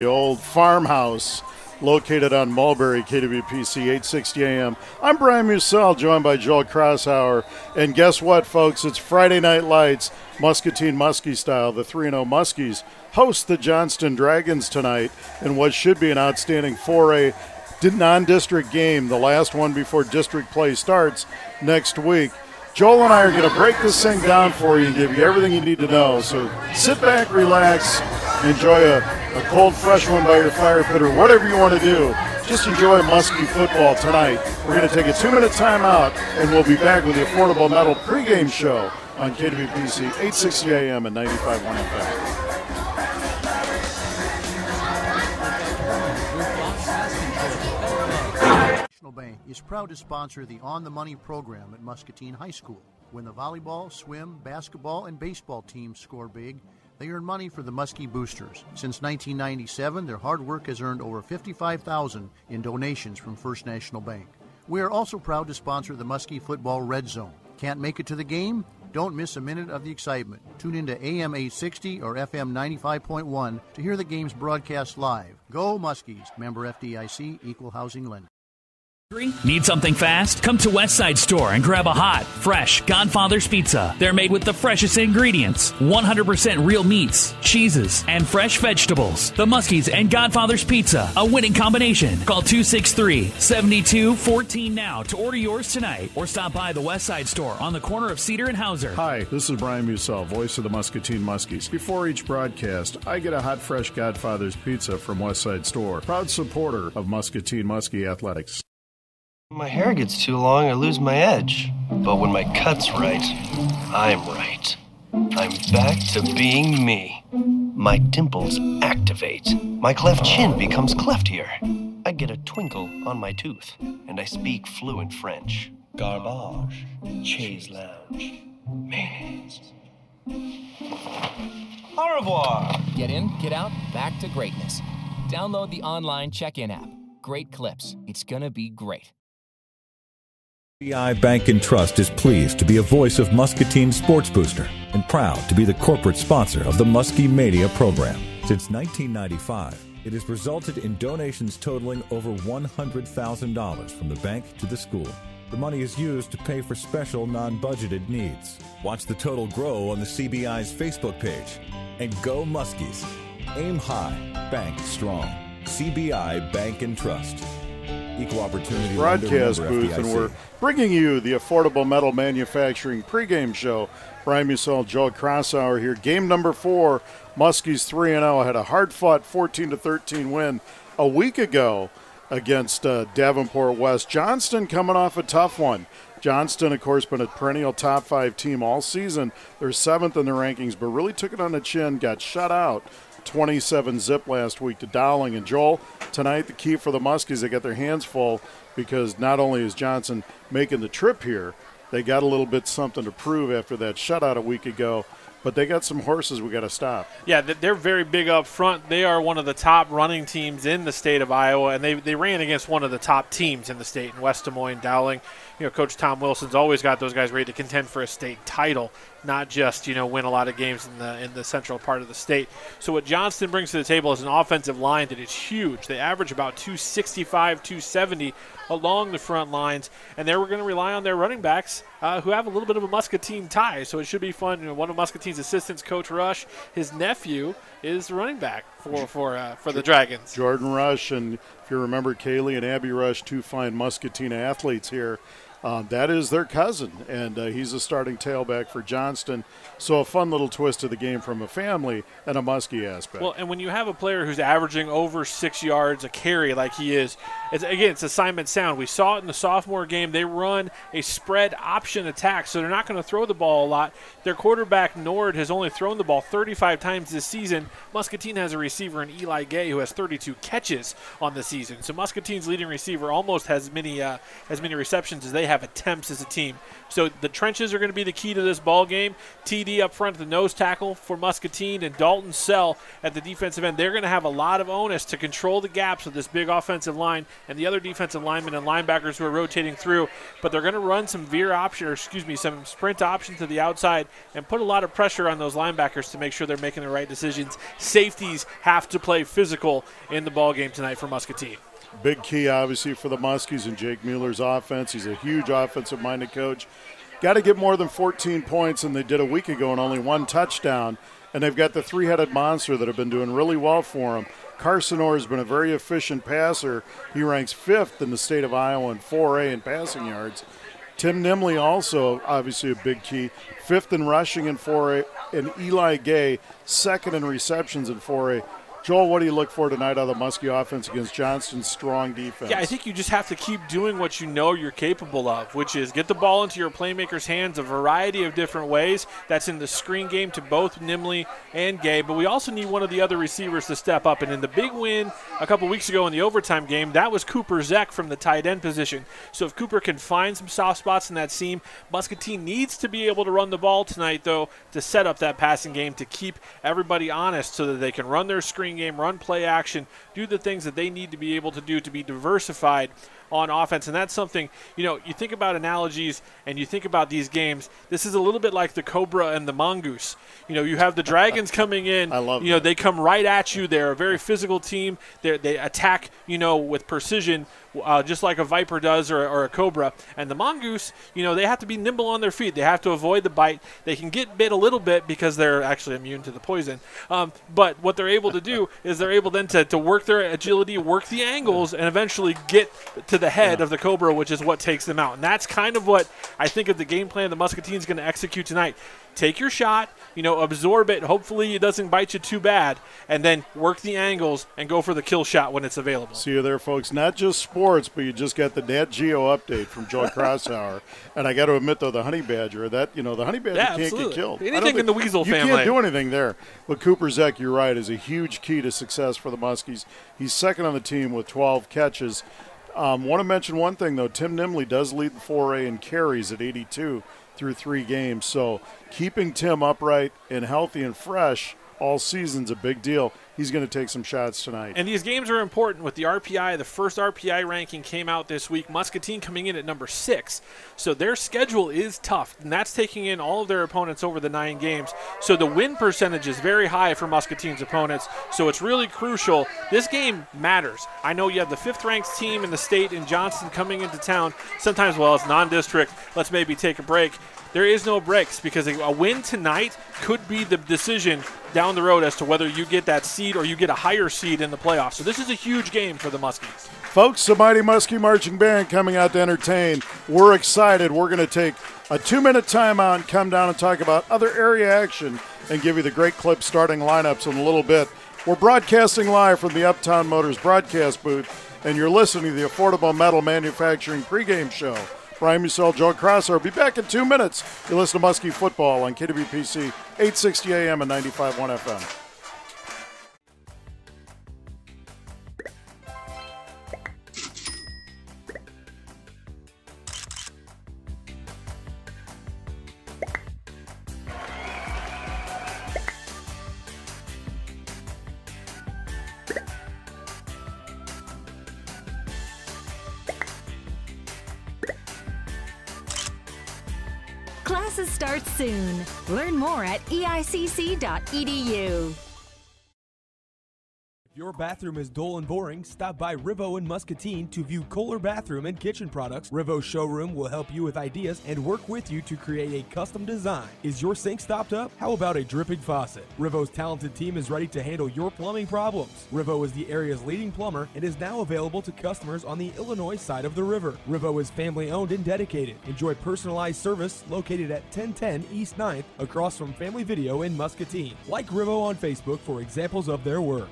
The old farmhouse located on Mulberry, KWPC 860 AM. I'm Brian Musell, joined by Joel Crosshauer. And guess what, folks? It's Friday Night Lights, Muscatine Muskie style. The 3-0 Muskies host the Johnston Dragons tonight in what should be an outstanding 4A non-district game, the last one before district play starts next week. Joel and I are going to break this thing down for you and give you everything you need to know. So sit back, relax, enjoy a cold, fresh one by your fire pit or whatever you want to do. Just enjoy Muskie football tonight. We're going to take a 2-minute timeout, and we'll be back with the Affordable Metal pregame show on KWPC 860 AM and 95.1 FM. Bank is proud to sponsor the On the Money program at Muscatine High School. When the volleyball, swim, basketball, and baseball teams score big, they earn money for the Muskie Boosters. Since 1997, their hard work has earned over $55,000 in donations from First National Bank. We are also proud to sponsor the Muskie Football Red Zone. Can't make it to the game? Don't miss a minute of the excitement. Tune into AM 860 or FM 95.1 to hear the games broadcast live. Go Muskies. Member FDIC, Equal Housing Lender. Need something fast? Come to Westside Store and grab a hot, fresh Godfather's Pizza. They're made with the freshest ingredients, 100% real meats, cheeses, and fresh vegetables. The Muskies and Godfather's Pizza, a winning combination. Call 263-7214 now to order yours tonight, or stop by the Westside Store on the corner of Cedar and Hauser. Hi, this is Brian Musell, voice of the Muscatine Muskies. Before each broadcast, I get a hot, fresh Godfather's Pizza from Westside Store, proud supporter of Muscatine Muskie Athletics. When my hair gets too long, I lose my edge. But when my cut's right, I'm right. I'm back to being me. My dimples activate. My cleft chin becomes cleftier. I get a twinkle on my tooth, and I speak fluent French. Garbage, chaise lounge, mayonnaise. Au revoir! Get in, get out, back to greatness. Download the online check-in app. Great clips. It's gonna be great. CBI Bank and Trust is pleased to be a voice of Muscatine Sports Booster and proud to be the corporate sponsor of the Muskie Mania program. Since 1995, it has resulted in donations totaling over $100,000 from the bank to the school. The money is used to pay for special non-budgeted needs. Watch the total grow on the CBI's Facebook page. And go Muskies. Aim high, bank strong. CBI Bank and Trust. Equal opportunity broadcast booth, and we're bringing you the Affordable Metal Manufacturing pregame show. Brian Musell, Joel Crosshauer here. Game number 4, Muskies 3-0, had a hard-fought 14-13 win a week ago against Davenport West. Johnston coming off a tough one. Johnston, of course, been a perennial top 5 team all season. They're 7th in the rankings, but really took it on the chin, got shut out 27-zip last week to Dowling. And Joel, tonight the key for the Muskies, they got their hands full because not only is Johnson making the trip here, they got a little bit something to prove after that shutout a week ago, but they got some horses we got to stop. Yeah, they're very big up front. They are one of the top running teams in the state of Iowa, and they ran against one of the top teams in the state in West Des Moines, Dowling. You know, Coach Tom Wilson's always got those guys ready to contend for a state title, not just, win a lot of games in the central part of the state. So what Johnston brings to the table is an offensive line that is huge. They average about 265, 270 along the front lines, and they're going to rely on their running backs who have a little bit of a Muscatine tie, so it should be fun. One of Muscatine's assistants, Coach Rush, his nephew is the running back for the Dragons. Jordan Rush, and if you remember Kaylee and Abby Rush, 2 fine Muscatine athletes here. That is their cousin, and he's a starting tailback for Johnston. So a fun little twist to the game from a family and a Muskie aspect. Well, and when you have a player who's averaging over 6 yards a carry like he is, it's assignment sound. We saw it in the sophomore game. They run a spread option attack, so they're not going to throw the ball a lot. Their quarterback, Nord, has only thrown the ball 35 times this season. Muscatine has a receiver in Eli Gay who has 32 catches on the season. So Muscatine's leading receiver almost has as many receptions as they have attempts as a team. So the trenches are going to be the key to this ball game. TD up front at the nose tackle for Muscatine and Dalton Sell at the defensive end. They're going to have a lot of onus to control the gaps of this big offensive line and the other defensive linemen and linebackers who are rotating through. But they're going to run some some sprint option to the outside and put a lot of pressure on those linebackers to make sure they're making the right decisions. Safeties have to play physical in the ball game tonight for Muscatine. Big key, obviously, for the Muskies and Jake Mueller's offense. He's a huge offensive-minded coach. Got to get more than 14 points than they did a week ago and only one touchdown. And they've got the three-headed monster that have been doing really well for them. Carson Orr has been a very efficient passer. He ranks 5th in the state of Iowa in 4A in passing yards. Tim Nimley also, obviously, a big key. 5th in rushing in 4A. And Eli Gay, 2nd in receptions in 4A. Joel, what do you look for tonight out of the Muskie offense against Johnston's strong defense? Yeah, I think you just have to keep doing what you know you're capable of, which is get the ball into your playmakers' hands a variety of different ways. That's in the screen game to both Nimley and Gay, but we also need one of the other receivers to step up. And in the big win a couple weeks ago in the overtime game, that was Cooper Zeck from the tight end position. So if Cooper can find some soft spots in that seam, Muscatine needs to be able to run the ball tonight, though, to set up that passing game to keep everybody honest so that they can run their screen game, run play action, do the things that they need to be able to do to be diversified on offense. And that's something, you think about analogies and you think about these games. This is a little bit like the Cobra and the Mongoose. You have the Dragons coming in. I love that. They come right at you. They're a very physical team. They attack, with precision, just like a Viper does or a Cobra. And the Mongoose, they have to be nimble on their feet. They have to avoid the bite. They can get bit a little bit because they're actually immune to the poison. But what they're able to do is they're able then to work their agility, work the angles, and eventually get to the head of the Cobra, which is what takes them out. And that's kind of what I think of the game plan the Muscatine's going to execute tonight. Take your shot, absorb it. Hopefully it doesn't bite you too bad, and then work the angles and go for the kill shot when it's available. See you there, folks. Not just sports, but you just got the Nat Geo update from Joe Crosshauer. And I got to admit, though, the honey badger, the honey badger can't absolutely. get killed. Anything in the weasel family. You can't do anything there. But Cooper Zeck, you're right, is a huge key to success for the Muskies. He's 2nd on the team with 12 catches. Want to mention one thing, though. Tim Nimley does lead the 4A in carries at 82 through 3 games. So keeping Tim upright and healthy and fresh all season's a big deal. He's going to take some shots tonight. And these games are important with the RPI. The first RPI ranking came out this week. Muscatine coming in at number 6. So their schedule is tough, and that's taking in all of their opponents over the 9 games. So the win percentage is very high for Muscatine's opponents. So it's really crucial. This game matters. I know you have the 5th-ranked team in the state in Johnston coming into town. Sometimes, it's non-district. Let's maybe take a break. There is no breaks because a win tonight could be the decision down the road as to whether you get that seed or you get a higher seed in the playoffs. So this is a huge game for the Muskies. Folks, the Mighty Muskie Marching Band coming out to entertain. We're excited. We're going to take a 2-minute timeout and come down and talk about other area action and give you the great clip starting lineups in a little bit. We're broadcasting live from the Uptown Motors broadcast booth, and you're listening to the Affordable Metal Manufacturing pregame show. Brian Musell, Joe Crosser. I'll be back in 2 minutes. You listen to Muskie Football on KWPC 860 AM and 95.1 FM. Classes start soon. Learn more at eicc.edu. If your bathroom is dull and boring, stop by Rivo in Muscatine to view Kohler bathroom and kitchen products. Rivo's showroom will help you with ideas and work with you to create a custom design. Is your sink stopped up? How about a dripping faucet? Rivo's talented team is ready to handle your plumbing problems. Rivo is the area's leading plumber and is now available to customers on the Illinois side of the river. Rivo is family owned and dedicated. Enjoy personalized service located at 1010 East 9th across from Family Video in Muscatine. Like Rivo on Facebook for examples of their work.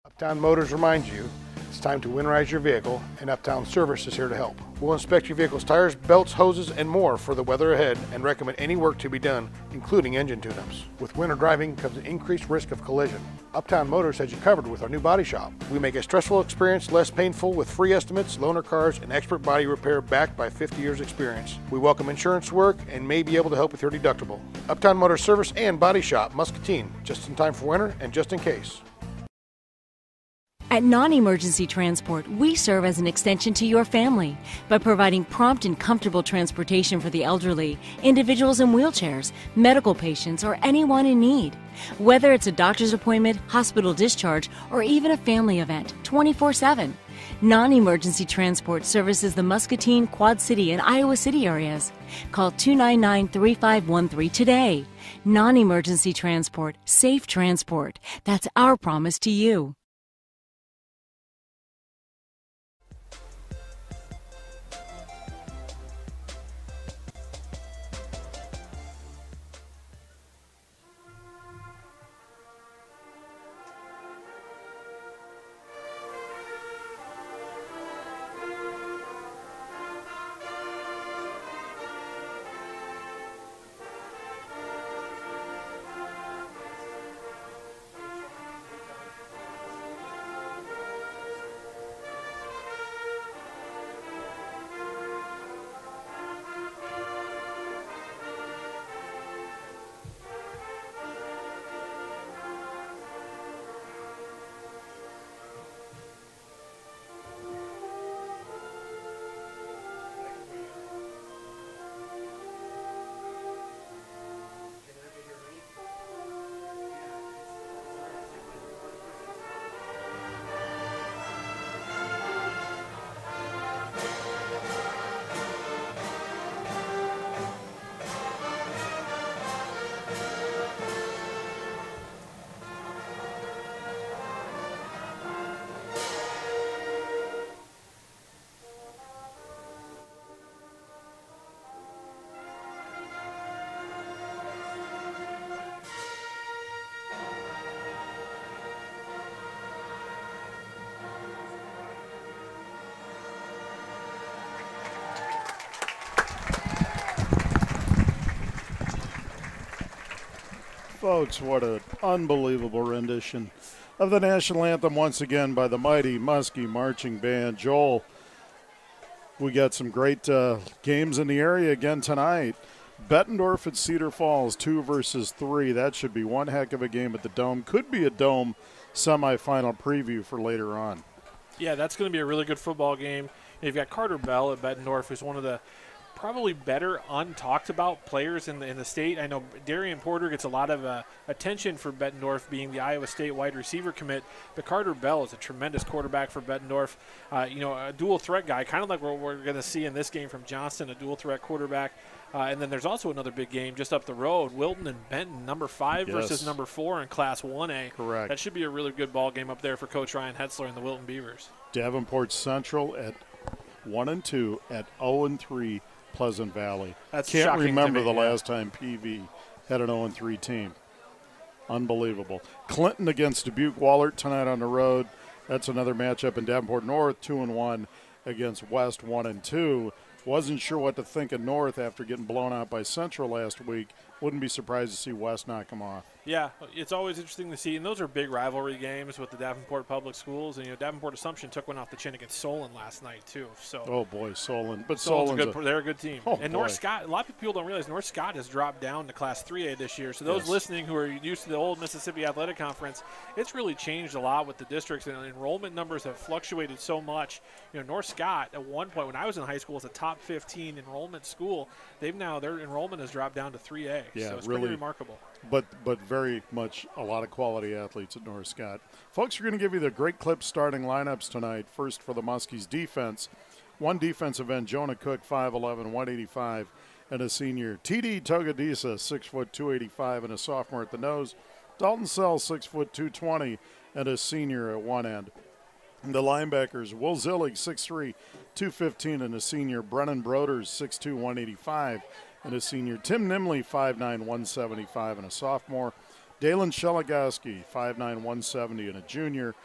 Uptown Motors reminds you It's time to winterize your vehicle, and Uptown Service is here to help. We'll inspect your vehicle's tires, belts, hoses, and more for the weather ahead and recommend any work to be done, including engine tune-ups. With winter driving comes an increased risk of collision. Uptown Motors has you covered with our new body shop. We make a stressful experience less painful with free estimates, loaner cars, and expert body repair backed by 50 years experience. We welcome insurance work and may be able to help with your deductible. Uptown Motors Service and Body Shop, Muscatine, just in time for winter and just in case. At Non-Emergency Transport, we serve as an extension to your family by providing prompt and comfortable transportation for the elderly, individuals in wheelchairs, medical patients, or anyone in need. Whether it's a doctor's appointment, hospital discharge, or even a family event, 24/7. Non-Emergency Transport services the Muscatine, Quad City, and Iowa City areas. Call 299-3513 today. Non-Emergency Transport, safe transport. That's our promise to you. Folks, what an unbelievable rendition of the national anthem once again by the mighty Muskie Marching Band. Joel, we got some great games in the area again tonight. Bettendorf at Cedar Falls, 2 versus 3. That should be one heck of a game at the Dome. Could be a Dome semifinal preview for later on. Yeah, that's going to be a really good football game. And you've got Carter Bell at Bettendorf, who's one of the probably better untalked about players in the state. I know Darian Porter gets a lot of attention for Bettendorf being the Iowa State wide receiver commit, but Carter Bell is a tremendous quarterback for Bettendorf. A dual threat guy, kind of like what we're going to see in this game from Johnston, a dual threat quarterback. And then there's also another big game just up the road, Wilton and Benton, number 5 versus number 4 in Class 1A. Correct. That should be a really good ball game up there for Coach Ryan Hetzler and the Wilton Beavers. Davenport Central at 1-2 at 0-3. Pleasant Valley. That's Can't shocking remember to me, the last time PV had an 0-3 team. Unbelievable. Clinton against Dubuque Wahlert tonight on the road. That's another matchup in Davenport North, 2-1 against West, 1-2. Wasn't sure what to think of North after getting blown out by Central last week. Wouldn't be surprised to see West knock them off. Yeah, it's always interesting to see, and those are big rivalry games with the Davenport Public Schools. And Davenport Assumption took one off the chin against Solon last night too. So. Oh boy, Solon! But they're a good team. Oh, and North Scott, a lot of people don't realize North Scott has dropped down to Class 3A this year. So those listening who are used to the old Mississippi Athletic Conference, it's really changed a lot with the districts, and enrollment numbers have fluctuated so much. North Scott at one point when I was in high school was a top 15 enrollment school. Their enrollment has dropped down to 3A. Yeah, so it's really pretty remarkable. But very much a lot of quality athletes at North Scott. Folks, we're going to give you the great clip starting lineups tonight. First for the Muskies defense. One defensive end, Jonah Cook, 5'11", 185, and a senior. TD Togadisa, 6 foot 285, and a sophomore at the nose. Dalton Sell, 6 foot 220, and a senior at one end. And the linebackers, Will Zillig, 6'3", 215, and a senior. Brennan Broders, 6'2", 185, and a senior. Tim Nimley, 5'9", 175, and a sophomore. Dalen Shelegoski, 5'9", 170, and a junior.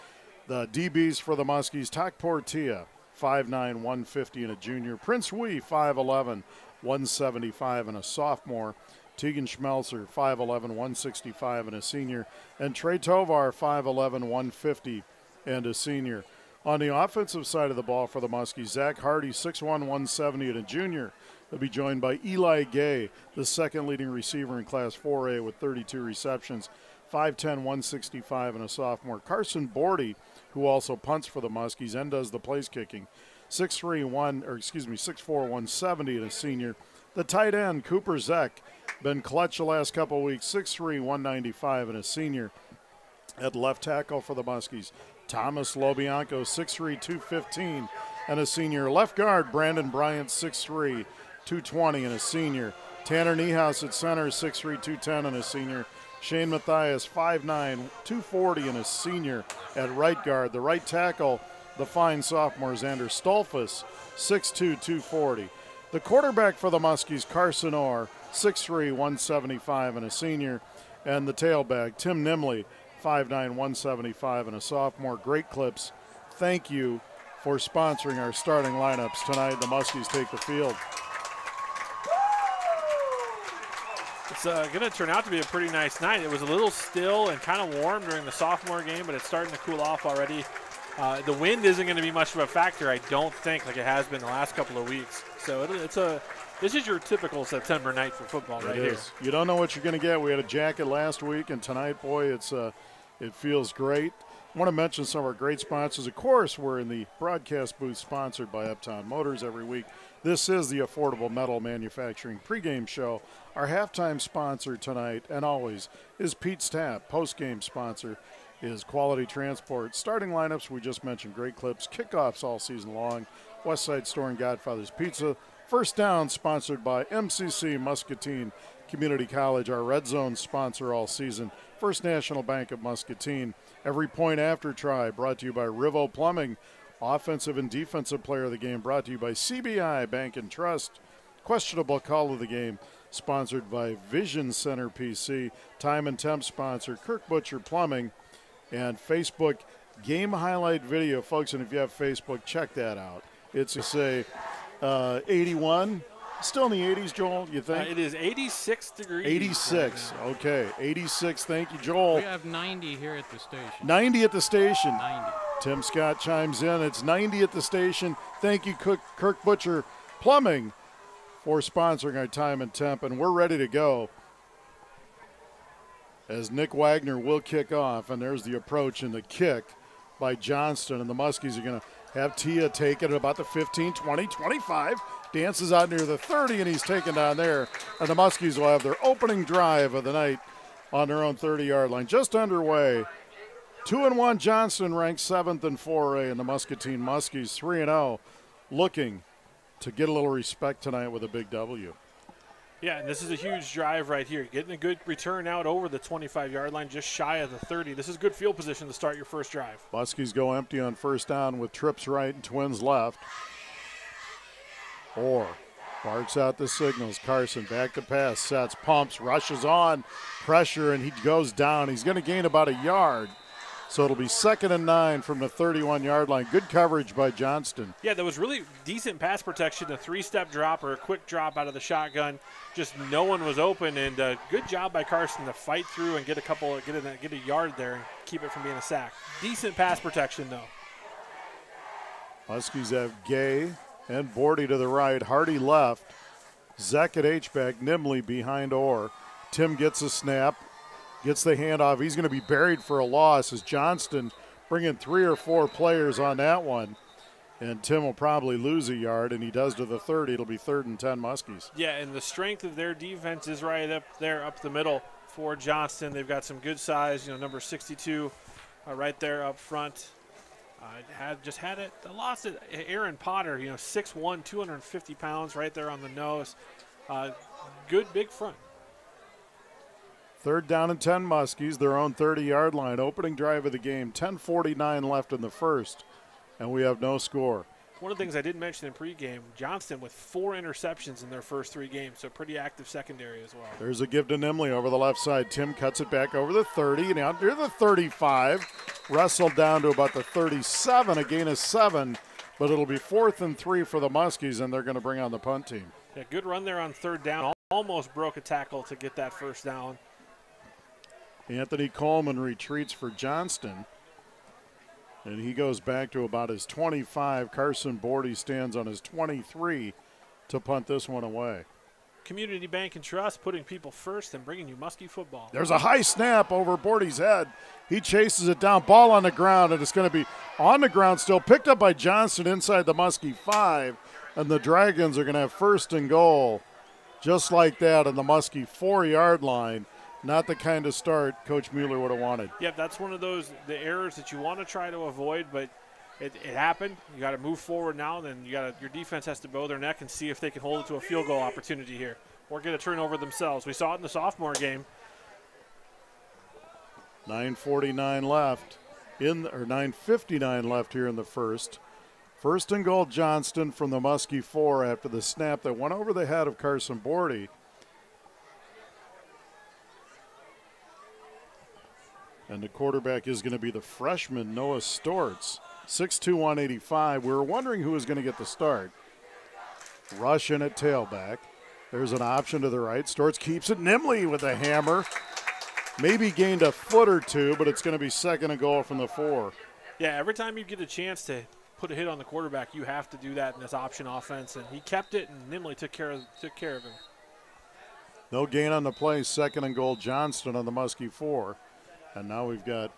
The DBs for the Muskies, Tak Portilla, 5'9", 150 and a junior. Prince Wee, 5'11", 175 and a sophomore. Tegan Schmelzer, 5'11", 165 and a senior. And Trey Tovar, 5'11", 150 and a senior. On the offensive side of the ball for the Muskies, Zach Hardy, 6'1", 170 and a junior. They'll be joined by Eli Gay, the second leading receiver in Class 4A with 32 receptions, 5'10", 165 and a sophomore. Carson Bordy, who also punts for the Muskies and does the place kicking, 6'4", 170 and a senior. The tight end, Cooper Zeck, been clutch the last couple of weeks, 6'3", 195 and a senior. At left tackle for the Muskies, Thomas Lobianco, 6'3", 215 and a senior. Left guard, Brandon Bryant, 6'3", 220 and a senior. Tanner Niehaus at center, 6'3", 210 and a senior. Shane Mathias, 5'9", 240 and a senior at right guard. The right tackle, the fine sophomore, Xander Stolfus, 6'2", 240. The quarterback for the Muskies, Carson Orr, 6'3", 175 and a senior. And the tailback, Tim Nimley, 5'9", 175 and a sophomore. Great Clips, thank you for sponsoring our starting lineups tonight. The Muskies take the field. It's going to turn out to be a pretty nice night. It was a little still and kind of warm during the sophomore game, but it's starting to cool off already. The wind isn't going to be much of a factor, I don't think, like it has been the last couple of weeks. So this is your typical September night for football right here. You don't know what you're going to get. We had a jacket last week, and tonight, boy, it feels great. I want to mention some of our great sponsors. Of course, we're in the broadcast booth sponsored by Uptown Motors every week. This is the Affordable Metal Manufacturing pregame show. Our halftime sponsor tonight, and always, is Pete's Tap. Postgame sponsor is Quality Transport. Starting lineups, we just mentioned Great Clips. Kickoffs all season long. West Side Store and Godfather's Pizza. First Down, sponsored by MCC Muscatine Community College, our Red Zone sponsor all season. First National Bank of Muscatine. Every Point After Try, brought to you by Rivo Plumbing. Offensive and Defensive Player of the Game, brought to you by CBI Bank and Trust. Questionable Call of the Game, sponsored by Vision Center PC. Time and Temp sponsor, Kirk Butcher Plumbing. And Facebook Game Highlight Video, folks, and if you have Facebook, check that out. It's, 81. Still in the 80s, Joel, you think? It is 86 degrees. 86, right, okay. 86, thank you, Joel. We have 90 here at the station. 90 at the station. 90. Tim Scott chimes in. It's 90 at the station. Thank you, Kirk Butcher Plumbing, for sponsoring our Time and Temp, and we're ready to go as Nick Wagner will kick off, and there's the approach and the kick by Johnston, and the Muskies are going to have Tia take it at about the 15, 20, 25, dances out near the 30, and he's taken down there, and the Muskies will have their opening drive of the night on their own 30-yard line. Just underway. 2-1 Johnston ranks 7th in 4A, and the Muscatine Muskies 3-0, looking to get a little respect tonight with a big W. Yeah, and this is a huge drive right here. Getting a good return out over the 25-yard line, just shy of the 30. This is good field position to start your first drive. Muskies go empty on first down with trips right and twins left. Orr barks out the signals. Carson back to pass, sets, pumps, rushes on, pressure, and he goes down. He's going to gain about a yard. So it'll be 2nd and 9 from the 31-yard line. Good coverage by Johnston. Yeah, that was really decent pass protection, a 3-step drop or a quick drop out of the shotgun. Just no one was open, and good job by Carson to fight through and get a yard there and keep it from being a sack. Decent pass protection, though. Huskies have Gay and Bordy to the right, Hardy left, Zeck at H-back, Nimley behind Orr. Tim gets a snap. Gets the handoff. He's going to be buried for a loss as Johnston bringing 3 or 4 players on that one. And Tim will probably lose a yard, and he does to the 30. It'll be 3rd and 10 Muskies. Yeah, and the strength of their defense is right up there, up the middle for Johnston. They've got some good size, number 62 right there up front. Had a loss at Aaron Potter, 6'1", 250 pounds right there on the nose. Good big front. 3rd down and 10 Muskies, their own 30-yard line. Opening drive of the game, 10:49 left in the first, and we have no score. One of the things I didn't mention in pregame, Johnston with 4 interceptions in their first 3 games, so pretty active secondary as well. There's a give to Nimley over the left side. Tim cuts it back over the 30 and out near the 35. Wrestled down to about the 37, a gain of 7, but it'll be 4th and 3 for the Muskies, and they're going to bring on the punt team. Yeah, good run there on 3rd down. Almost broke a tackle to get that first down. Anthony Coleman retreats for Johnston, and he goes back to about his 25. Carson Bordy stands on his 23 to punt this one away. Community Bank and Trust, putting people first and bringing you Muskie football. There's a high snap over Bordy's head. He chases it down, ball on the ground, and it's going to be on the ground still, picked up by Johnston inside the Muskie 5, and the Dragons are going to have 1st and goal just like that on the Muskie 4-yard line. Not the kind of start Coach Mueller would have wanted. Yep, that's one of those, the errors that you want to try to avoid, but it happened. You got to move forward now, and then your defense has to bow their neck and see if they can hold it to a field goal opportunity here or get a turnover themselves. We saw it in the sophomore game. 9:49 left, or 9:59 left here in the first. 1st and goal, Johnston from the Muskie 4 after the snap that went over the head of Carson Bordy. And the quarterback is going to be the freshman, Noah Stortz, 6'2", 185. We were wondering who was going to get the start. Rush in at tailback. There's an option to the right. Stortz keeps it. Nimley with a hammer. Maybe gained a foot or 2, but it's going to be 2nd and goal from the 4. Yeah, every time you get a chance to put a hit on the quarterback, you have to do that in this option offense. And he kept it, and Nimley took care of him. No gain on the play. 2nd and goal, Johnston on the Muskie 4. And now we've got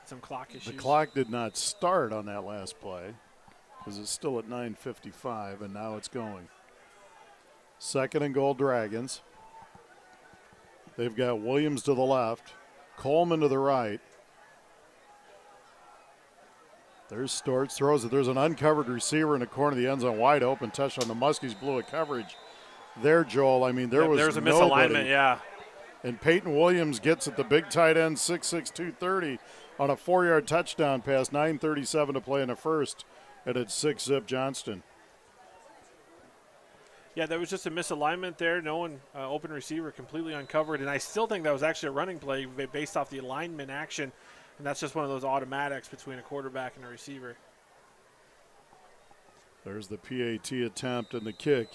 some clock issues. The clock did not start on that last play because it's still at 9:55, and now it's going. 2nd and goal, Dragons. They've got Williams to the left, Coleman to the right. There's Stortz, throws it. There's an uncovered receiver in the corner of the end zone, wide open. Touchdown. The Muskies blew a coverage there, Joel. I mean, there was a misalignment, yeah. And Peyton Williams gets it, the big tight end, 6'6", 230, on a 4-yard touchdown pass, 9:37 to play in the first, and it's 6-zip Johnston. Yeah, there was just a misalignment there. No one, open receiver, completely uncovered. And I still think that was actually a running play based off the alignment action, and that's just one of those automatics between a quarterback and a receiver. There's the PAT attempt, and the kick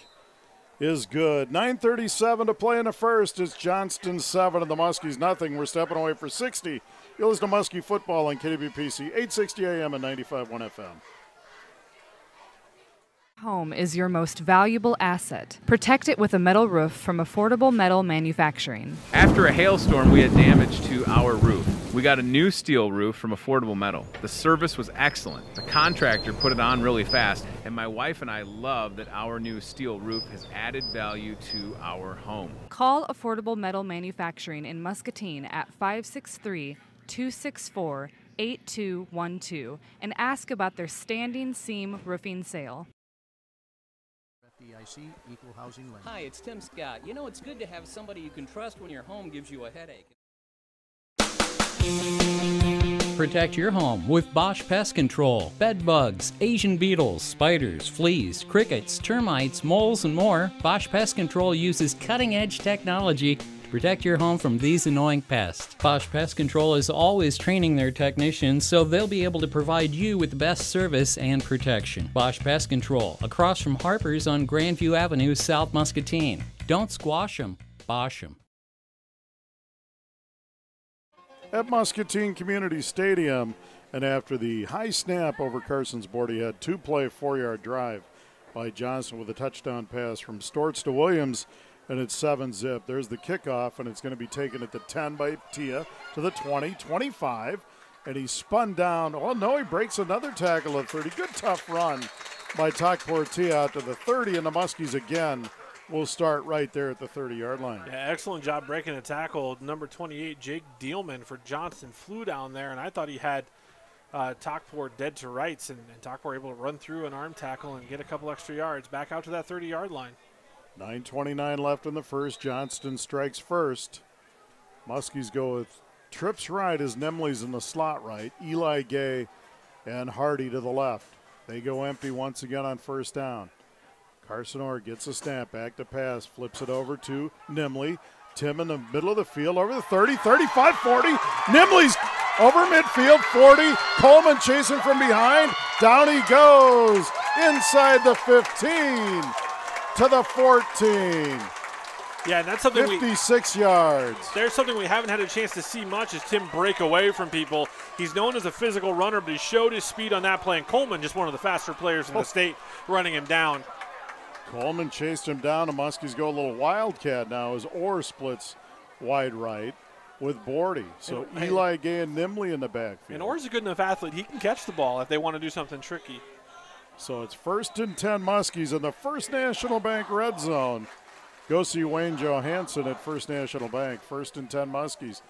is good. 9:37 to play in the first. It's Johnston 7 and the Muskies nothing. We're stepping away for 60. You'll listen to Muskie football on KWPC 860 AM and 95.1 FM. Home is your most valuable asset. Protect it with a metal roof from Affordable Metal Manufacturing. After a hailstorm, we had damage to our roof. We got a new steel roof from Affordable Metal. The service was excellent. The contractor put it on really fast, and my wife and I love that our new steel roof has added value to our home. Call Affordable Metal Manufacturing in Muscatine at 563-264-8212 and ask about their standing seam roofing sale. FDIC Equal Housing Lender. Hi, it's Tim Scott. You know, it's good to have somebody you can trust when your home gives you a headache. Protect your home with Bosch Pest Control. Bed bugs, Asian beetles, spiders, fleas, crickets, termites, moles, and more. Bosch Pest Control uses cutting-edge technology to protect your home from these annoying pests. Bosch Pest Control is always training their technicians so they'll be able to provide you with the best service and protection. Bosch Pest Control, across from Harper's on Grandview Avenue, South Muscatine. Don't squash them, Bosch them. At Muscatine Community Stadium, and after the high snap over Carson's board, he had 2-play 4-yard drive by Johnston with a touchdown pass from Stortz to Williams, and it's 7-zip. There's the kickoff, and it's going to be taken at the 10 by Tia to the 20, 25, and he spun down. Oh, no, he breaks another tackle at 30. Good tough run by Takpor Tia out to the 30, and the Muskies again will start right there at the 30-yard line. Yeah, excellent job breaking a tackle. Number 28, Jake Dealman for Johnston, flew down there, and I thought he had Takpor dead to rights, and Takpor able to run through an arm tackle and get a couple extra yards back out to that 30-yard line. 9:29 left in the first. Johnston strikes first. Muskies go with trips right as Nemley's in the slot right. Eli Gay and Hardy to the left. They go empty once again on first down. Carson Orr gets a snap, back to pass, flips it over to Nimley. Tim in the middle of the field, over the 30, 35, 40. Nimley's over midfield, 40. Coleman chasing from behind. Down he goes, inside the 15 to the 14. Yeah, and that's something 56 yards. There's something we haven't had a chance to see much is Tim break away from people. He's known as a physical runner, but he showed his speed on that play. And Coleman, just one of the faster players in the state, running him down. Coleman chased him down, and Muskies go a little wildcat now as Orr splits wide right with Bordy. So Eli Gay and Nimley in the backfield. And Orr's a good enough athlete. He can catch the ball if they want to do something tricky. So it's 1st and 10 Muskies in the First National Bank red zone. Go see Wayne Johansson at First National Bank. 1st and 10 Muskies.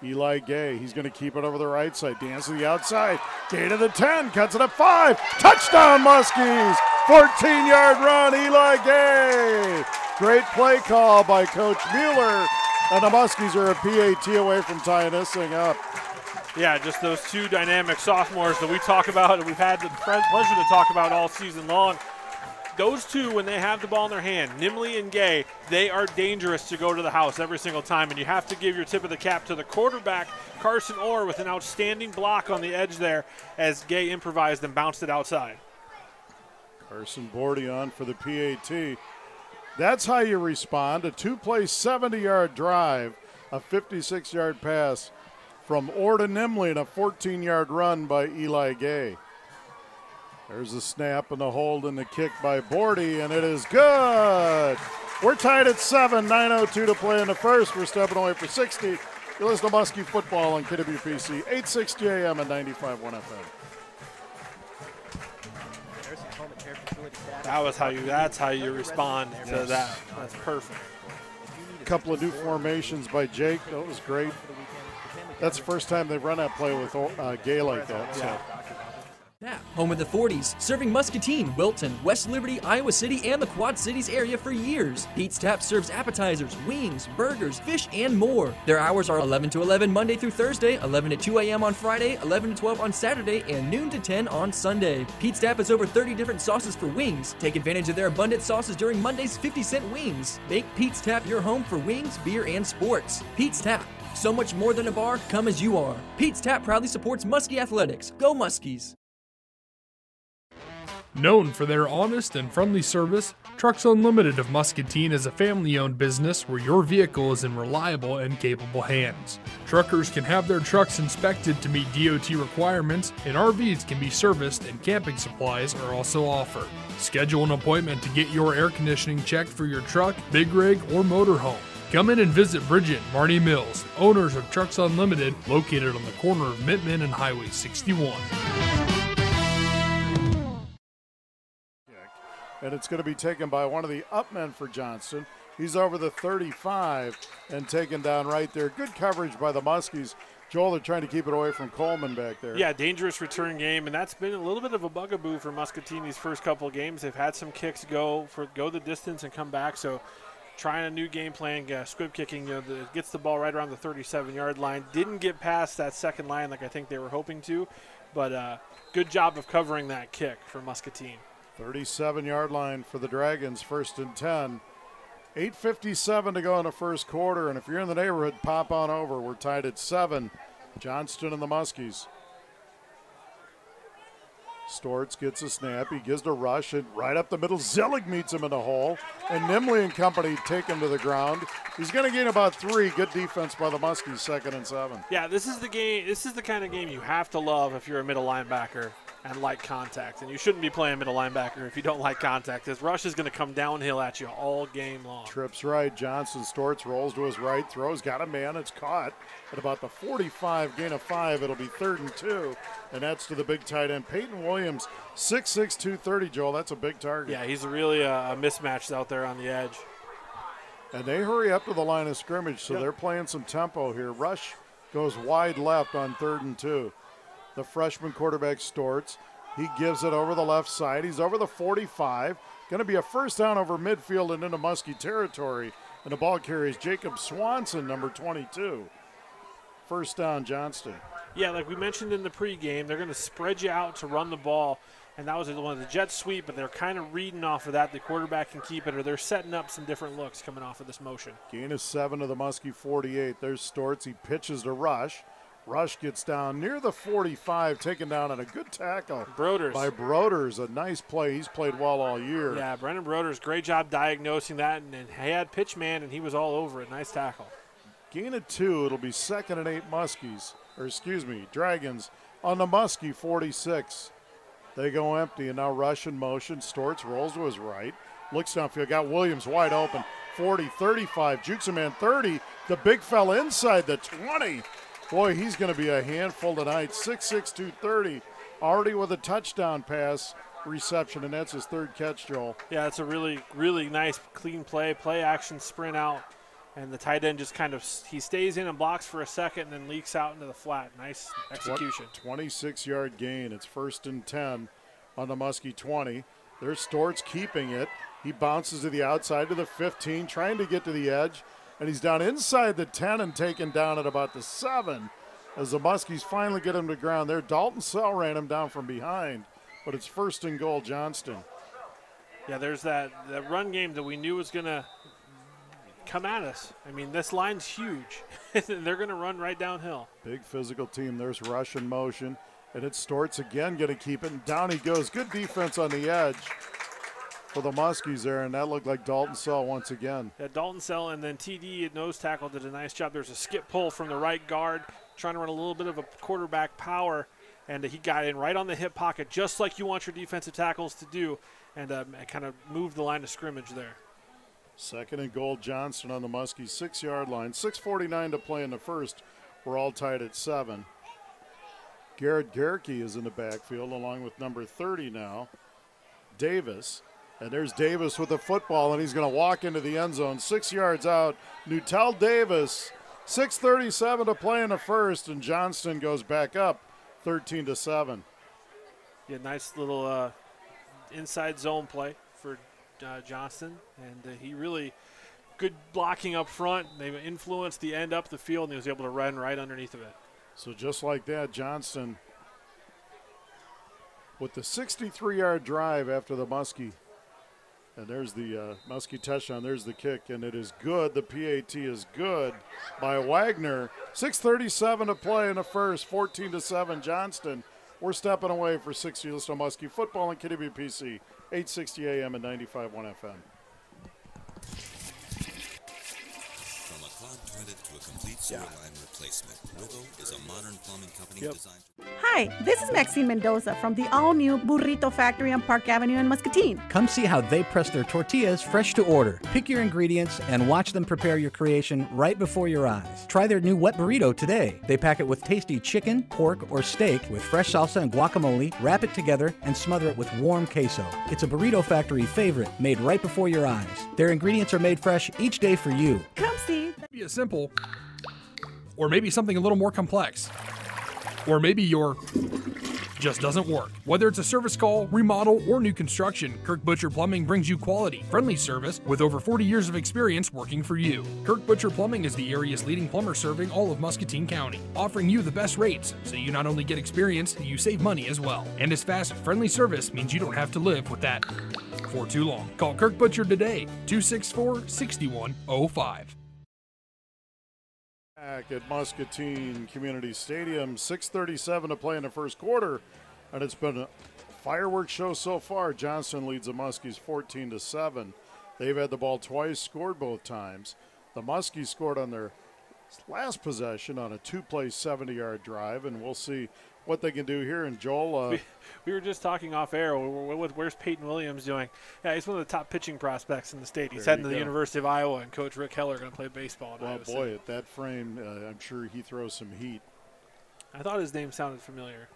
Eli Gay, he's going to keep it over the right side. Dance to the outside. Gay to the 10, cuts it up 5. Touchdown Muskies! 14-yard run, Eli Gay. Great play call by Coach Mueller. And the Muskies are a PAT away from tying this thing up. Yeah, just those two dynamic sophomores that we talk about and we've had the pleasure to talk about all season long. Those two, when they have the ball in their hand, Nimley and Gay, they are dangerous to go to the house every single time. And you have to give your tip of the cap to the quarterback, Carson Orr, with an outstanding block on the edge there as Gay improvised and bounced it outside. Carson Bordy on for the PAT. That's how you respond. A 2-play, 70-yard drive, a 56-yard pass from Orr to Nimley, and a 14-yard run by Eli Gay. There's the snap and the hold and the kick by Bordy, and it is good. We're tied at 7, 9:02 to play in the first. We're stepping away for 60. You listen to Muskie Football on KWPC, 860 AM and 95.1 FM. That's how you respond to that. That's perfect. A couple of new formations by Jake. That was great. That's the first time they've run that play with Gay like that. So. Home of the 40s, serving Muscatine, Wilton, West Liberty, Iowa City, and the Quad Cities area for years. Pete's Tap serves appetizers, wings, burgers, fish, and more. Their hours are 11 to 11 Monday through Thursday, 11 to 2 a.m. on Friday, 11 to 12 on Saturday, and noon to 10 on Sunday. Pete's Tap has over 30 different sauces for wings. Take advantage of their abundant sauces during Monday's 50-cent wings. Make Pete's Tap your home for wings, beer, and sports. Pete's Tap. So much more than a bar, come as you are. Pete's Tap proudly supports Muskie Athletics. Go Muskies! Known for their honest and friendly service, Trucks Unlimited of Muscatine is a family-owned business where your vehicle is in reliable and capable hands. Truckers can have their trucks inspected to meet DOT requirements, and RVs can be serviced, and camping supplies are also offered. Schedule an appointment to get your air conditioning checked for your truck, big rig, or motorhome. Come in and visit Bridget and Marty Mills, owners of Trucks Unlimited, located on the corner of Mittman and Highway 61. And it's going to be taken by one of the upmen for Johnston. He's over the 35 and taken down right there. Good coverage by the Muskies. Joel, they're trying to keep it away from Coleman back there. Yeah, dangerous return game, and that's been a little bit of a bugaboo for Muscatine these first couple of games. They've had some kicks go the distance and come back, so trying a new game plan, squib kicking, gets the ball right around the 37-yard line. Didn't get past that second line like I think they were hoping to, but good job of covering that kick for Muscatine. 37-yard line for the Dragons, 1st and 10. 8:57 to go in the first quarter, and if you're in the neighborhood, pop on over. We're tied at 7. Johnston and the Muskies. Stortz gets a snap. He gives to Rush, and right up the middle, Zillig meets him in the hole, and Nimley and company take him to the ground. He's going to gain about 3. Good defense by the Muskies, 2nd and 7. Yeah, this is the game. This is the kind of game you have to love if you're a middle linebacker and like contact. And you shouldn't be playing middle linebacker if you don't like contact, because Rush is going to come downhill at you all game long. Trips right. Johnson Stortz rolls to his right, throws, got a man. It's caught at about the 45, gain of 5. It'll be 3rd and 2, and that's to the big tight end. Peyton Williams, 6'6", 230, Joel. That's a big target. Yeah, he's really a mismatch out there on the edge. And they hurry up to the line of scrimmage, so they're playing some tempo here. Rush goes wide left on 3rd and 2. The freshman quarterback Stortz, he gives it over the left side. He's over the 45. Going to be a first down over midfield and into Muskie territory. And the ball carries Jacob Swanson, number 22. First down, Johnston. Yeah, like we mentioned in the pregame, they're going to spread you out to run the ball. And that was one of the jet sweep, but they're kind of reading off of that. The quarterback can keep it, or they're setting up some different looks coming off of this motion. Gain of 7 to the Muskie 48. There's Stortz. He pitches to Rush. Rush gets down near the 45, taken down on a good tackle by Broders. A nice play. He's played well all year. Yeah, Brendan Broders, great job diagnosing that, and he had pitch man, and he was all over it. Nice tackle. Gain of 2. It'll be 2nd and 8 Dragons on the Muskie 46. They go empty, and now Rush in motion. Stortz rolls to his right. Looks downfield. Got Williams wide open. 40, 35. Jukes a man 30. The big fella inside the 20. Boy, he's going to be a handful tonight. 6'6", 230. Already with a touchdown pass reception, and that's his 3rd catch, Joel. Yeah, it's a really, really nice, clean play action sprint out. And the tight end just kind of, he stays in and blocks for a second and then leaks out into the flat. Nice execution. 26-yard gain. It's 1st and 10 on the Muskie 20. There's Stortz keeping it. He bounces to the outside to the 15, trying to get to the edge. And he's down inside the 10 and taken down at about the 7 as the Muskies finally get him to ground there. Dalton Sell ran him down from behind, but it's 1st and goal, Johnston. Yeah, there's that run game that we knew was going to come at us. I mean, this line's huge. They're going to run right downhill. Big physical team. There's Rush in motion, and it's Stortz again going to keep it, and down he goes. Good defense on the edge for the Muskies there, and that looked like Dalton Sell once again. Yeah, Dalton Sell and then TD at nose tackle did a nice job. There's a skip pull from the right guard, trying to run a little bit of a quarterback power, and he got in right on the hip pocket, just like you want your defensive tackles to do, and kind of moved the line of scrimmage there. 2nd and goal, Johnston on the Muskie 6-yard line. 6:49 to play in the first. We're all tied at 7. Garrett Gerke is in the backfield along with number 30 now, Davis. And there's Davis with the football, and he's going to walk into the end zone. 6 yards out, Nuttall Davis. 6:37 to play in the first, and Johnston goes back up 13-7. Yeah, nice little inside zone play for Johnston, and he really good blocking up front. They influenced the end up the field, and he was able to run right underneath of it. So just like that, Johnston with the 63-yard drive after the Muskie. And there's the Muskie touchdown. There's the kick, and it is good. The PAT is good by Wagner. 6:37 to play in the first, 14-7 Johnston. We're stepping away for 60 years of Muskie football on KWPC, 860 AM and 95.1 FM. From a clogged toilet to a complete sewer line replacement, Rivo is a modern plumbing company designed. Hi, this is Maxine Mendoza from the all-new Burrito Factory on Park Avenue in Muscatine. Come see how they press their tortillas fresh to order. Pick your ingredients and watch them prepare your creation right before your eyes. Try their new wet burrito today. They pack it with tasty chicken, pork, or steak with fresh salsa and guacamole, wrap it together, and smother it with warm queso. It's a Burrito Factory favorite, made right before your eyes. Their ingredients are made fresh each day for you. Come see. Maybe it's simple, or maybe something a little more complex. Or maybe your just doesn't work. Whether it's a service call, remodel, or new construction, Kirk Butcher Plumbing brings you quality, friendly service with over 40 years of experience working for you. Kirk Butcher Plumbing is the area's leading plumber serving all of Muscatine County, offering you the best rates, so you not only get experience, you save money as well. And his fast, friendly service means you don't have to live with that for too long. Call Kirk Butcher today, 264-6105. Back at Muscatine Community Stadium, 6:37 to play in the first quarter, and it's been a fireworks show so far. Johnston leads the Muskies 14-7. They've had the ball twice, scored both times. The Muskies scored on their last possession on a two-play 70-yard drive, and we'll see what they can do here. And Joel, we were just talking off air. Where's Peyton Williams doing? Yeah, he's one of the top pitching prospects in the state. He's heading to the University of Iowa, and Coach Rick Heller going to play baseball in Iowa City. Well, boy, at that frame, I'm sure he throws some heat. I thought his name sounded familiar.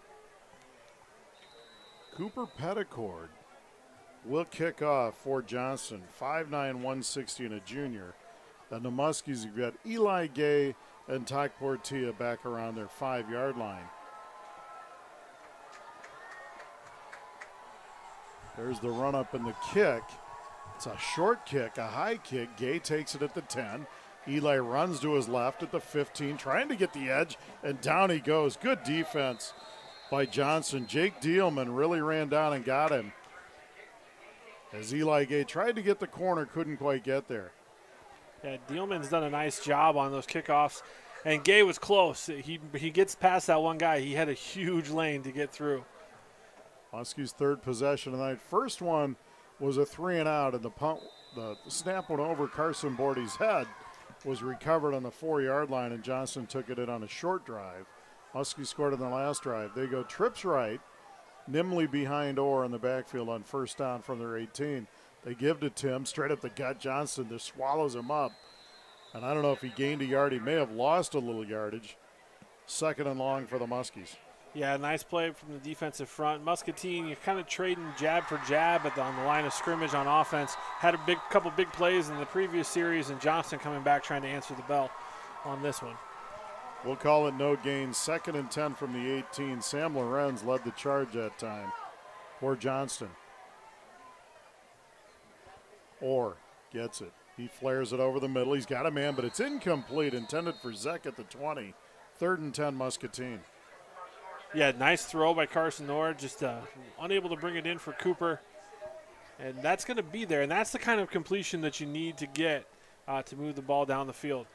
Cooper Petticord will kick off for Johnston, 5'9", 160, and a junior. And the Muskies have got Eli Gay and Ty Portilla back around their 5-yard line. There's the run-up and the kick. It's a short kick, a high kick. Gay takes it at the 10. Eli runs to his left at the 15, trying to get the edge, and down he goes. Good defense by Johnston. Jake Dealman really ran down and got him. As Eli Gay tried to get the corner, couldn't quite get there. Yeah, Dealman's done a nice job on those kickoffs, and Gay was close. He gets past that one guy. He had a huge lane to get through. Muskie's third possession tonight. First one was a 3-and-out, and the snap went over Carson Bordy's head, was recovered on the 4-yard line, and Johnston took it in on a short drive. Muskie scored in the last drive. They go trips right, Nimley behind Orr in the backfield on first down from their 18. They give to Tim, straight up the gut. Johnston just swallows him up. And I don't know if he gained a yard. He may have lost a little yardage. Second and long for the Muskies. Yeah, nice play from the defensive front. Muscatine, you're kind of trading jab for jab on the line of scrimmage on offense. Had a couple big plays in the previous series, and Johnston coming back trying to answer the bell on this one. We'll call it no gain. 2nd and 10 from the 18. Sam Lorenz led the charge that time for Johnston. Orr gets it. He flares it over the middle. He's got a man, but it's incomplete. Intended for Zek at the 20. 3rd and 10 Muscatine. Yeah, nice throw by Carson Orr. Just unable to bring it in for Cooper. And that's going to be there. And that's the kind of completion that you need to get to move the ball down the field.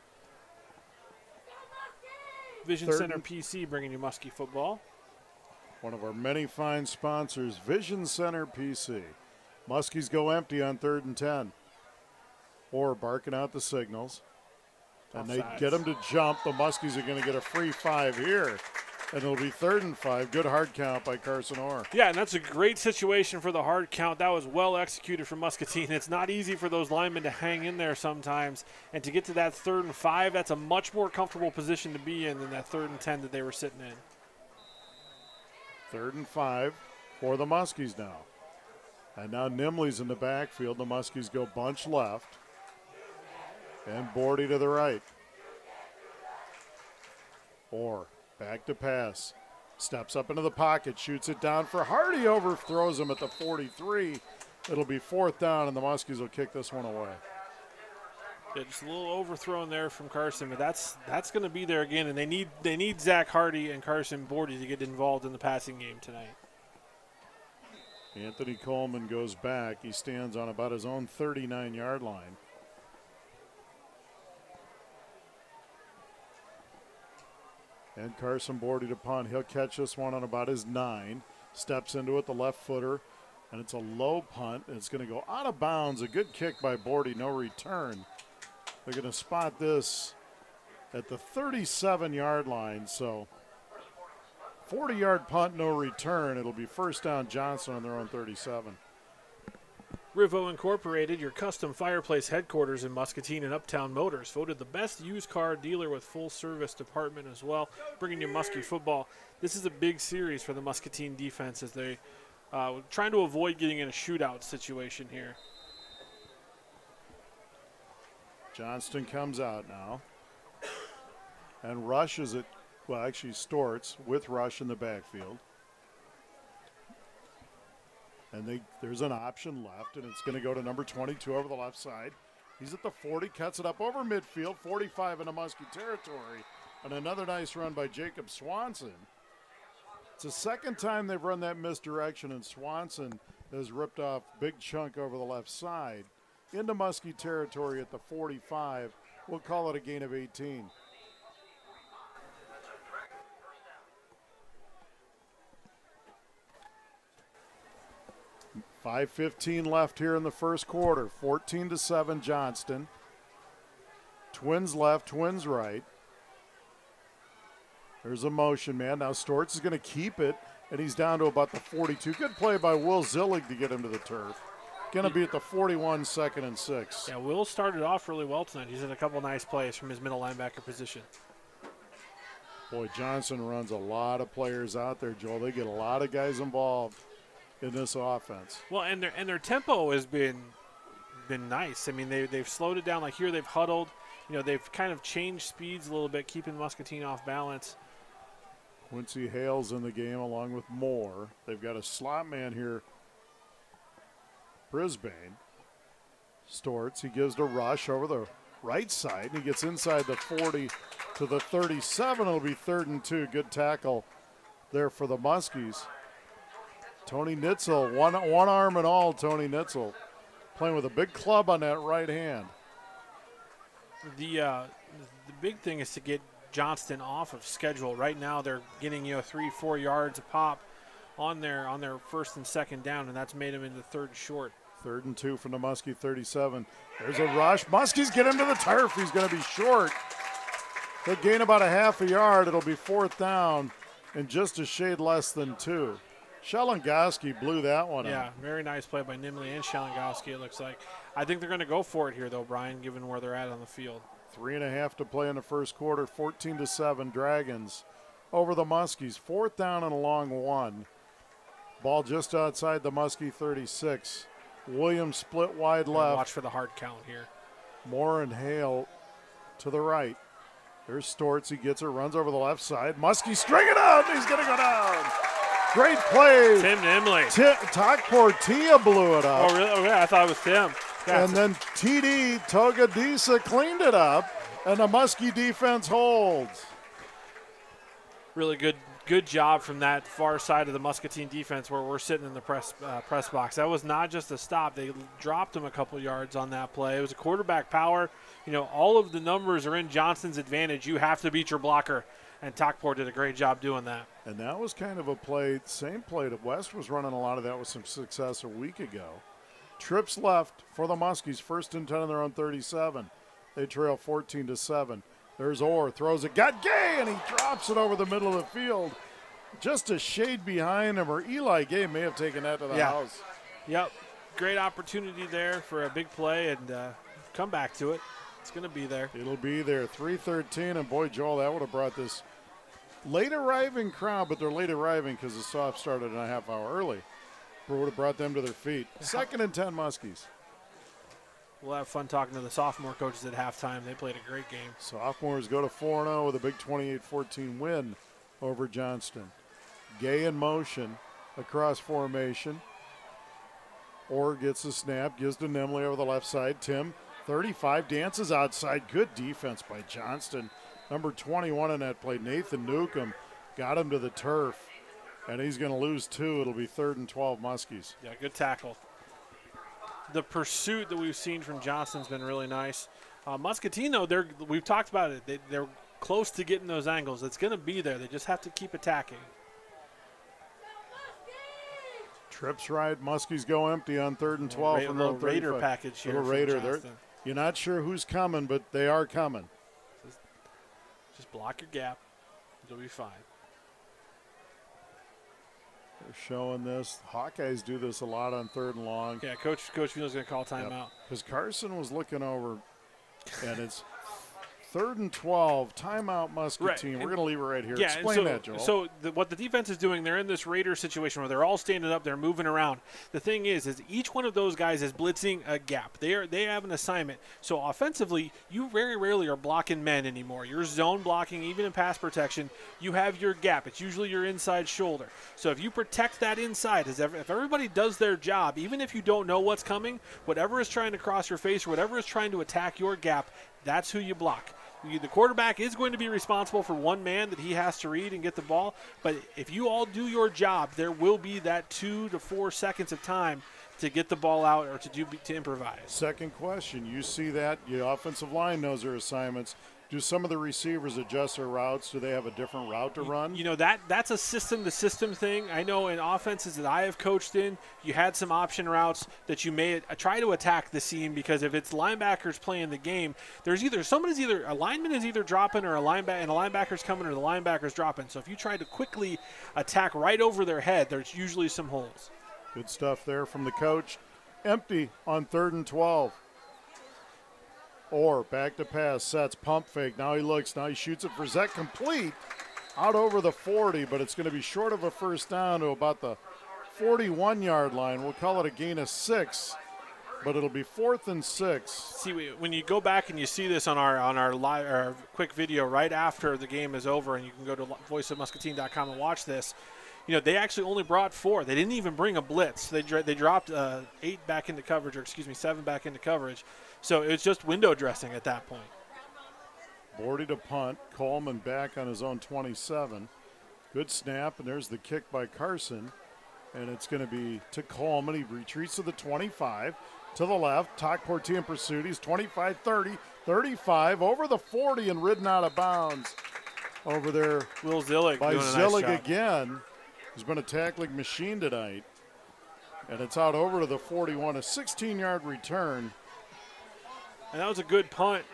Vision Center PC bringing you Muskie football. One of our many fine sponsors, Vision Center PC. Muskies go empty on 3rd and 10. Orr barking out the signals. And they get him to jump. The Muskies are going to get a free 5 here. And it'll be 3rd and 5. Good hard count by Carson Orr. Yeah, and that's a great situation for the hard count. That was well executed from Muscatine. It's not easy for those linemen to hang in there sometimes. And to get to that 3rd and 5, that's a much more comfortable position to be in than that 3rd and 10 that they were sitting in. 3rd and 5 for the Muskies now. And now Nimley's in the backfield. The Muskies go bunch left. And Bordy to the right. Orr. Back to pass. Steps up into the pocket. Shoots it down for Hardy. Overthrows him at the 43. It'll be 4th down, and the Muskies will kick this one away. Yeah, just a little overthrown there from Carson, but that's going to be there again, and they need Zach Hardy and Carson Bordy to get involved in the passing game tonight. Anthony Coleman goes back. He stands on about his own 39-yard line. And Carson Bordy to punt. He'll catch this one on about his 9. Steps into it, the left footer. And it's a low punt. It's going to go out of bounds. A good kick by Bordy, no return. They're going to spot this at the 37-yard line. So 40-yard punt, no return. It'll be 1st down Johnston on their own 37. Rivo Incorporated, your custom fireplace headquarters in Muscatine and Uptown Motors, voted the best used car dealer with full service department as well, bringing you Muskie football. This is a big series for the Muscatine defense as they trying to avoid getting in a shootout situation here. Johnston comes out now. And Rush is at, well, actually Storts with Rush in the backfield. And there's an option left, and it's going to go to number 22 over the left side. He's at the 40, cuts it up over midfield, 45 into Muskie territory. And another nice run by Jacob Swanson. It's the 2nd time they've run that misdirection, and Swanson has ripped off big chunk over the left side. Into Muskie territory at the 45. We'll call it a gain of 18. 5:15 left here in the first quarter. 14-7 Johnston. Twins left, Twins right. There's a motion, man. Now Storts is going to keep it, and he's down to about the 42. Good play by Will Zillig to get him to the turf. Going to be at the 41, 2nd and 6. Yeah, Will started off really well tonight. He's had a couple nice plays from his middle linebacker position. Boy, Johnston runs a lot of players out there, Joel. They get a lot of guys involved in this offense. Well, and their tempo has been nice. I mean, they've slowed it down. Like here, they've huddled. You know, they've kind of changed speeds a little bit, keeping Muscatine off balance. Quincy Hale's in the game along with Moore. They've got a slot man here, Brisbane. Storts, he gives to Rush over the right side, and he gets inside the 40 to the 37. It'll be 3rd and 2. Good tackle there for the Muskies. Tony Nitzel, one arm and all, Tony Nitzel, playing with a big club on that right hand. The big thing is to get Johnston off of schedule. Right now they're getting 3-4 yards a pop on their first and second down, and that's made them into third and short. 3rd and 2 from the Muskie 37. There's a rush. Muskies get him to the turf. He's going to be short. He'll gain about a half a yard. It'll be 4th down and just a shade less than 2. Shelengowski blew that one Yeah, out. very nice play by Nimley and Shelengowski, it looks like. I think they're going to go for it here, though, Brian, given where they're at on the field. 3.5 to play in the first quarter. 14-7 Dragons over the Muskies. 4th down and a long 1. Ball just outside the Muskie 36. Williams split wide left. Watch for the hard count here. Moore and Hale to the right. There's Stortz. He gets it, runs over the left side. Muskie string it out. He's going to go down. Great play. Tim Nimley. Portilla blew it up. Oh, really? Oh, yeah, I thought it was Tim. Yeah, and then TD Togadisa cleaned it up, and the Muskie defense holds. Really good job from that far side of the Muscatine defense where we're sitting in the press box. That was not just a stop. They dropped him a couple yards on that play. It was a quarterback power. All of the numbers are in Johnston's advantage. You have to beat your blocker, and Takpor did a great job doing that. And that was kind of a play, same play that West was running a lot of that with some success a week ago. Trips left for the Muskies, 1st and 10 on their own 37. They trail 14-7. There's Orr, throws it, got Gay, and he drops it over the middle of the field. Just a shade behind him, or Eli Gay may have taken that to the house. Yep, great opportunity there for a big play, and come back to it. It's going to be there. It'll be there, 3:13, and boy, Joel, that would have brought this late arriving crowd, but they're late arriving because the soft started a half hour early. Would have brought them to their feet. 2nd and 10 Muskies. We'll have fun talking to the sophomore coaches at halftime. They played a great game. Sophomores go to 4-0 with a big 28-14 win over Johnston. Gay in motion across formation. Orr gets the snap, gives to Nimley over the left side. Tim, 35, dances outside. Good defense by Johnston. Number 21 in that play, Nathan Newcomb, got him to the turf. And he's going to lose 2. It'll be 3rd and 12 Muskies. Yeah, good tackle. The pursuit that we've seen from Johnston's been really nice. Muscatine, though, we've talked about it. They're close to getting those angles. It's going to be there. They just have to keep attacking. Trips right. Muskies go empty on 3rd and 12. A little Raider package here. Little Raider. You're not sure who's coming, but they are coming. Just block your gap. You'll be fine. They're showing this. Hawkeyes do this a lot on 3rd and long. Yeah, Coach Fields going to call timeout. Because Carson was looking over, and it's 3rd and 12, timeout Muscatine. We're going to leave it right here. Yeah, explain that, Joel. So what the defense is doing, they're in this Raider situation where they're all standing up, they're moving around. The thing is each one of those guys is blitzing a gap. They have an assignment. So offensively, you very rarely are blocking men anymore. You're zone blocking, even in pass protection. You have your gap. It's usually your inside shoulder. So if you protect that inside, if everybody does their job, even if you don't know what's coming, whatever is trying to cross your face or whatever is trying to attack your gap, that's who you block. The quarterback is going to be responsible for one man that he has to read and get the ball, but if you all do your job, there will be that 2 to 4 seconds of time to get the ball out or to improvise. Second question, you see that the offensive line knows their assignments. Do some of the receivers adjust their routes? Do they have a different route to run? That's a system-to-system thing. I know in offenses that I have coached in, you had some option routes that you may try to attack the seam because if it's linebackers playing the game, there's a lineman is either dropping or a linebacker's coming or the linebacker's dropping. So if you try to quickly attack right over their head, there's usually some holes. Good stuff there from the coach. Empty on 3rd and 12. Orr back to pass, sets, pump fake. Now he looks, now he shoots it for Zek, complete. Out over the 40, but it's going to be short of a first down to about the 41-yard line. We'll call it a gain of 6, but it'll be 4th and 6. See, when you go back and you see this on our live our quick video right after the game is over, and you can go to voiceofmuscatine.com and watch this. They actually only brought 4. They didn't even bring a blitz. They dropped 8 back into coverage, or 7 back into coverage. So it was just window dressing at that point. Bordy to punt. Coleman back on his own 27. Good snap, and there's the kick by Carson. And it's going to be to Coleman. He retreats to the 25, to the left. Talk Portia in pursuit. He's 25, 30, 35, over the 40 and ridden out of bounds over there. Will Zillig by doing a nice Zillig job. again. He's been a tackling machine tonight. And it's out over to the 41, a 16-yard return. And that was a good punt.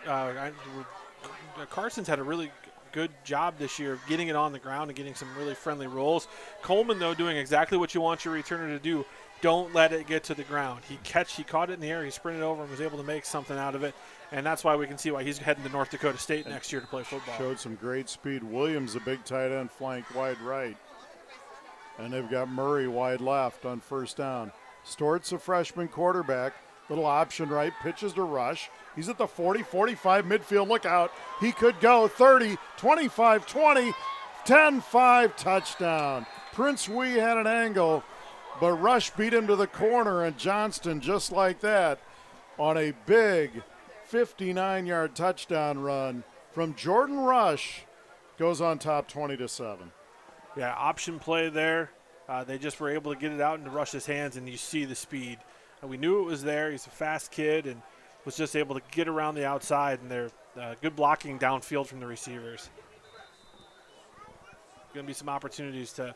Carson's had a really good job this year of getting it on the ground and getting some really friendly rolls. Coleman, though, doing exactly what you want your returner to do. Don't let it get to the ground. He caught it in the air, he sprinted over and was able to make something out of it. And that's why we can see why he's heading to North Dakota State next year to play football. Showed some great speed. Williams, a big tight end, flanked wide right. And they've got Murray wide left on first down. Stort's a freshman quarterback. Little option right, pitches to Rush. He's at the 40, 45 midfield. Look out. He could go 30, 25, 20, 10, 5, touchdown. Prince Wee had an angle, but Rush beat him to the corner, and Johnston, just like that, on a big 59-yard touchdown run from Jordan Rush, goes on top 20-7. Yeah, option play there. They just were able to get it out into Rush's hands, and you see the speed. We knew it was there. He's a fast kid and was just able to get around the outside, and they're good blocking downfield from the receivers. Going to be some opportunities to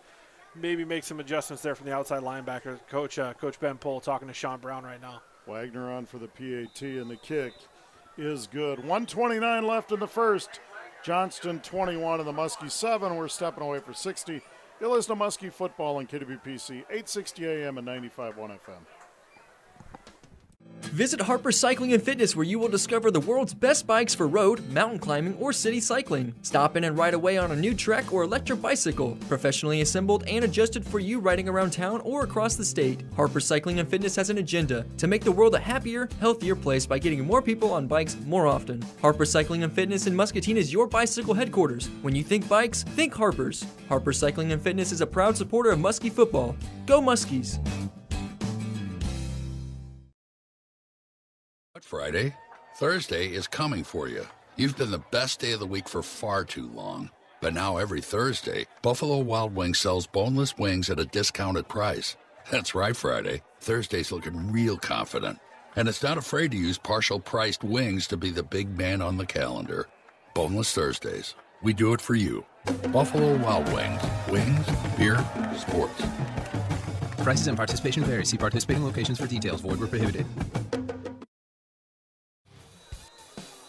maybe make some adjustments there from the outside linebacker. Coach Ben Pohl talking to Sean Brown right now. Wagner on for the PAT, and the kick is good. 1:29 left in the first. Johnston 21 and the Muskie 7. We're stepping away for 60. You're listening to Muskie Football on KWPC, 860 AM and 95.1 FM. Visit Harper Cycling and Fitness, where you will discover the world's best bikes for road, mountain climbing, or city cycling. Stop in and ride away on a new Trek or electric bicycle, professionally assembled and adjusted for you riding around town or across the state. Harper Cycling and Fitness has an agenda to make the world a happier, healthier place by getting more people on bikes more often. Harper Cycling and Fitness in Muscatine is your bicycle headquarters. When you think bikes, think Harper's. Harper Cycling and Fitness is a proud supporter of Muskie football. Go Muskies! Friday? Thursday is coming for you. You've been the best day of the week for far too long. But now every Thursday, Buffalo Wild Wings sells boneless wings at a discounted price. That's right, Friday. Thursday's looking real confident. And it's not afraid to use partial priced wings to be the big man on the calendar. Boneless Thursdays. We do it for you. Buffalo Wild Wings. Wings, beer, sports. Prices and participation vary. See participating locations for details. Void where prohibited.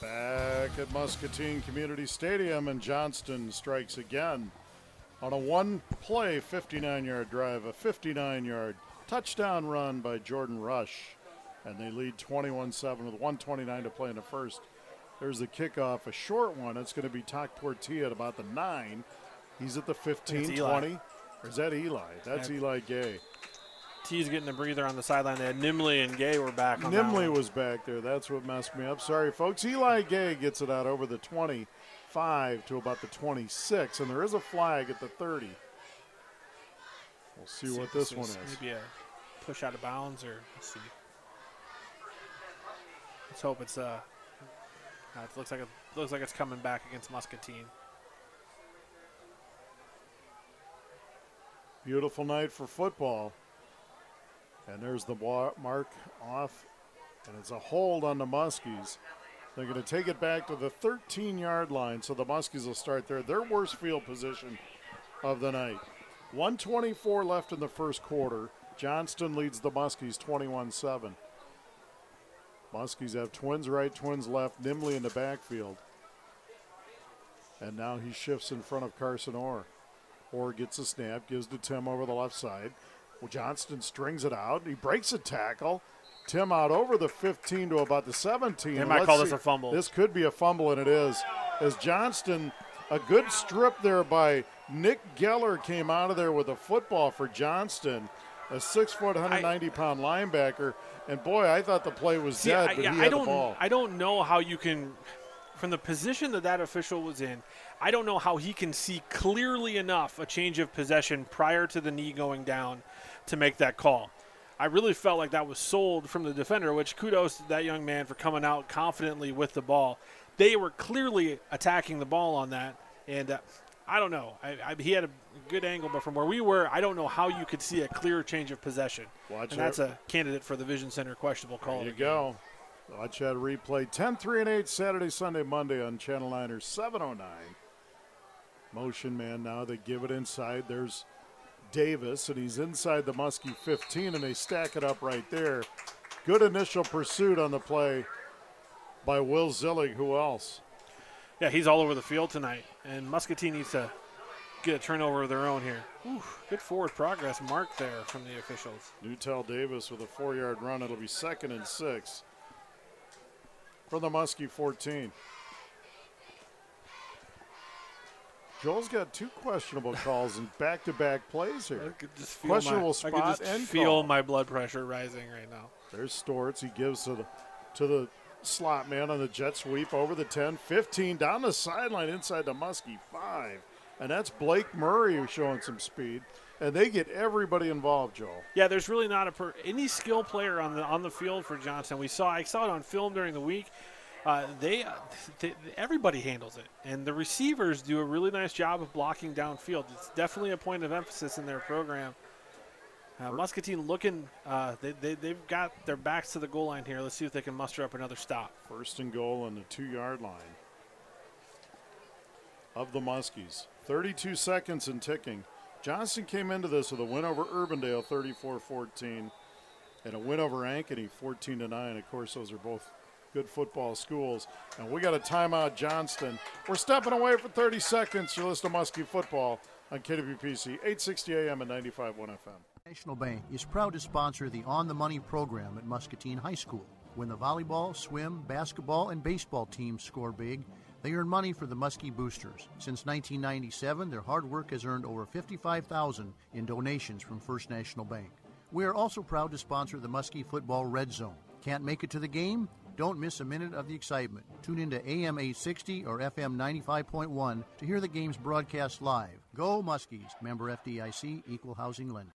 Back at Muscatine Community Stadium, and Johnston strikes again on a one-play 59-yard drive, a 59-yard touchdown run by Jordan Rush, and they lead 21-7 with 1:29 to play in the first. There's the kickoff, a short one. It's going to be Talk Portia at about the 9. He's at the 15, 20. Or is that Eli? That's Eli Gay. T's getting a breather on the sideline. They had Nimley and Gay were back on that Nimley one. was back there. That's what messed me up. Sorry, folks. Eli Gay gets it out over the 25 to about the 26, and there is a flag at the 30. We'll see what this one is. Maybe a push out of bounds, or let's see. Let's hope it's it looks like it's coming back against Muscatine. Beautiful night for football. And there's the mark off, and it's a hold on the Muskies. They're going to take it back to the 13-yard line, so the Muskies will start there. Their worst field position of the night. 1:24 left in the first quarter. Johnston leads the Muskies 21-7. Muskies have twins right, twins left, Nimley in the backfield. And now he shifts in front of Carson Orr. Orr gets a snap, gives to Tim over the left side. Well, Johnston strings it out. He breaks a tackle. Tim out over the 15 to about the 17. They might call this a fumble. This could be a fumble, and it is. As Johnston, a good strip there by Nick Geller came out of there with a football for Johnston, a 6-foot, 190-pound linebacker. And, boy, I thought the play was dead, but he had the ball. I don't know how you can, from the position that official was in, I don't know how he can see clearly enough a change of possession prior to the knee going down to make that call. I really felt like that was sold from the defender, which kudos to that young man for coming out confidently with the ball. They were clearly attacking the ball on that, and I don't know. He had a good angle, but from where we were, I don't know how you could see a clear change of possession. Watch and it. that's a candidate for the Vision Center questionable call. There you go. Watch that replay. 10, 3, and 8, Saturday, Sunday, Monday on Channel 9 or 709. Motion man now. They give it inside. There's Davis, and he's inside the Muskie 15, and they stack it up right there. Good initial pursuit on the play by Will Zillig. Who else? Yeah, he's all over the field tonight, and Muscatine needs to get a turnover of their own here. Ooh, good forward progress marked there from the officials. Newtell Davis with a 4-yard run. It'll be 2nd and 6 from the Muskie 14. Joel's got 2 questionable calls in back-to-back plays here. I could just feel Questionable spot I could just and feel call. my blood pressure rising right now. There's Storts. He gives to the slot man on the jet sweep over the 10, 15 down the sideline inside the Muskie 5. And that's Blake Murray who's showing some speed. And they get everybody involved, Joel. Yeah, there's really not any skill player on the field for Johnston. I saw it on film during the week. Everybody handles it, and the receivers do a really nice job of blocking downfield. It's definitely a point of emphasis in their program. Muscatine looking, they've got their backs to the goal line here. Let's see if they can muster up another stop. 1st and goal on the 2-yard line of the Muskies. 32 seconds and ticking. Johnston came into this with a win over Urbandale, 34-14, and a win over Ankeny, 14-9. Of course, those are both good football schools. And we got a timeout, Johnston. We're stepping away for 30 seconds. You listen to Muskie Football on KWPC, 860 AM and 95.1 FM. National Bank is proud to sponsor the On the Money program at Muscatine High School. When the volleyball, swim, basketball, and baseball teams score big, they earn money for the Muskie Boosters. Since 1997, their hard work has earned over $55,000 in donations from First National Bank. We are also proud to sponsor the Muskie Football Red Zone. Can't make it to the game? Don't miss a minute of the excitement. Tune into AM 860 or FM 95.1 to hear the games broadcast live. Go Muskies. Member FDIC, Equal Housing Lender.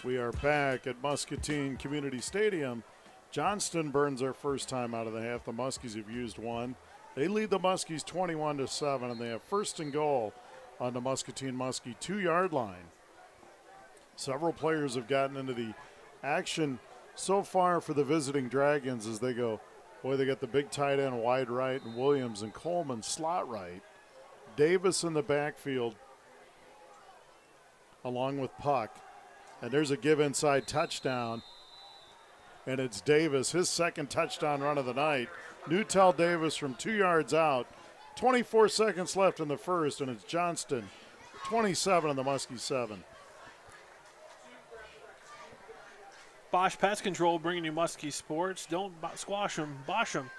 We are back at Muscatine Community Stadium. Johnston burns their first time out of the half. The Muskies have used one. They lead the Muskies 21-7, and they have 1st and goal on the Muscatine-Muskie 2-yard line. Several players have gotten into the action so far for the visiting Dragons as they go, boy, they got the big tight end wide right and Williams and Coleman slot right. Davis in the backfield along with Puck. And there's a give inside touchdown. And it's Davis, his 2nd touchdown run of the night. Newtell Davis from 2 yards out. 24 seconds left in the first, and it's Johnston 27 and the Muskie 7. Bosch Pest Control bringing you Muskie sports. Don't squash them, bosh them.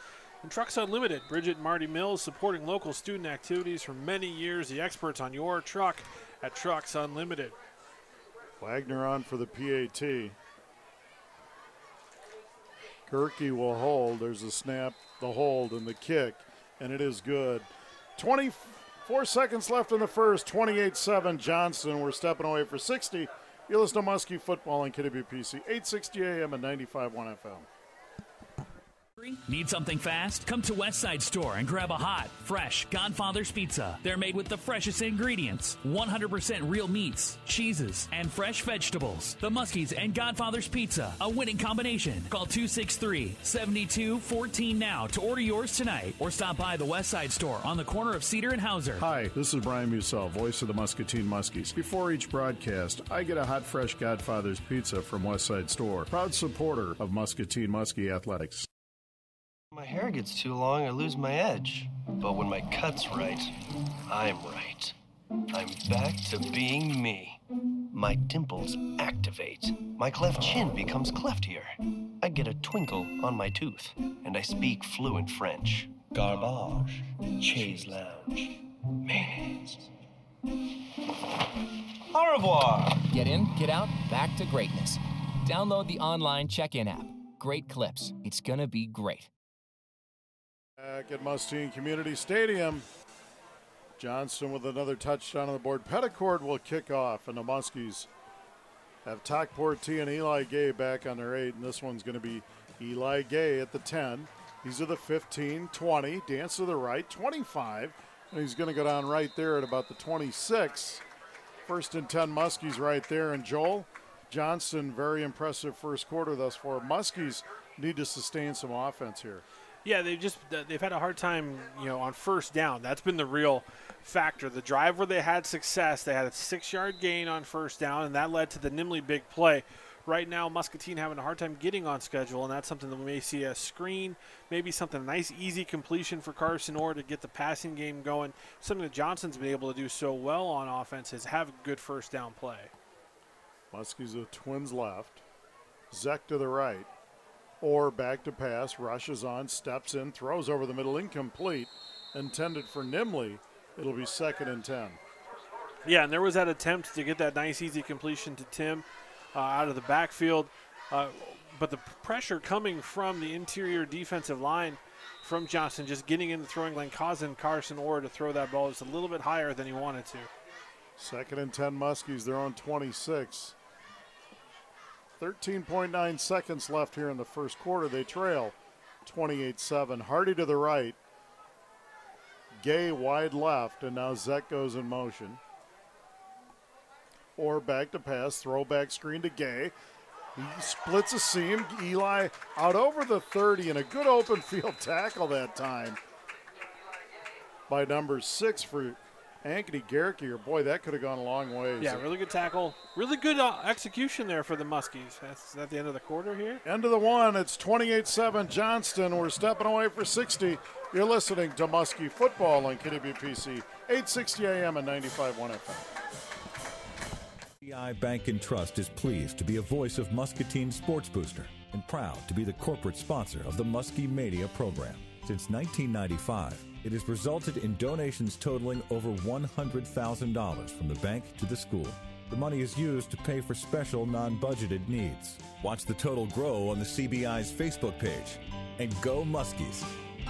And Trucks Unlimited, Bridget and Marty Mills supporting local student activities for many years. The experts on your truck at Trucks Unlimited. Wagner on for the PAT. Gerke will hold. There's a snap, the hold, and the kick, and it is good. 24 seconds left in the first, 28-7 Johnston. We're stepping away for 60. You listen to Muskie Football on KWPC, 860 AM and 95.1 FM. Need something fast? Come to Westside Store and grab a hot, fresh Godfather's Pizza. They're made with the freshest ingredients, 100% real meats, cheeses, and fresh vegetables. The Muskies and Godfather's Pizza, a winning combination. Call 263-7214 now to order yours tonight or stop by the Westside Store on the corner of Cedar and Hauser. Hi, this is Brian Musell, voice of the Muscatine Muskies. Before each broadcast, I get a hot, fresh Godfather's Pizza from Westside Store, proud supporter of Muscatine Muskie Athletics. My hair gets too long, I lose my edge. But when my cut's right, I'm right. I'm back to being me. My dimples activate. My cleft chin becomes cleftier. I get a twinkle on my tooth, and I speak fluent French. Garbage, chaise lounge, mayonnaise. Au revoir! Get in, get out, back to greatness. Download the online check-in app. Great clips. It's gonna be great. Back at Muscatine Community Stadium, Johnston with another touchdown on the board. Petticord will kick off, and the Muskies have Tak Porti and Eli Gay back on their 8, and this one's going to be Eli Gay at the 10. He's at the 15, 20, dance to the right, 25, and he's going to go down right there at about the 26. First and 10 Muskies right there. And Joel, Johnston, very impressive first quarter thus far. Muskies need to sustain some offense here. Yeah, they've had a hard time, on first down. That's been the real factor. The drive where they had success, they had a 6-yard gain on first down, and that led to the Nimley big play. Right now, Muscatine having a hard time getting on schedule, and that's something that we may see a screen, maybe something nice, easy completion for Carson Orr to get the passing game going. Something that Johnston's been able to do so well on offense is have a good first down play. Muskies with twins left. Zek to the right. Orr back to pass, rushes on, steps in, throws over the middle, incomplete. Intended for Nimley. It'll be 2nd and 10. Yeah, and there was that attempt to get that nice, easy completion to Tim out of the backfield. But the pressure coming from the interior defensive line from Johnston, just getting in the throwing lane, causing Carson Orr to throw that ball just a little bit higher than he wanted to. 2nd and 10 Muskies, they're on 26. 13.9 seconds left here in the first quarter. They trail 28-7. Hardy to the right. Gay wide left, and now Zek goes in motion. Orr back to pass, throwback screen to Gay. He splits a seam. Eli out over the 30, and a good open field tackle that time by number 6 for Ankeny Garrick. Boy, that could have gone a long way. Yeah, really good tackle. Really good execution there for the Muskies. That's at the end of the quarter here. End of the one. It's 28-7 Johnston. We're stepping away for 60. You're listening to Muskie Football on KWPC, 860 AM and 95.1 FM. CBI Bank and Trust is pleased to be a voice of Muscatine Sports Booster and proud to be the corporate sponsor of the Muskie Mania program. Since 1995, it has resulted in donations totaling over $100,000 from the bank to the school. The money is used to pay for special non-budgeted needs. Watch the total grow on the CBI's Facebook page. And go Muskies.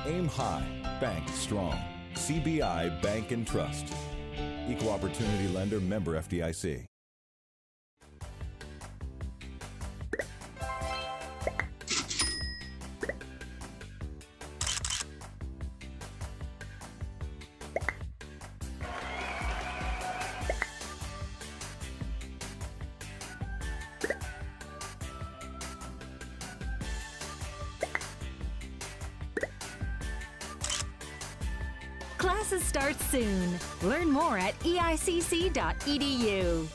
Aim high, bank strong. CBI Bank and Trust. Equal Opportunity Lender, member FDIC. Classes start soon. Learn more at eicc.edu.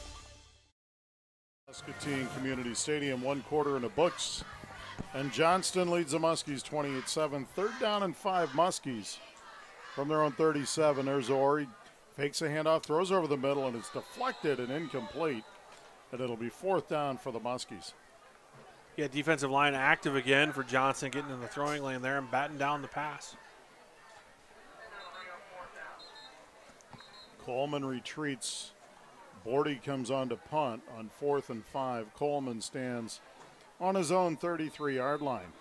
Muscatine Community Stadium, 1 quarter in the books. And Johnston leads the Muskies 28-7. 3rd down and 5 Muskies from their own 37. There's Orr. He fakes a handoff, throws over the middle, and it's deflected and incomplete. And it'll be 4th down for the Muskies. Yeah, defensive line active again for Johnston, getting in the throwing lane there and batting down the pass. Coleman retreats. Bordy comes on to punt on 4th and 5. Coleman stands on his own 33-yard line.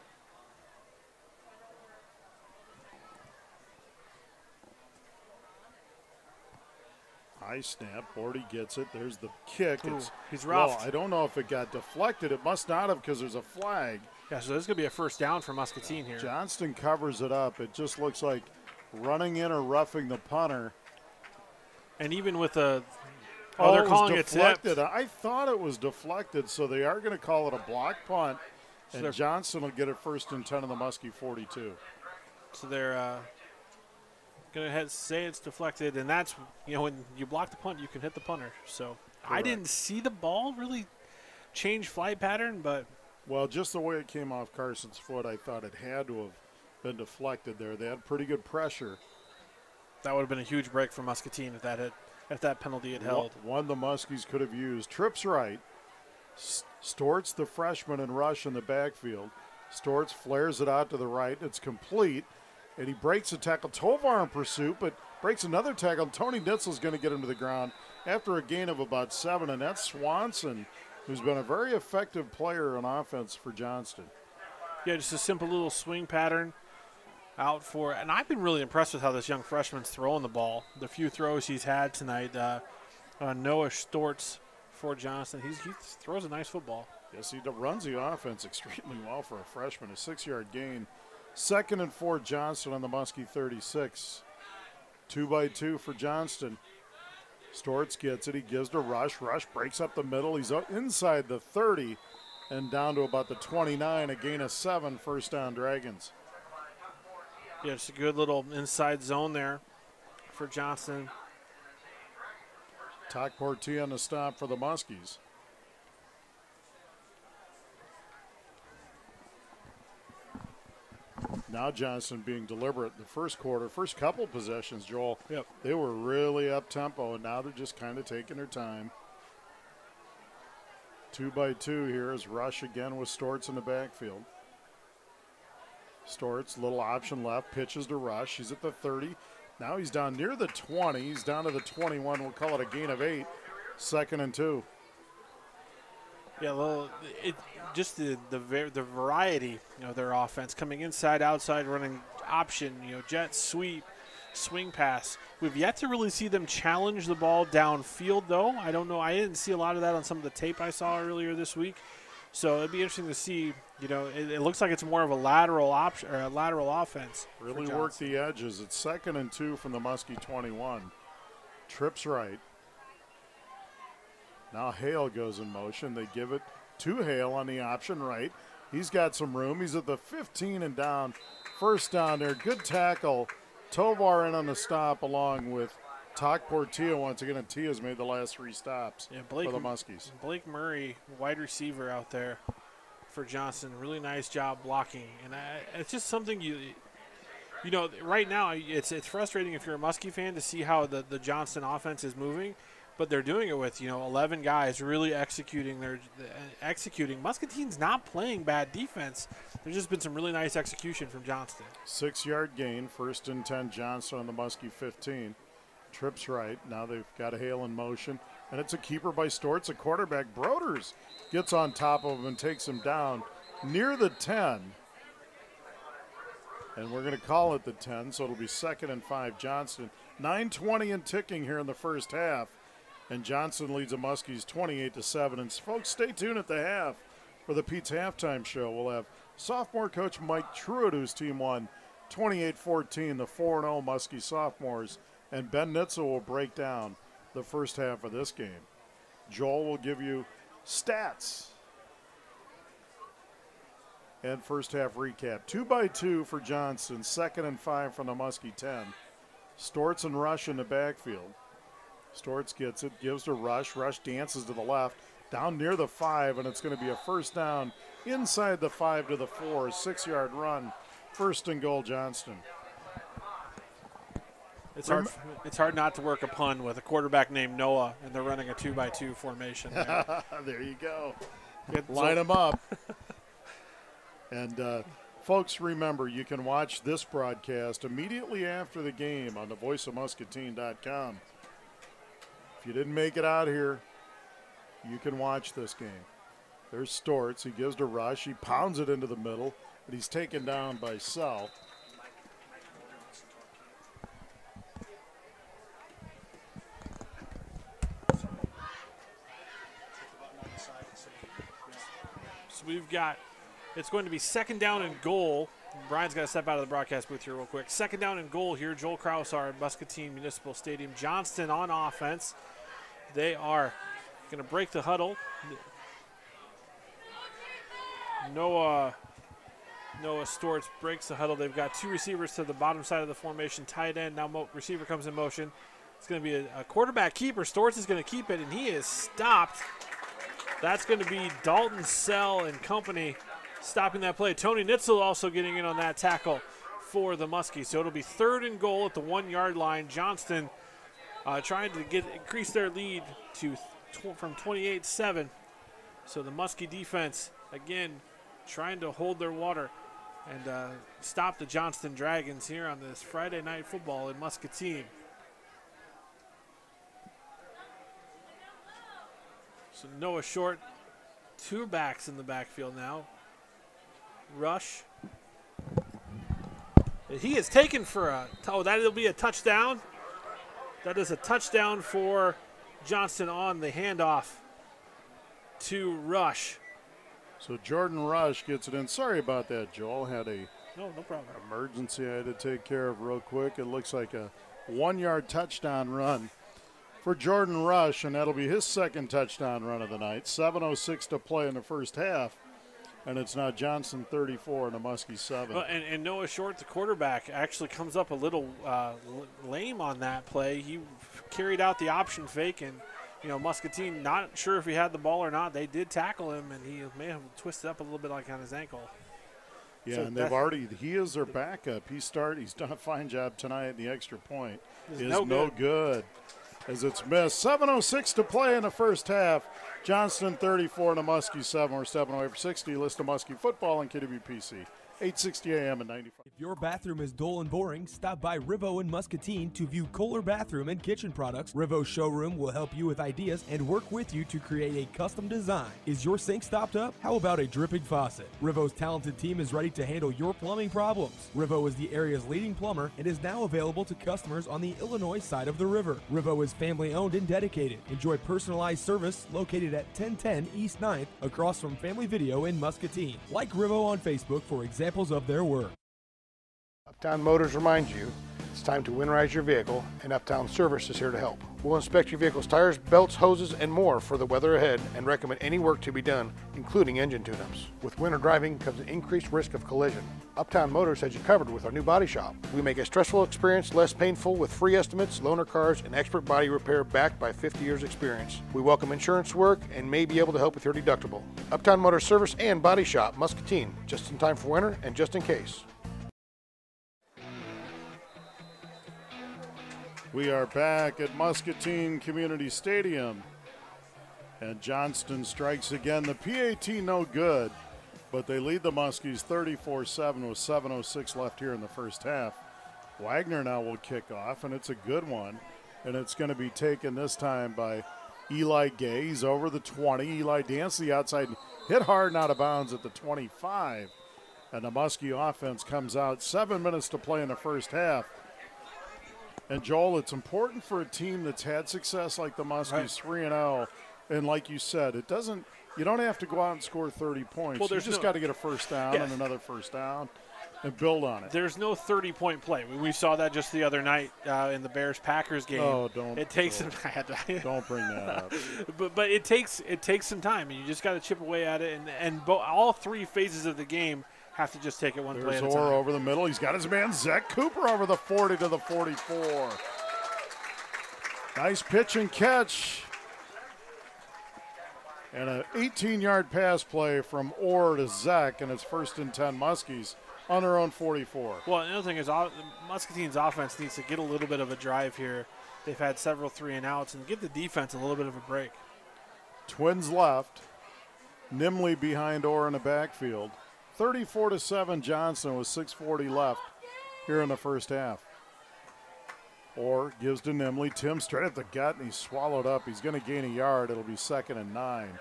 High snap. Bordy gets it. There's the kick. He's roughed. Well, I don't know if it got deflected. It must not have because there's a flag. Yeah, so this is going to be a 1st down for Muscatine here. Johnston covers it up. It just looks like running in or roughing the punter. And even with the they're calling it deflected. I thought it was deflected, so they are going to call it a block punt, and so Johnston will get it 1st and 10 on the Muskie 42. So they're going to say it's deflected, and that's, when you block the punt, you can hit the punter. So correct. I didn't see the ball really change flight pattern, but. Well, just the way it came off Carson's foot, I thought it had to have been deflected there. They had pretty good pressure. That would have been a huge break for Muscatine if that penalty had held. One the Muskies could have used. Trips right. Storts the freshman and rush in the backfield. Storts flares it out to the right. It's complete. And he breaks a tackle. Tovar in pursuit, but breaks another tackle. Tony Nitzel's going to get him to the ground after a gain of about 7. And that's Swanson, who's been a very effective player on offense for Johnston. Yeah, just a simple little swing pattern. Out for, and I've been really impressed with how this young freshman's throwing the ball. The few throws he's had tonight. Noah Storts for Johnston. He throws a nice football. Yes, he runs the offense extremely well for a freshman. A 6-yard gain 2nd and 4, Johnston on the Muskie 36. 2-by-2 for Johnston. Stortz gets it. He gives to Rush. Rush breaks up the middle. He's inside the 30 and down to about the 29. A gain of 7, first down Dragons. Yeah, it's a good little inside zone there for Johnston. Toc Portia on the stop for the Muskies. Now Johnston being deliberate. The first quarter, first couple possessions, Joel, they were really up-tempo, and now they're just kind of taking their time. 2-by-2 here is Rush again with Stortz in the backfield. Stortz, little option left, pitches to Rush. He's at the 30. Now he's down near the 20. He's down to the 21. We'll call it a gain of 8. 2nd and 2. Yeah, well, just the variety of their offense, coming inside, outside, running option, jet sweep, swing pass. We've yet to really see them challenge the ball downfield, though. I don't know. I didn't see a lot of that on some of the tape I saw earlier this week. So it'd be interesting to see. It looks like it's more of a lateral option or a lateral offense. Really work the edges. It's 2nd and 2 from the Muskie 21. Trips right. Now Hale goes in motion. They give it to Hale on the option right. He's got some room. He's at the 15 and down. First down there. Good tackle. Tovar in on the stop along with Toc Portia once again. And Tia's made the last 3 stops for the Muskies. Blake Murray, wide receiver out there for Johnston. Really nice job blocking. And it's just something right now it's frustrating if you're a Muskie fan to see how the Johnston offense is moving. But they're doing it with 11 guys really executing. Muscatine's not playing bad defense. There's just been some really nice execution from Johnston. 6-yard gain, 1st and 10. Johnston on the Muskie 15. Trips right. Now they've got Hale in motion, and it's a keeper by Stortz. A quarterback, Broders, gets on top of him and takes him down near the 10. And we're going to call it the 10, so it'll be 2nd and 5. Johnston. 9:20 and ticking here in the first half. And Johnston leads the Muskies 28-7. And folks, stay tuned at the half for the Pete's halftime show. We'll have sophomore coach Mike Truitt, whose team won 28-14, the 4-0 Muskie sophomores. And Ben Nitzel will break down the first half of this game. Joel will give you stats and first half recap. 2-by-2 for Johnston, 2nd and 5 from the Muskie 10. Stortz and Rush in the backfield. Stortz gets it, gives to Rush. Rush dances to the left, down near the 5, and it's going to be a first down inside the 5 to the 4. 6-yard run, 1st and goal, Johnston. It's hard not to work a pun with a quarterback named Noah, and they're running a 2-by-2 formation there. There you go. Line them up. And folks, remember, you can watch this broadcast immediately after the game on the voiceofmuscatine.com. If you didn't make it out here, you can watch this game. There's Stortz. He gives to Rush. He pounds it into the middle, but he's taken down by Sell. So it's going to be 2nd down and goal. Brian's got to step out of the broadcast booth here real quick. 2nd down and goal here. Joel Krausar at Muscatine Municipal Stadium. Johnston on offense. They are going to break the huddle. Noah Stortz breaks the huddle. They've got 2 receivers to the bottom side of the formation. Tight end. Now receiver comes in motion. It's going to be a quarterback keeper. Stortz is going to keep it, and he is stopped. That's going to be Dalton Sell and company stopping that play. Tony Nitzel also getting in on that tackle for the Muskies. So it'll be 3rd and goal at the 1-yard line. Johnston trying to increase their lead from 28-7. So the Muskie defense, again, trying to hold their water and stop the Johnston Dragons here on this Friday Night Football in Muscatine. So Noah Short, 2 backs in the backfield now. Rush. He is taken for that'll be a touchdown. That is a touchdown for Johnston on the handoff to Rush. So Jordan Rush gets it in. Sorry about that, Joel. Had a No problem. Emergency I had to take care of real quick. It looks like a 1-yard touchdown run for Jordan Rush, and that'll be his second touchdown run of the night. 7:06 to play in the first half, and it's now Johnston 34 and the Muskie 7. Well, and Noah Short, the quarterback, actually comes up a little lame on that play. He carried out the option fake, and Muscatine, not sure if he had the ball or not. They did tackle him, and he may have twisted up a little bit like on his ankle. Yeah, So and he is their backup. He's done a fine job tonight at the extra point. Is no good as it's missed. 7:06 to play in the first half. Johnston 34 and the Muskie 7. We're stepping away for 60. List of Muskie football on KWPC. 860 AM and 95. If your bathroom is dull and boring, stop by Rivo in Muscatine to view Kohler bathroom and kitchen products. Rivo's showroom will help you with ideas and work with you to create a custom design. Is your sink stopped up? How about a dripping faucet? Rivo's talented team is ready to handle your plumbing problems. Rivo is the area's leading plumber and is now available to customers on the Illinois side of the river. Rivo is family owned and dedicated. Enjoy personalized service located at 1010 East 9th across from Family Video in Muscatine. Like Rivo on Facebook for examples of their work. Uptown Motors reminds you it's time to winterize your vehicle, and Uptown Service is here to help. We'll inspect your vehicle's tires, belts, hoses, and more for the weather ahead and recommend any work to be done, including engine tune-ups. With winter driving comes an increased risk of collision. Uptown Motors has you covered with our new body shop. We make a stressful experience less painful with free estimates, loaner cars, and expert body repair backed by 50 years experience. We welcome insurance work and may be able to help with your deductible. Uptown Motors Service and Body Shop, Muscatine, just in time for winter and just in case. We are back at Muscatine Community Stadium, and Johnston strikes again. The PAT no good, but they lead the Muskies 34-7 with 7:06 left here in the first half. Wagner now will kick off, and it's a good one, and it's going to be taken this time by Eli Gay. He's over the 20. Eli danced the outside and hit hard and out of bounds at the 25, and the Muskie offense comes out. 7 minutes to play in the first half. And, Joel, it's important for a team that's had success like the Muskies, 3-0, and like you said, you don't have to go out and score 30 points. Well, you just got to get a first down and another first down and build on it. There's no 30-point play. We saw that just the other night in the Bears-Packers game. Oh, don't. It takes don't bring that up. But it takes some time, and you just got to chip away at it. And all three phases of the game have to just take it one play at a time. Orr over the middle. He's got his man Zach Cooper over the 40 to the 44. Nice pitch and catch. And an 18-yard pass play from Orr to Zach, and it's 1st and 10 Muskies on their own 44. Well, another thing is Muscatine's offense needs to get a little bit of a drive here. They've had several 3-and-outs, and give the defense a little bit of a break. Twins left. Nimley behind Orr in the backfield. 34-7 Johnston with 6:40 left here in the first half. Orr gives to Nimley. Tim straight at the gut, and he's swallowed up. He's going to gain a yard. It'll be 2nd and 9.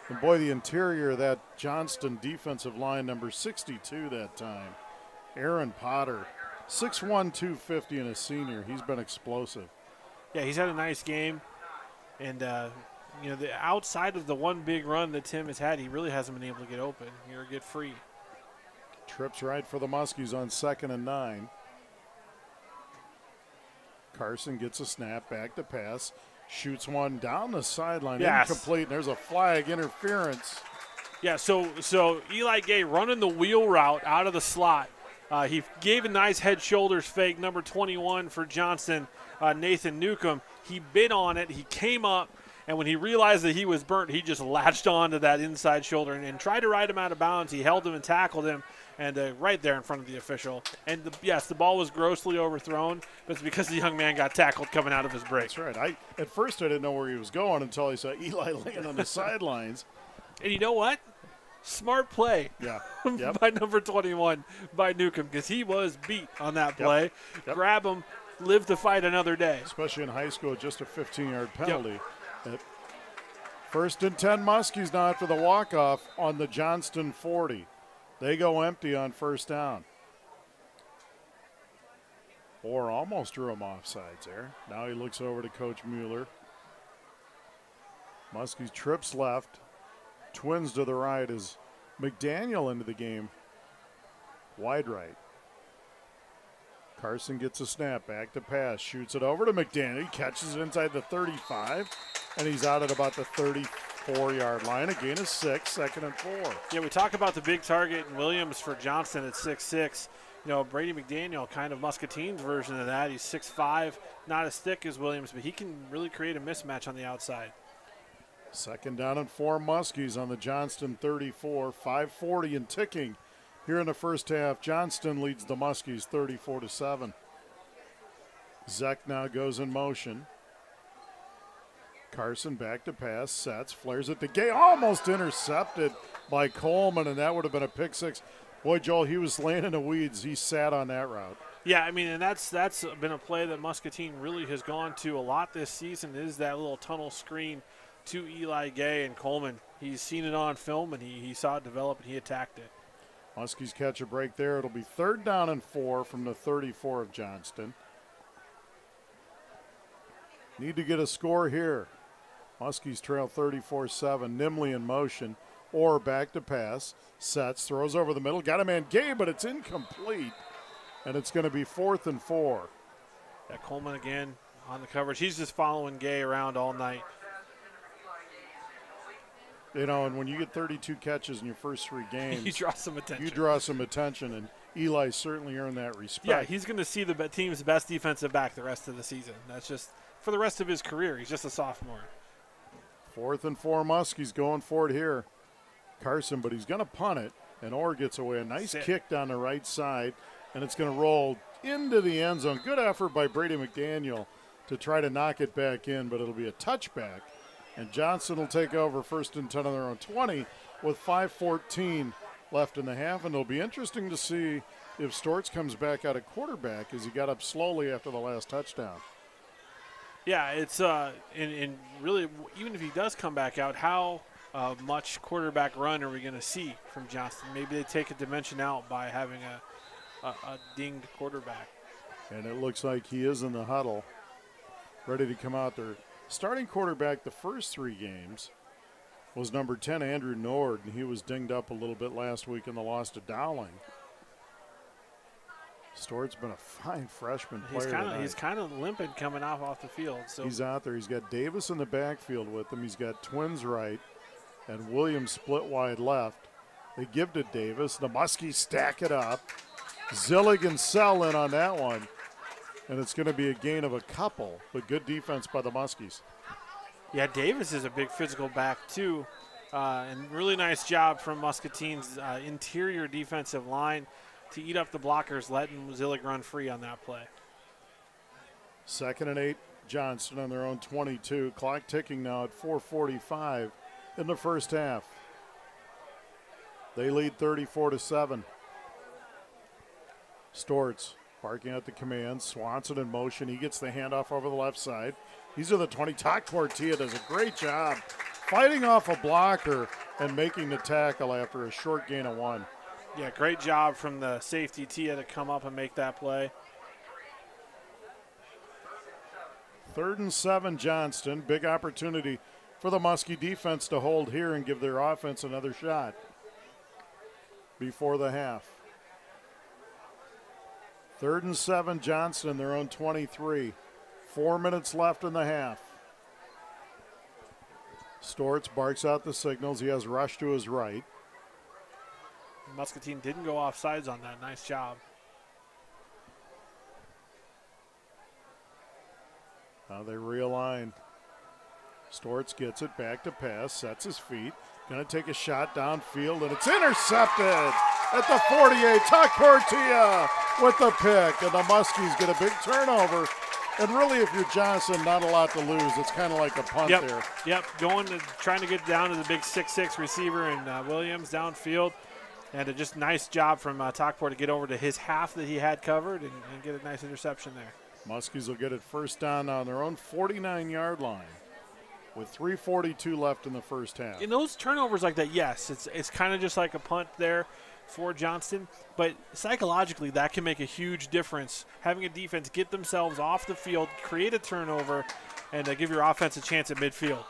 And, boy, the interior of that Johnston defensive line, number 62 that time, Aaron Potter, 6'1", 250, and a senior. He's been explosive. Yeah, he's had a nice game. And, the outside of the one big run that Tim has had, he really hasn't been able to get open or get free. Trips right for the Muskies on 2nd and 9. Carson gets a snap, back to pass, shoots one down the sideline, incomplete, and there's a flag, interference. Yeah, so Eli Gay running the wheel route out of the slot. He gave a nice head shoulders fake, number 21 for Johnston, Nathan Newcomb. He bit on it, he came up, and when he realized that he was burnt, he just latched onto that inside shoulder and tried to ride him out of bounds. He held him and tackled him, and right there in front of the official. And, yes, the ball was grossly overthrown, but it's because the young man got tackled coming out of his break. That's right. At first I didn't know where he was going until I saw Eli laying on the sidelines. And you know what? Smart play by number 21 by Newcomb, because he was beat on that play. Yep. Grab him, live to fight another day. Especially in high school, just a 15-yard penalty. Yep. 1st and 10 Muskies now after the walk-off on the Johnston 40. They go empty on 1st down. Orr almost drew him offsides there. Now he looks over to Coach Mueller. Muskies trips left. Twins to the right as McDaniel into the game. Wide right. Carson gets a snap, back to pass, shoots it over to McDaniel. He catches it inside the 35, and he's out at about the 34-yard line. A gain of 6, 2nd and 4. Yeah, we talk about the big target in Williams for Johnston at 6'6". You know, Brady McDaniel, kind of Muscatine's version of that. He's 6'5", not as thick as Williams, but he can really create a mismatch on the outside. 2nd down and 4, Muskies on the Johnston 34, 5:40 and ticking. Here in the first half, Johnston leads the Muskies 34-7. Zek now goes in motion. Carson back to pass, sets, flares it to Gay, almost intercepted by Coleman, and that would have been a pick 6. Boy, Joel, he was laying in the weeds. He sat on that route. Yeah, I mean, and that's been a play that Muscatine really has gone to a lot this season, is that little tunnel screen to Eli Gay and Coleman. He's seen it on film, and he saw it develop, and he attacked it. Muskies catch a break there. It'll be 3rd down and 4 from the 34 of Johnston. Need to get a score here. Muskies trail 34-7. Nimley in motion. Or back to pass. Sets, throws over the middle. Got a man Gay, but it's incomplete. And it's going to be 4th and 4. Yeah, Coleman again on the coverage. He's just following Gay around all night. You know, and when you get 32 catches in your first 3 games, you draw some attention. You draw some attention, and Eli certainly earned that respect. Yeah, he's going to see the team's best defensive back the rest of the season. That's just for the rest of his career. He's just a sophomore. 4th and 4, Muskies going for it here. Carson, but he's going to punt it, and Orr gets away. A nice kick down the right side, and it's going to roll into the end zone. Good effort by Brady McDaniel to try to knock it back in, but it'll be a touchback. And Johnston will take over 1st and 10 on their own 20 with 5:14 left in the half. And it'll be interesting to see if Stortz comes back out at quarterback as he got up slowly after the last touchdown. Yeah, it's and really, even if he does come back out, how much quarterback run are we going to see from Johnston? Maybe they take a dimension out by having a dinged quarterback. And it looks like he is in the huddle, ready to come out there. Starting quarterback the first 3 games was number 10, Andrew Nord, and he was dinged up a little bit last week in the loss to Dowling. Stort's been a fine freshman player. He's kind of limping coming off the field. So he's out there. He's got Davis in the backfield with him. He's got twins right and Williams split wide left. They give to Davis. The Muskies stack it up. Zillig and Sell in on that one. And it's going to be a gain of a couple, but good defense by the Muskies. Yeah, Davis is a big physical back, too. And really nice job from Muscatine's interior defensive line to eat up the blockers, letting Zillig run free on that play. 2nd and 8, Johnston on their own 22. Clock ticking now at 4:45 in the first half. They lead 34-7. Stortz barking at the command. Swanson in motion. He gets the handoff over the left side. He's at the 20. Todd Cortia does a great job fighting off a blocker and making the tackle after a short gain of 1. Yeah, great job from the safety Tia to come up and make that play. 3rd and 7, Johnston. Big opportunity for the Muskie defense to hold here and give their offense another shot before the half. 3rd and 7, Johnston, their own 23. 4 minutes left in the half. Stortz barks out the signals. He has Rush to his right. Muscatine didn't go off sides on that. Nice job. Now they realign. Stortz gets it back to pass, sets his feet. Going to take a shot downfield, and it's intercepted at the 48. Tuck Cortia with the pick, and the Muskies get a big turnover. And really, if you're Johnson, not a lot to lose. It's kind of like a punt there. Yep, trying to get down to the big 6'6" receiver and Williams downfield. And just nice job from Tokpor to get over to his half that he had covered and get a nice interception there. Muskies will get it first down on their own 49-yard line with 3:42 left in the first half. In those turnovers like that, yes, it's kind of just like a punt there for Johnston, but psychologically that can make a huge difference. Having a defense get themselves off the field, create a turnover, and give your offense a chance at midfield.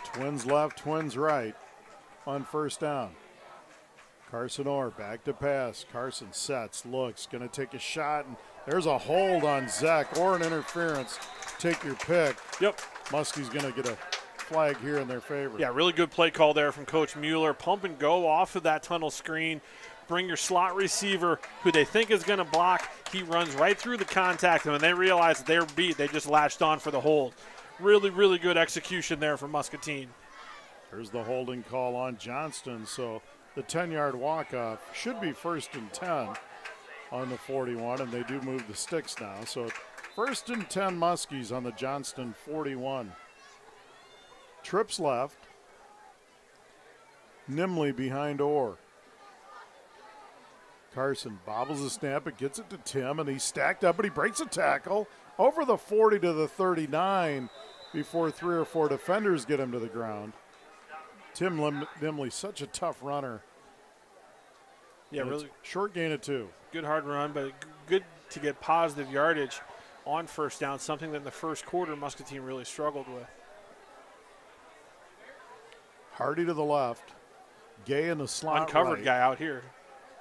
Twins left, twins right on first down. Carson Orr back to pass. Carson sets, looks, going to take a shot, and there's a hold on Zach or an interference. Take your pick. Yep. Muskie's going to get a flag here in their favor. Yeah, really good play call there from Coach Mueller. Pump and go off of that tunnel screen. Bring your slot receiver, who they think is going to block. He runs right through the contact, and when they realize that they're beat, they just latched on for the hold. Really, really good execution there from Muscatine. There's the holding call on Johnston, so the 10-yard walk-off should be 1st and 10 on the 41, and they do move the sticks now. So 1st and 10 Muskies on the Johnston 41. Trips left. Nimley behind Orr. Carson bobbles the snap, it gets it to Tim, and he's stacked up, but he breaks a tackle over the 40 to the 39 before 3 or 4 defenders get him to the ground. Tim Nimley, such a tough runner. Yeah, really. Short gain of 2. Good hard run, but good to get positive yardage on first down, something that in the first quarter Muscatine really struggled with. Hardy to the left. Gay in the slot Uncovered right. guy out here.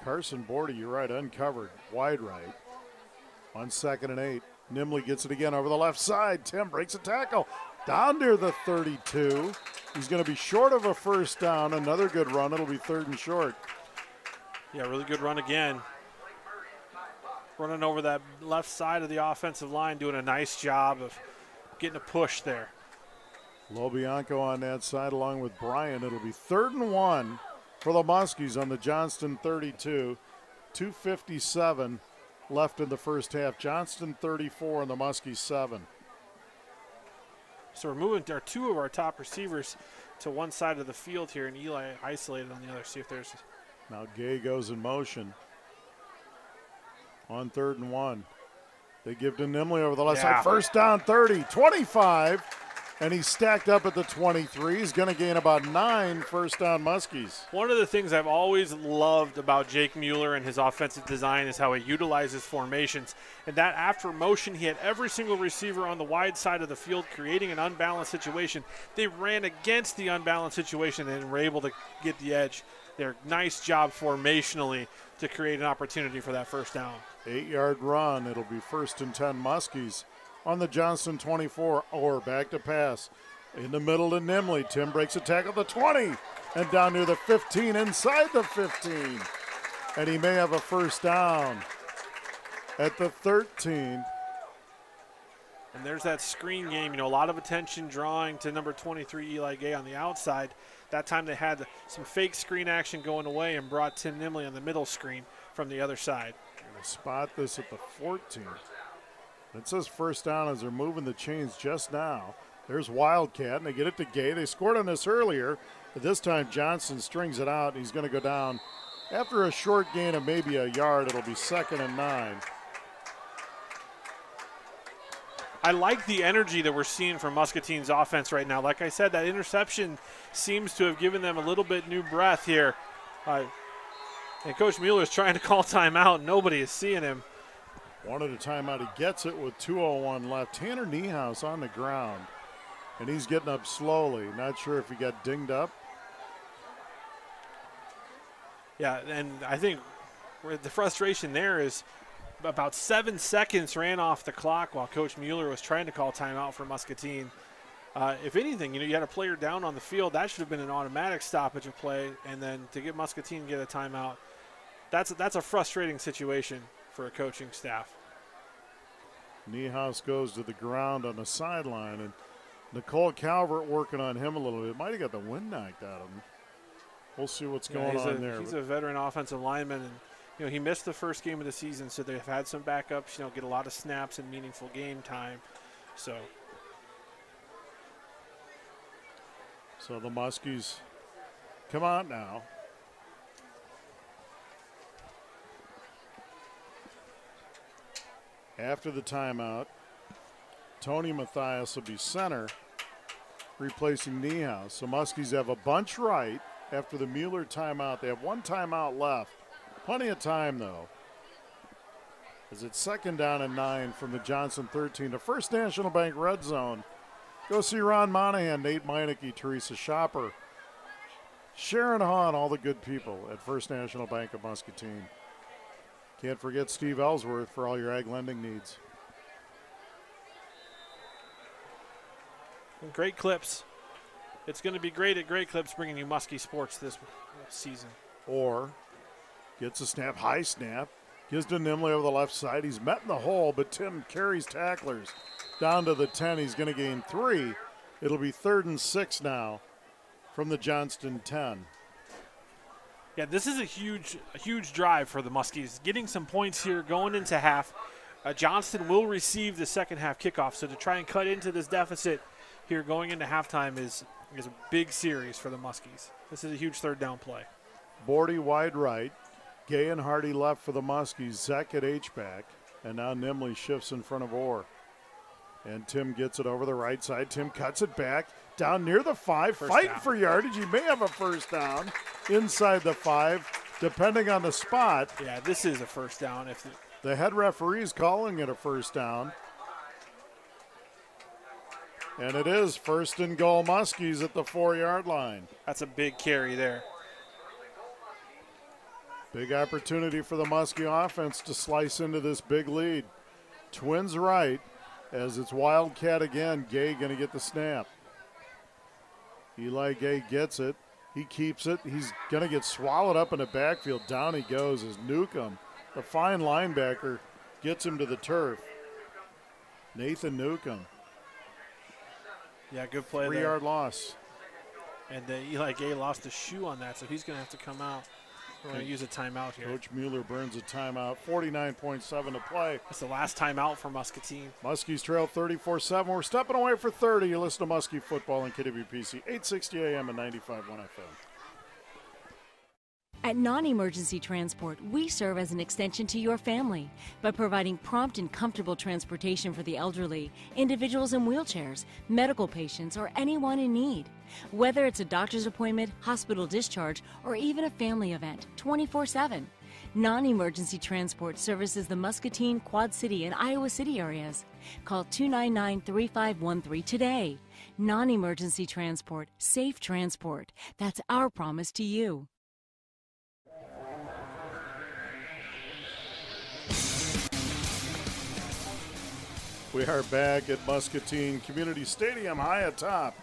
Carson Bordy, you're right, uncovered, wide right. On 2nd and 8. Nimley gets it again over the left side. Tim breaks a tackle. Down near the 32. He's going to be short of a first down. Another good run. It'll be 3rd and short. Yeah, really good run again. Running over that left side of the offensive line, doing a nice job of getting a push there. Lobianco on that side along with Bryant. It'll be 3rd and 1 for the Muskies on the Johnston 32. 2:57 left in the first half. Johnston 34 and the Muskies 7. So we're moving our 2 of our top receivers to one side of the field here, and Eli isolated on the other. See if there's. Now Gay goes in motion on 3rd and 1. They give to Nimley over the left side. First down 30, 25, and he's stacked up at the 23. He's going to gain about 9 first down Muskies. One of the things I've always loved about Jake Mueller and his offensive design is how he utilizes formations. And that after motion, he had every single receiver on the wide side of the field creating an unbalanced situation. They ran against the unbalanced situation and were able to get the edge. Their nice job formationally to create an opportunity for that first down. 8-yard run. It'll be 1st and 10 Muskies on the Johnston 24. Or back to pass. In the middle to Nimley. Tim breaks a tackle at the 20 and down near the 15, inside the 15. And he may have a first down at the 13. And there's that screen game. You know, a lot of attention drawing to number 23, Eli Gay, on the outside. That time they had some fake screen action going away and brought Tim Nimley on the middle screen from the other side. Going to spot this at the 14. It says first down as they're moving the chains just now. There's Wildcat, and they get it to Gay. They scored on this earlier, but this time Johnson strings it out, and he's going to go down. After a short gain of maybe a yard, it'll be 2nd and 9. I like the energy that we're seeing from Muscatine's offense right now. Like I said, that interception seems to have given them a little bit new breath here. And Coach Mueller is trying to call timeout. Nobody is seeing him. Wanted a timeout. He gets it with 2:01 left. Tanner Niehaus on the ground, and he's getting up slowly. Not sure if he got dinged up. Yeah, and I think the frustration there is about 7 seconds ran off the clock while Coach Mueller was trying to call timeout for Muscatine. If anything, you had a player down on the field. That should have been an automatic stoppage of play, and then to get Muscatine to get a timeout, that's a frustrating situation for a coaching staff. Niehaus goes to the ground on the sideline, and Nicole Calvert working on him a little bit. Might have got the wind knocked out of him. We'll see what's going on there. He's a veteran offensive lineman, and he missed the first game of the season, so they've had some backups. Get a lot of snaps and meaningful game time. So the Muskies come out now. After the timeout, Tony Mathias will be center, replacing Niehaus. So Muskies have a bunch right after the Mueller timeout. They have 1 timeout left. Plenty of time, though. As it's 2nd down and 9 from the Johnson 13. The First National Bank red zone. Go see Ron Monahan, Nate Meineke, Teresa Shopper. Sharon Hahn, all the good people at First National Bank of Muscatine. Can't forget Steve Ellsworth for all your ag lending needs. And Great Clips. It's going to be great at Great Clips bringing you Muskie sports this season. Or gets a snap, high snap, gives to Nimley over the left side. He's met in the hole, but Tim carries tacklers down to the 10. He's going to gain 3. It'll be 3rd and 6 now from the Johnston 10. Yeah, this is a huge drive for the Muskies. Getting some points here going into half. Johnston will receive the second half kickoff, so to try and cut into this deficit here going into halftime is a big series for the Muskies. This is a huge third down play. Bordy wide right, Gay and Hardy left for the Muskies, Zek at H-back, and now Nimley shifts in front of Orr. And Tim gets it over the right side. Tim cuts it back down near the 5, fighting for yardage. He may have a first down inside the 5, depending on the spot. Yeah, this is a first down. If the head referee's calling it a first down. And it is 1st and goal Muskies at the 4-yard line. That's a big carry there. Big opportunity for the Muskie offense to slice into this big lead. Twins right as it's Wildcat again. Gay going to get the snap. Eli Gay gets it. He keeps it. He's going to get swallowed up in the backfield. Down he goes as Newcomb, the fine linebacker, gets him to the turf. Nathan Newcomb. Yeah, good play there. 3-yard loss. And Eli Gay lost a shoe on that, so he's going to have to come out. We're going to use a timeout here. Coach Mueller burns a timeout. 49.7 to play. That's the last timeout for Muscatine. Muskies trail 34-7. We're stepping away for 30. You listen to Muskie Football on KWPC, 860 AM and 95.1 FM. At Non-Emergency Transport, we serve as an extension to your family by providing prompt and comfortable transportation for the elderly, individuals in wheelchairs, medical patients, or anyone in need. Whether it's a doctor's appointment, hospital discharge, or even a family event, 24/7. Non-Emergency Transport services the Muscatine, Quad City, and Iowa City areas. Call 299-3513 today. Non-Emergency Transport, safe transport. That's our promise to you. We are back at Muscatine Community Stadium, high atop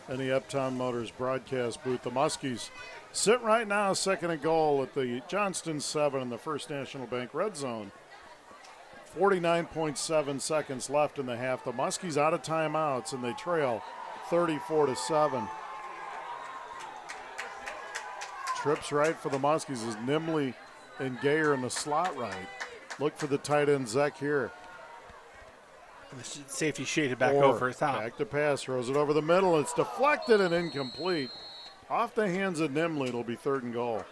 in the Uptown Motors broadcast booth. The Muskies sit right now, 2nd and goal at the Johnston 7 in the First National Bank red zone. 49.7 seconds left in the half. The Muskies out of timeouts, and they trail 34-7. Trips right for the Muskies as Nimley and Gayer in the slot right. Look for the tight end Zek here. And the safety shaded back over his top. Back to pass, throws it over the middle. It's deflected and incomplete. Off the hands of Nimley, it'll be 3rd and goal.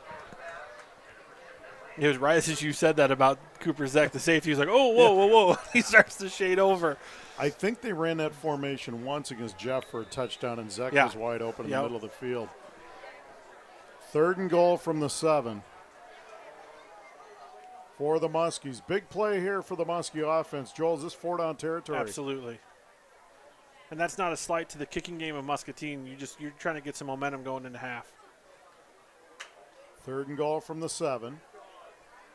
It was right as you said that about Cooper Zek, the safety was like, oh, whoa. He starts to shade over. I think they ran that formation once against Jeff for a touchdown, and Zek was wide open in the middle of the field. 3rd and goal from the 7. For the Muskies. Big play here for the Muskie offense. Joel, is this 4-down territory? Absolutely. And that's not a slight to the kicking game of Muscatine. You're trying to get some momentum going into half. 3rd and goal from the 7.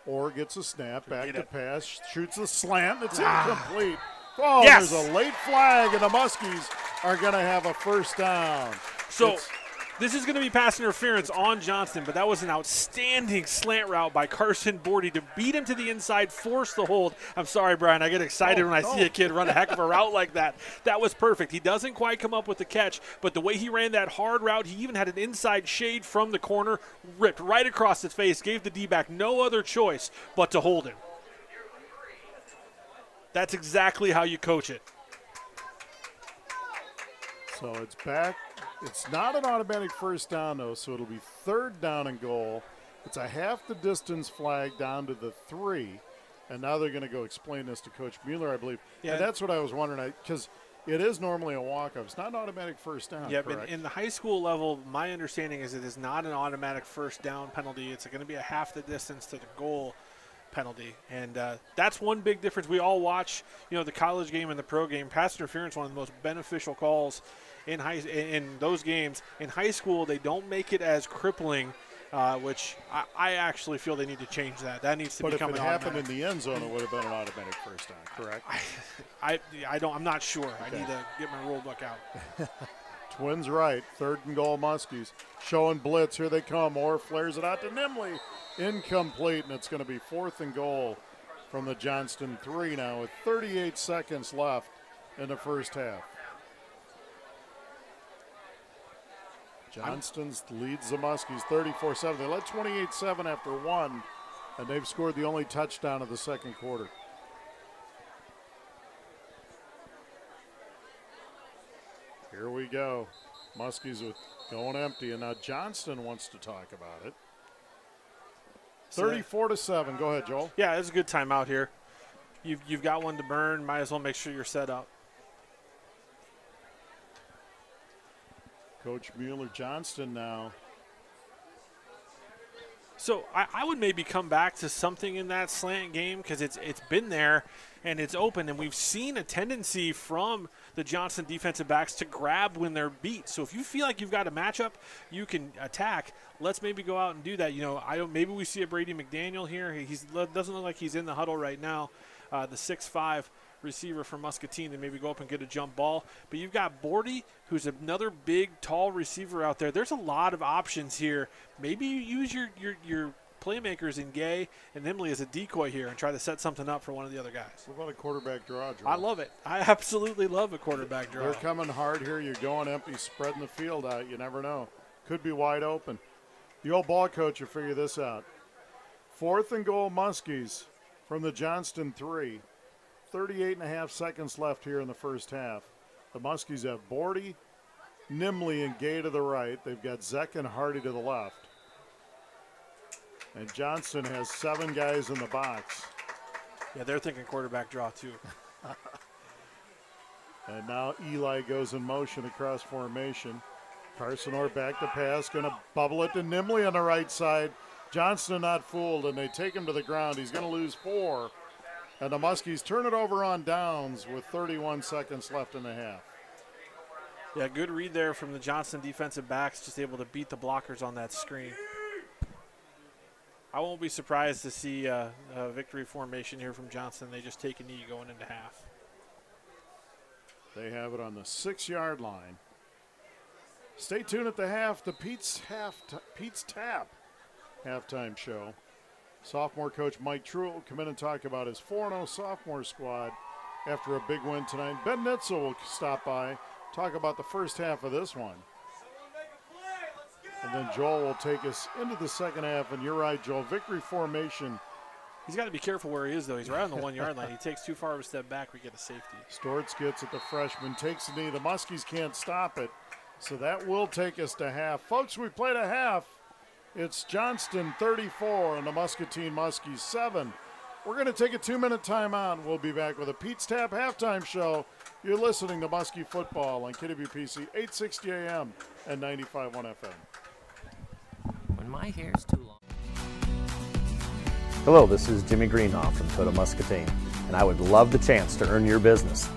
Orr gets a snap, back to pass, shoots the slant. It's incomplete. Oh, yes! There's a late flag, and the Muskies are going to have a first down. So this is going to be pass interference on Johnston, but that was an outstanding slant route by Carson Bordy to beat him to the inside, force the hold. I'm sorry, Brian. I get excited when I see a kid run a heck of a route like that. That was perfect. He doesn't quite come up with the catch, but the way he ran that hard route, he even had an inside shade from the corner, ripped right across his face, gave the D-back no other choice but to hold him. That's exactly how you coach it. So it's back. It's not an automatic first down, though, so it'll be 3rd down and goal. It's a half the distance flag down to the 3, and now they're going to go explain this to Coach Mueller, I believe. Yeah. And that's what I was wondering, because it is normally a walk-up. It's not an automatic first down, yeah, correct? But in the high school level, my understanding is it is not an automatic first down penalty. It's going to be a half the distance to the goal. penalty. And that's one big difference. We all watch, the college game and the pro game. Pass interference, one of the most beneficial calls in those games. In high school, they don't make it as crippling, which I actually feel they need to change that. That needs to become an automatic. But if it happened in the end zone, it would have been an automatic first down, correct? I'm not sure. Okay. I need to get my rule book out. Twins right, 3rd and goal, Muskies. Showing blitz, here they come. Moore flares it out to Nimley. Incomplete, and it's going to be 4th and goal from the Johnston 3 now with 38 seconds left in the first half. Johnston leads the Muskies 34-7. They led 28-7 after 1, and they've scored the only touchdown of the second quarter. Here we go. Muskies with going empty, and now Johnston wants to talk about it. 34-7. Go ahead, Joel. Yeah, it's a good timeout here. You've got one to burn. Might as well make sure you're set up. Coach Mueller, Johnston now. So I would maybe come back to something in that slant game because it's been there and it's open, and we've seen a tendency from the Johnston defensive backs to grab when they're beat. So if you feel like you've got a matchup, you can attack. Let's maybe go out and do that. Maybe we see a Brady McDaniel here. He doesn't look like he's in the huddle right now. The 6'5" receiver from Muscatine, and maybe go up and get a jump ball. But you've got Bordy, who's another big, tall receiver out there. There's a lot of options here. Maybe you use your playmakers in Gay and Nimley as a decoy here and try to set something up for one of the other guys. What about a quarterback draw, Joel? I love it. I absolutely love a quarterback draw. They're coming hard here. You're going empty, spreading the field out. You never know. Could be wide open. The old ball coach will figure this out. 4th and goal, Muskies from the Johnston 3. 38.5 seconds left here in the first half. The Muskies have Bordy, Nimley, and Gay to the right. They've got Zeck and Hardy to the left. And Johnston has 7 guys in the box. Yeah, they're thinking quarterback draw too. And now Eli goes in motion across formation. Carson Orr back to pass, going to bubble it to Nimley on the right side. Johnston not fooled, and they take him to the ground. He's going to lose 4. And the Muskies turn it over on downs with 31 seconds left in the half. Yeah, good read there from the Johnston defensive backs, just able to beat the blockers on that screen. I won't be surprised to see a victory formation here from Johnston. They just take a knee going into half. They have it on the 6-yard line. Stay tuned at the half, the Pete's Tap halftime show. Sophomore coach Mike Truitt will come in and talk about his 4-0 sophomore squad after a big win tonight. Ben Nitzel will stop by, talk about the first half of this one. And then Joel will take us into the second half. And you're right, Joel, victory formation. He's got to be careful where he is, though. He's right on the 1-yard line. He takes too far of a step back, we get a safety. Stortz gets it, the freshman, takes the knee. The Muskies can't stop it. So that will take us to half. Folks, we played a half. It's Johnston 34 and the Muscatine Muskies 7. We're going to take a 2-minute timeout. We'll be back with a Pete's Tap halftime show. You're listening to Muskie Football on KWPC 860 AM and 95.1 FM. When my hair's too long. Hello, this is Jimmy Greenhoff from Toyota Muscatine, and I would love the chance to earn your business.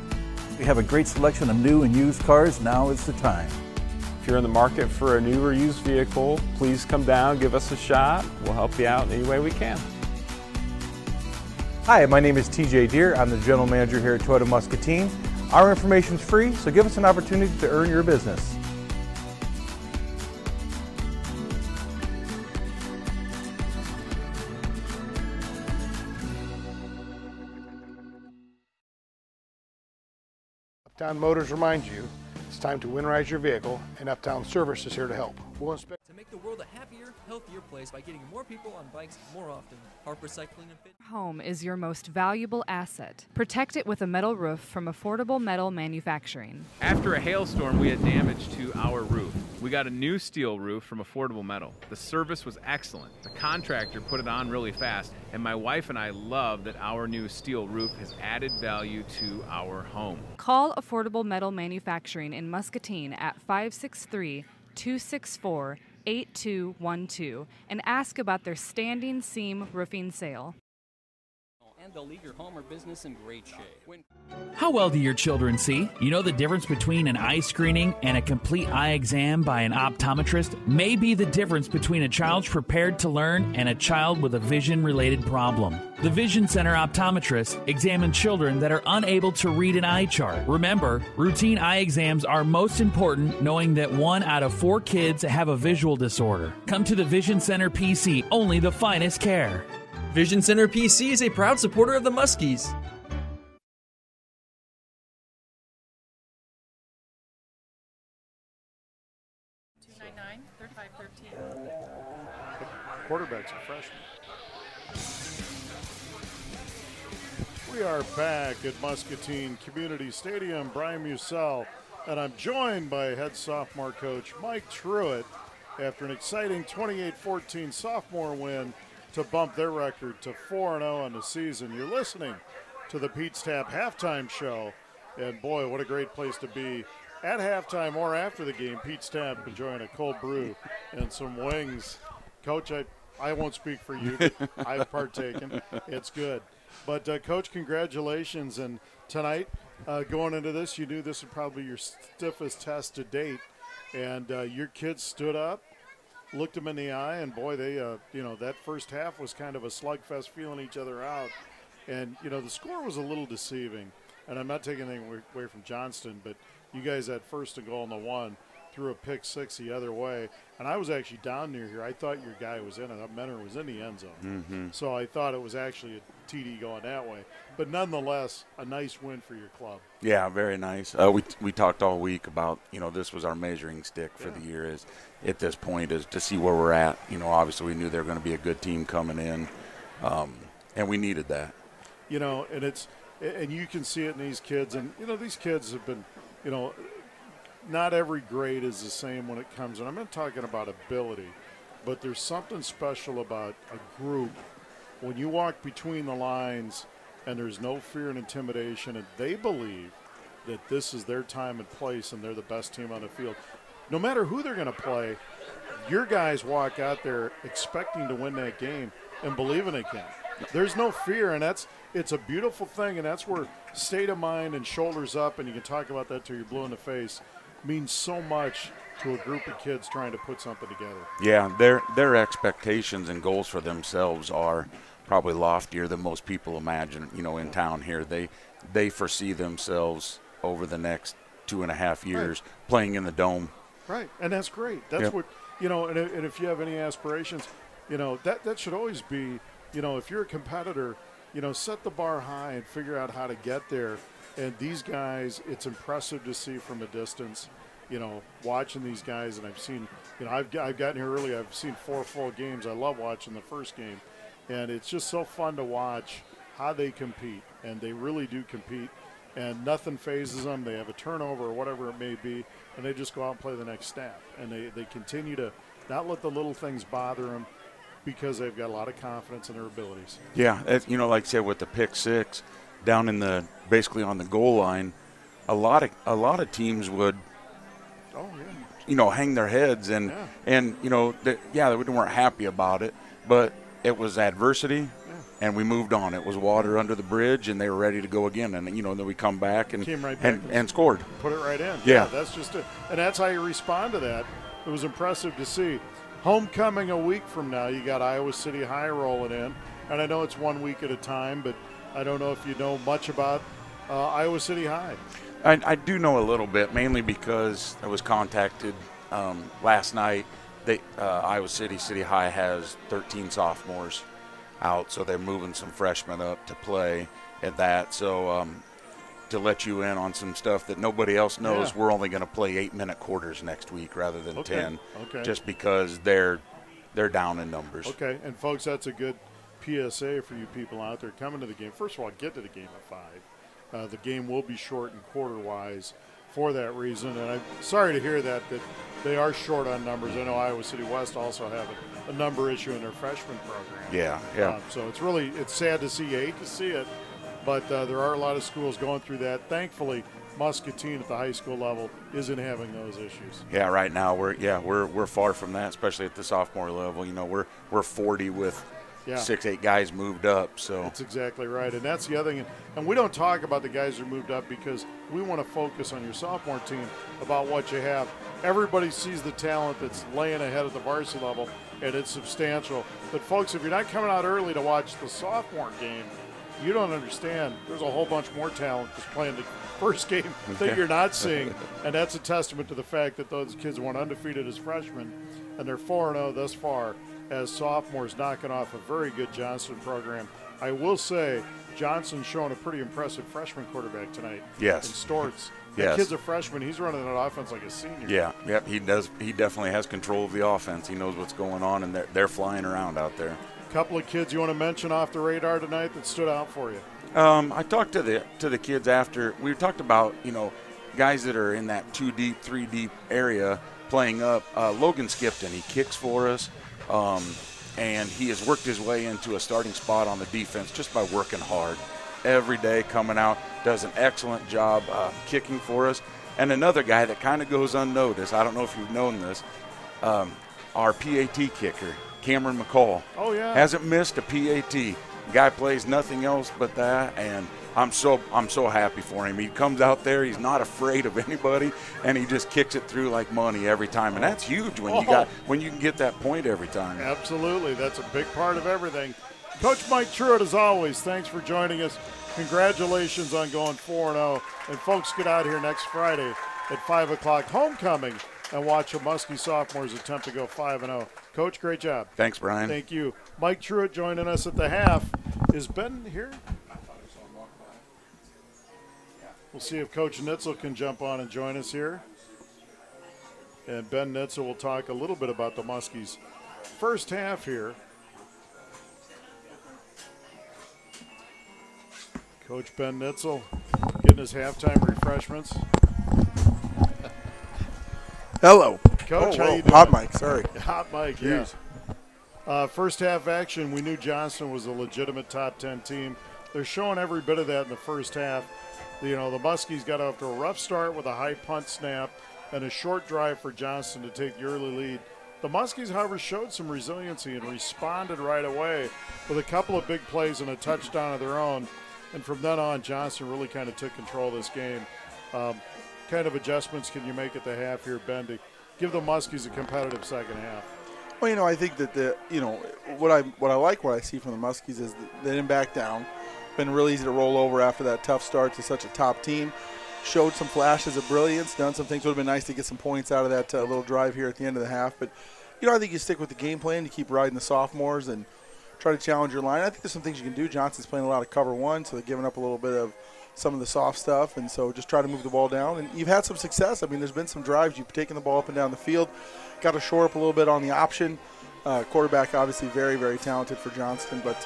We have a great selection of new and used cars. Now is the time. If you're in the market for a new or used vehicle, please come down, give us a shot. We'll help you out in any way we can. Hi, my name is TJ Deere. I'm the general manager here at Toyota Muscatine. Our information is free, so give us an opportunity to earn your business. Uptown Motors reminds you it's time to winterize your vehicle, and Uptown Service is here to help. We'll inspect. To make the world a happier, healthier place by getting more people on bikes more often. Harper Cycling and Fit. Home is your most valuable asset. Protect it with a metal roof from Affordable Metal Manufacturing. After a hailstorm, we had damage to our roof. We got a new steel roof from Affordable Metal. The service was excellent. The contractor put it on really fast, and my wife and I love that our new steel roof has added value to our home. Call Affordable Metal Manufacturing in Muscatine at 563-264-8212 and ask about their standing seam roofing sale. And they'll leave your home or business in great shape. How well do your children see? You know the difference between an eye screening and a complete eye exam by an optometrist may be the difference between a child prepared to learn and a child with a vision-related problem. The Vision Center optometrists examine children that are unable to read an eye chart. Remember, routine eye exams are most important, knowing that 1 out of 4 kids have a visual disorder. Come to the Vision Center PC, only the finest care. Vision Center PC is a proud supporter of the Muskies. Quarterback's a freshman. We are back at Muscatine Community Stadium. Brian Musell, and I'm joined by head sophomore coach Mike Truitt after an exciting 28-14 sophomore win to bump their record to 4-0 on the season. You're listening to the Pete's Tap halftime show, and boy, what a great place to be at halftime or after the game. Pete's Tap enjoying a cold brew and some wings. Coach, I won't speak for you, but I've partaken. It's good. But, Coach, congratulations. And tonight, going into this, you knew this would probably be your stiffest test to date. And your kids stood up, looked them in the eye, and, boy, they, that first half was kind of a slugfest feeling each other out. And, the score was a little deceiving. And I'm not taking anything away from Johnston, but you guys had first and goal on the 1, threw a pick 6 the other way. And I was actually down near here. I thought your guy was in it. Menor was in the end zone. Mm-hmm. So I thought it was actually a TD going that way. But nonetheless, a nice win for your club. Yeah, very nice. We talked all week about, this was our measuring stick for the year is at this point is to see where we're at. Obviously we knew they were going to be a good team coming in, and we needed that. And you can see it in these kids. And, these kids have been, not every grade is the same when it comes. And I'm not talking about ability, but there's something special about a group when you walk between the lines and there's no fear and intimidation, and they believe that this is their time and place and they're the best team on the field. No matter who they're going to play, your guys walk out there expecting to win that game and believing they can. There's no fear, and it's a beautiful thing, and that's where state of mind and shoulders up, and you can talk about that till you're blue in the face, means so much to a group of kids trying to put something together. Yeah, their expectations and goals for themselves are probably loftier than most people imagine, in town here. They foresee themselves over the next 2.5 years playing in the Dome. Right, and that's great. That's what, and if you have any aspirations, that should always be, if you're a competitor, set the bar high and figure out how to get there. And these guys, it's impressive to see from a distance, watching these guys. And I've seen, I've gotten here early. I've seen 4 full games. I love watching the first game. And it's just so fun to watch how they compete. And they really do compete. And nothing phases them. They have a turnover or whatever it may be, and they just go out and play the next snap. And they continue to not let the little things bother them because they've got a lot of confidence in their abilities. Yeah, like I said, with the pick 6 down in basically on the goal line, a lot of teams would, hang their heads and they weren't happy about it, but it was adversity. And we moved on. It was water under the bridge, and they were ready to go again. And, then we come back and came right back and scored. Put it right in. Yeah. That's just it. And that's how you respond to that. It was impressive to see. Homecoming a week from now, you got Iowa City High rolling in. And I know it's 1 week at a time, but I don't know if you know much about Iowa City High. I do know a little bit, mainly because I was contacted last night. Iowa City High has 13 sophomores out, so they're moving some freshmen up to play at that. So to let you in on some stuff that nobody else knows, we're only going to play 8-minute quarters next week rather than 10, just because they're down in numbers. Okay, and folks, that's a good PSA for you people out there coming to the game. First of all, get to the game at 5. The game will be shortened quarter-wise for that reason, and I'm sorry to hear that they are short on numbers. I know Iowa City West also have a number issue in their freshman program. Yeah. So it's sad to see. You hate to see it, but there are a lot of schools going through that. Thankfully, Muscatine at the high school level isn't having those issues. Yeah, right now we're far from that, especially at the sophomore level. We're 40 with 6-8 guys moved up. So that's exactly right, and that's the other thing. And we don't talk about the guys who moved up because we want to focus on your sophomore team about what you have. Everybody sees the talent that's laying ahead at the varsity level, and it's substantial. But folks, if you're not coming out early to watch the sophomore game, you don't understand. There's a whole bunch more talent just playing the first game that you're not seeing, and that's a testament to the fact that those kids went undefeated as freshmen, and they're 4-0 thus far as sophomores, knocking off a very good Johnston program. I will say Johnston's showing a pretty impressive freshman quarterback tonight. Yes. In Storts. That Yes. kid's a freshman. He's running that offense like a senior. Yeah, yep, he does. He definitely has control of the offense. He knows what's going on, and they're flying around out there. Couple of kids you want to mention off the radar tonight that stood out for you? I talked to the kids after. We talked about, guys that are in that 2 deep, 3 deep area playing up. Logan Skipton, he kicks for us, and he has worked his way into a starting spot on the defense just by working hard every day, coming out, does an excellent job kicking for us. And another guy that kind of goes unnoticed, I don't know if you've known this, our PAT kicker, Cameron McCall. Oh, yeah. Hasn't missed a PAT. Guy plays nothing else but that, and I'm so happy for him. He comes out there, he's not afraid of anybody, and he just kicks it through like money every time, and that's huge when you can get that point every time. Absolutely, that's a big part of everything. Coach Mike Truitt, as always, thanks for joining us. Congratulations on going 4-0, and folks, get out here next Friday at 5 o'clock, homecoming, and watch the Muskie sophomores attempt to go 5-0. Coach, great job. Thanks, Brian. Thank you. Mike Truitt joining us at the half. Is Ben here? We'll see if Coach Nitzel can jump on and join us here. And Ben Nitzel will talk a little bit about the Muskies' first half here. Coach Ben Nitzel getting his halftime refreshments. Hello. Coach, how you doing? Hot mic, sorry. Hot mic, yeah. First half action, we knew Johnston was a legitimate top 10 team. They're showing every bit of that in the first half. The Muskies got off to a rough start with a high punt snap and a short drive for Johnston to take the early lead. The Muskies, however, showed some resiliency and responded right away with a couple of big plays and a touchdown of their own. And from then on, Johnston really kind of took control of this game. Kind of adjustments can you make at the half here, Ben, to give the Muskies a competitive second half? Well, I think that what I like what I see from the Muskies is that they didn't back down. Been really easy to roll over after that tough start to such a top team. Showed some flashes of brilliance, done some things. Would have been nice to get some points out of that little drive here at the end of the half. But, I think you stick with the game plan. You keep riding the sophomores and try to challenge your line. I think there's some things you can do. Johnston's playing a lot of cover one, so they're giving up a little bit of some of the soft stuff, and so just try to move the ball down. And you've had some success. I mean, there's been some drives. You've taken the ball up and down the field. Got to shore up a little bit on the option. Quarterback, obviously, very, very talented for Johnston. But,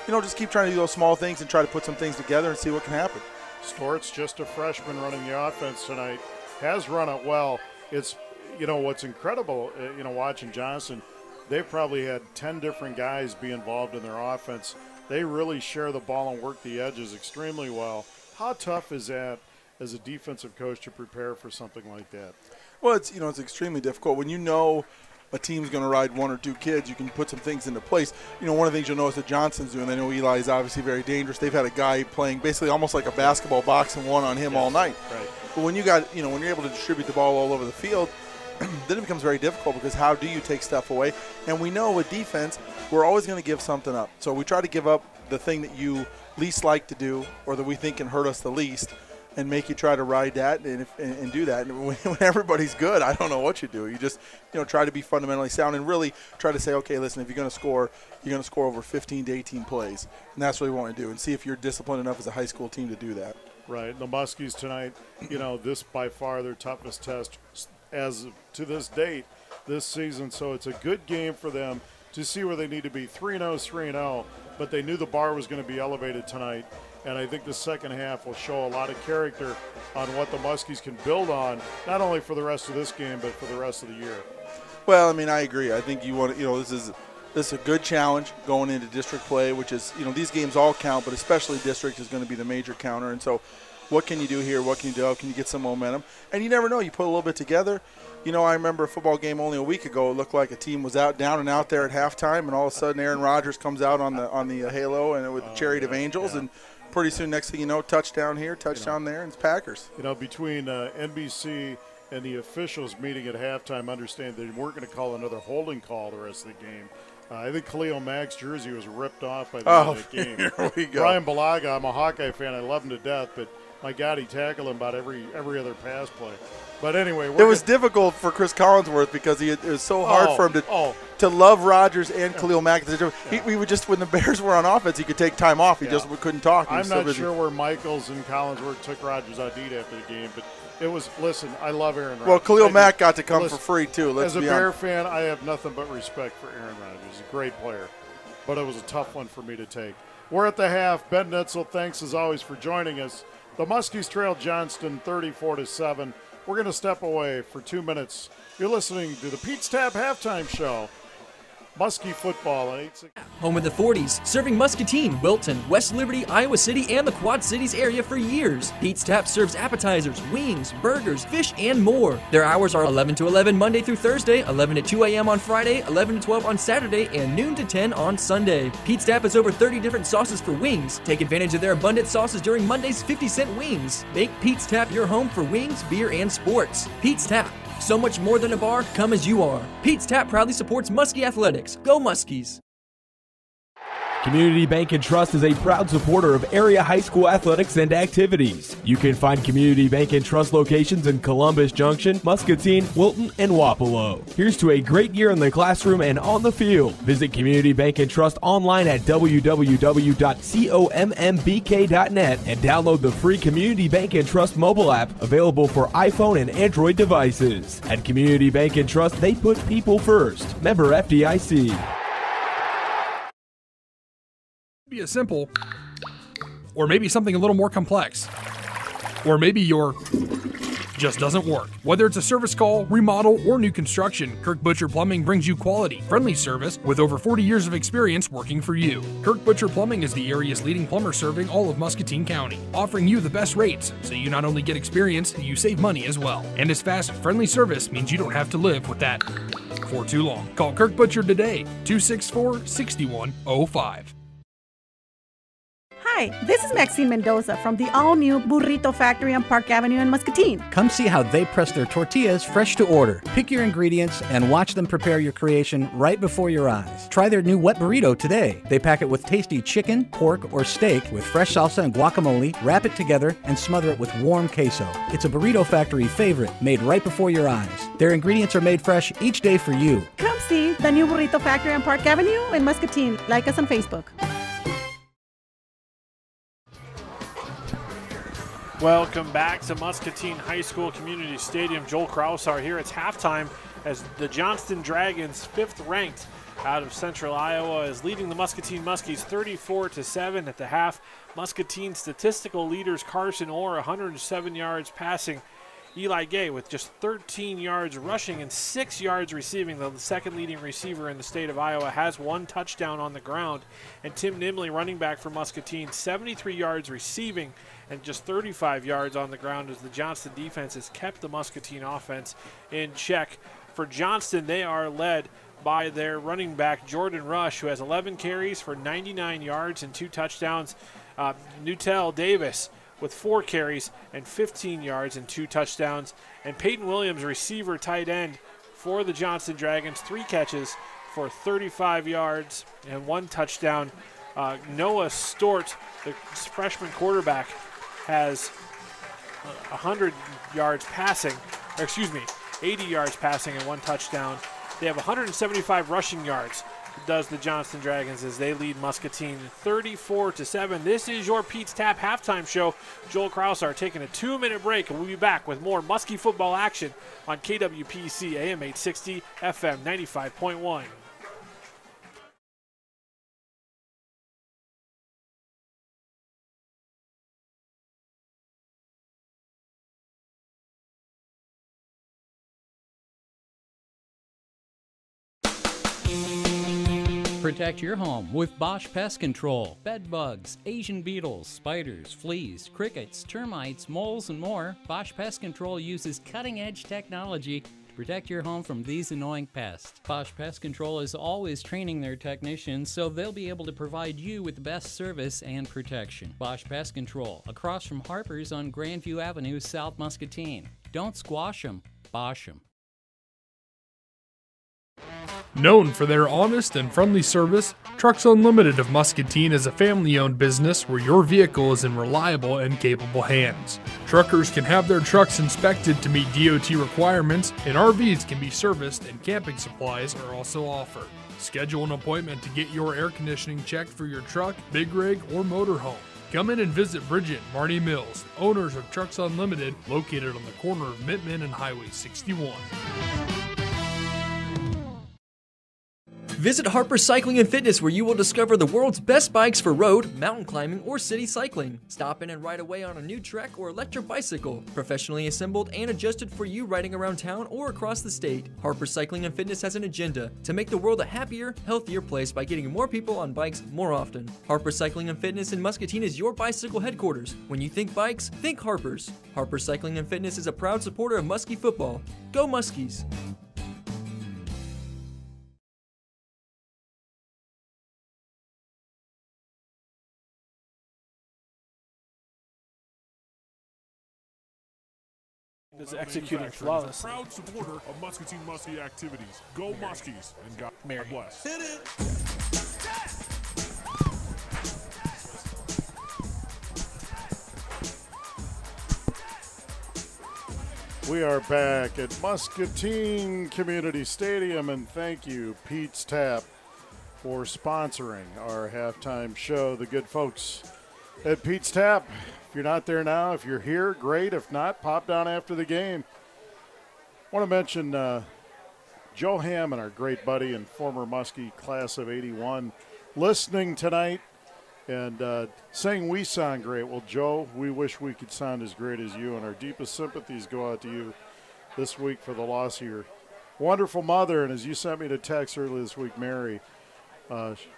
just keep trying to do those small things and try to put some things together and see what can happen. Stort's just a freshman running the offense tonight. Has run it well. It's, what's incredible, watching Johnston, they've probably had 10 different guys be involved in their offense. They really share the ball and work the edges extremely well. How tough is that as a defensive coach to prepare for something like that? Well, it's extremely difficult. When you know a team's going to ride one or two kids, you can put some things into place. One of the things you'll notice that Johnston's doing, I know Eli is obviously very dangerous. They've had a guy playing basically almost like a basketball boxing one on him all night. Right. But when when you're able to distribute the ball all over the field, then it becomes very difficult because how do you take stuff away? And we know with defense, we're always going to give something up. So we try to give up the thing that you least like to do or that we think can hurt us the least and make you try to ride that and do that. And when everybody's good, I don't know what you do. You just try to be fundamentally sound and really try to say, okay, listen, if you're going to score, you're going to score over 15 to 18 plays. And that's what we want to do and see if you're disciplined enough as a high school team to do that. Right. The Muskies tonight, this by far their toughest test as to this date this season. So it's a good game for them to see where they need to be. 3-0, but they knew the bar was going to be elevated tonight. And I think the second half will show a lot of character on what the Muskies can build on, not only for the rest of this game, but for the rest of the year. Well, I mean, I agree. I think you want to, this is a good challenge going into district play, which is, these games all count, but especially district is going to be the major counter. And so what can you do here? What can you do? How can you get some momentum? And you never know. You put a little bit together. I remember a football game only a week ago. It looked like a team was down and out there at halftime, and all of a sudden Aaron Rodgers comes out on the halo and with the Chariot of Angels, and pretty soon, next thing you know, touchdown here, touchdown there, and it's Packers. Between NBC and the officials meeting at halftime, understand they weren't going to call another holding call the rest of the game. I think Khalil Mack's jersey was ripped off by the end of the game. Here we go. Brian Balaga, I'm a Hawkeye fan. I love him to death, but my God, he tackled him about every other pass play. But anyway, it was difficult for Chris Collinsworth because it was so hard for him to love Rodgers and Khalil Mack. He would just, when the Bears were on offense, he could take time off. He just couldn't talk. I'm not sure where Michaels and Collinsworth took Rodgers out to eat after the game, but it was, listen, I love Aaron Rodgers. Well, Khalil Mack got to come for free, too. As a Bear fan, I have nothing but respect for Aaron Rodgers. He's a great player, but it was a tough one for me to take. We're at the half. Ben Nitzel, thanks as always for joining us. The Muskies trailed Johnston 34-7. We're going to step away for 2 minutes. You're listening to the Pete's Tap Halftime Show. Muskie football on 8-6. Home of the 40s, serving Muscatine, Wilton, West Liberty, Iowa City, and the Quad Cities area for years. Pete's Tap serves appetizers, wings, burgers, fish, and more. Their hours are 11 to 11 Monday through Thursday, 11 to 2 a.m. on Friday, 11 to 12 on Saturday, and noon to 10 on Sunday. Pete's Tap has over 30 different sauces for wings. Take advantage of their abundant sauces during Monday's 50-cent wings. Make Pete's Tap your home for wings, beer, and sports. Pete's Tap. So much more than a bar, come as you are. Pete's Tap proudly supports Muskie Athletics. Go Muskies! Community Bank and Trust is a proud supporter of area high school athletics and activities. You can find Community Bank and Trust locations in Columbus Junction, Muscatine, Wilton, and Wapello. Here's to a great year in the classroom and on the field. Visit Community Bank and Trust online at www.commbk.net and download the free Community Bank and Trust mobile app available for iPhone and Android devices. At Community Bank and Trust, they put people first. Member FDIC. Be as simple, or maybe something a little more complex, or maybe your just doesn't work. Whether it's a service call, remodel, or new construction, Kirk Butcher Plumbing brings you quality, friendly service with over 40 years of experience working for you. Kirk Butcher Plumbing is the area's leading plumber serving all of Muscatine County, offering you the best rates, so you not only get experience, you save money as well. And his fast, friendly service means you don't have to live with that for too long. Call Kirk Butcher today, 264-6105. Hi, this is Maxine Mendoza from the all-new Burrito Factory on Park Avenue in Muscatine. Come see how they press their tortillas fresh to order. Pick your ingredients and watch them prepare your creation right before your eyes. Try their new wet burrito today. They pack it with tasty chicken, pork, or steak with fresh salsa and guacamole, wrap it together, and smother it with warm queso. It's a Burrito Factory favorite, made right before your eyes. Their ingredients are made fresh each day for you. Come see the new Burrito Factory on Park Avenue in Muscatine. Like us on Facebook. Welcome back to Muscatine High School Community Stadium. Joel Krausar here. It's halftime as the Johnston Dragons, 5th ranked out of Central Iowa, is leading the Muscatine Muskies 34-7 at the half. Muscatine statistical leaders Carson Orr, 107 yards passing. Eli Gay with just 13 yards rushing and 6 yards receiving. The second leading receiver in the state of Iowa has 1 touchdown on the ground. And Tim Nimley, running back for Muscatine, 73 yards receiving and just 35 yards on the ground as the Johnston defense has kept the Muscatine offense in check. For Johnston, they are led by their running back, Jordan Rush, who has 11 carries for 99 yards and 2 touchdowns. Newtell Davis with 4 carries and 15 yards and 2 touchdowns. And Peyton Williams, receiver tight end for the Johnston Dragons, 3 catches for 35 yards and 1 touchdown. Noah Stort, the freshman quarterback, has 100 yards passing, 80 yards passing and 1 touchdown. They have 175 rushing yards, does the Johnston Dragons, as they lead Muscatine 34-7. This is your Pete's Tap halftime show. Joel Krausar taking a 2-minute break, and we'll be back with more Muskie football action on KWPC AM 860, FM 95.1. Protect your home with Bosch Pest Control. Bed bugs, Asian beetles, spiders, fleas, crickets, termites, moles, and more. Bosch Pest Control uses cutting-edge technology to protect your home from these annoying pests. Bosch Pest Control is always training their technicians, so they'll be able to provide you with the best service and protection. Bosch Pest Control, across from Harper's on Grandview Avenue, South Muscatine. Don't squash them, Bosch them. Known for their honest and friendly service, Trucks Unlimited of Muscatine is a family-owned business where your vehicle is in reliable and capable hands. Truckers can have their trucks inspected to meet DOT requirements, and RVs can be serviced, and camping supplies are also offered. Schedule an appointment to get your air conditioning checked for your truck, big rig, or motorhome. Come in and visit Bridget and Marty Mills, owners of Trucks Unlimited, located on the corner of Mittman and Highway 61. Visit Harper's Cycling and Fitness, where you will discover the world's best bikes for road, mountain climbing, or city cycling. Stop in and ride away on a new Trek or electric bicycle, professionally assembled and adjusted for you riding around town or across the state. Harper's Cycling and Fitness has an agenda to make the world a happier, healthier place by getting more people on bikes more often. Harper's Cycling and Fitness in Muscatine is your bicycle headquarters. When you think bikes, think Harper's. Harper's Cycling and Fitness is a proud supporter of Muskie football. Go Muskies! Is executing flawlessly. Proud supporter of Muscatine Muskie activities. Go Muskies, and God bless. Hit it. We are back at Muscatine Community Stadium, and thank you, Pete's Tap, for sponsoring our halftime show. The good folks at Pete's Tap. If you're not there now, if you're here, great. If not, pop down after the game. I want to mention Joe Hammond, our great buddy and former Muskie class of 81, listening tonight and saying we sound great. Well, Joe, we wish we could sound as great as you, and our deepest sympathies go out to you this week for the loss of your wonderful mother. And as you sent me the text earlier this week, Mary,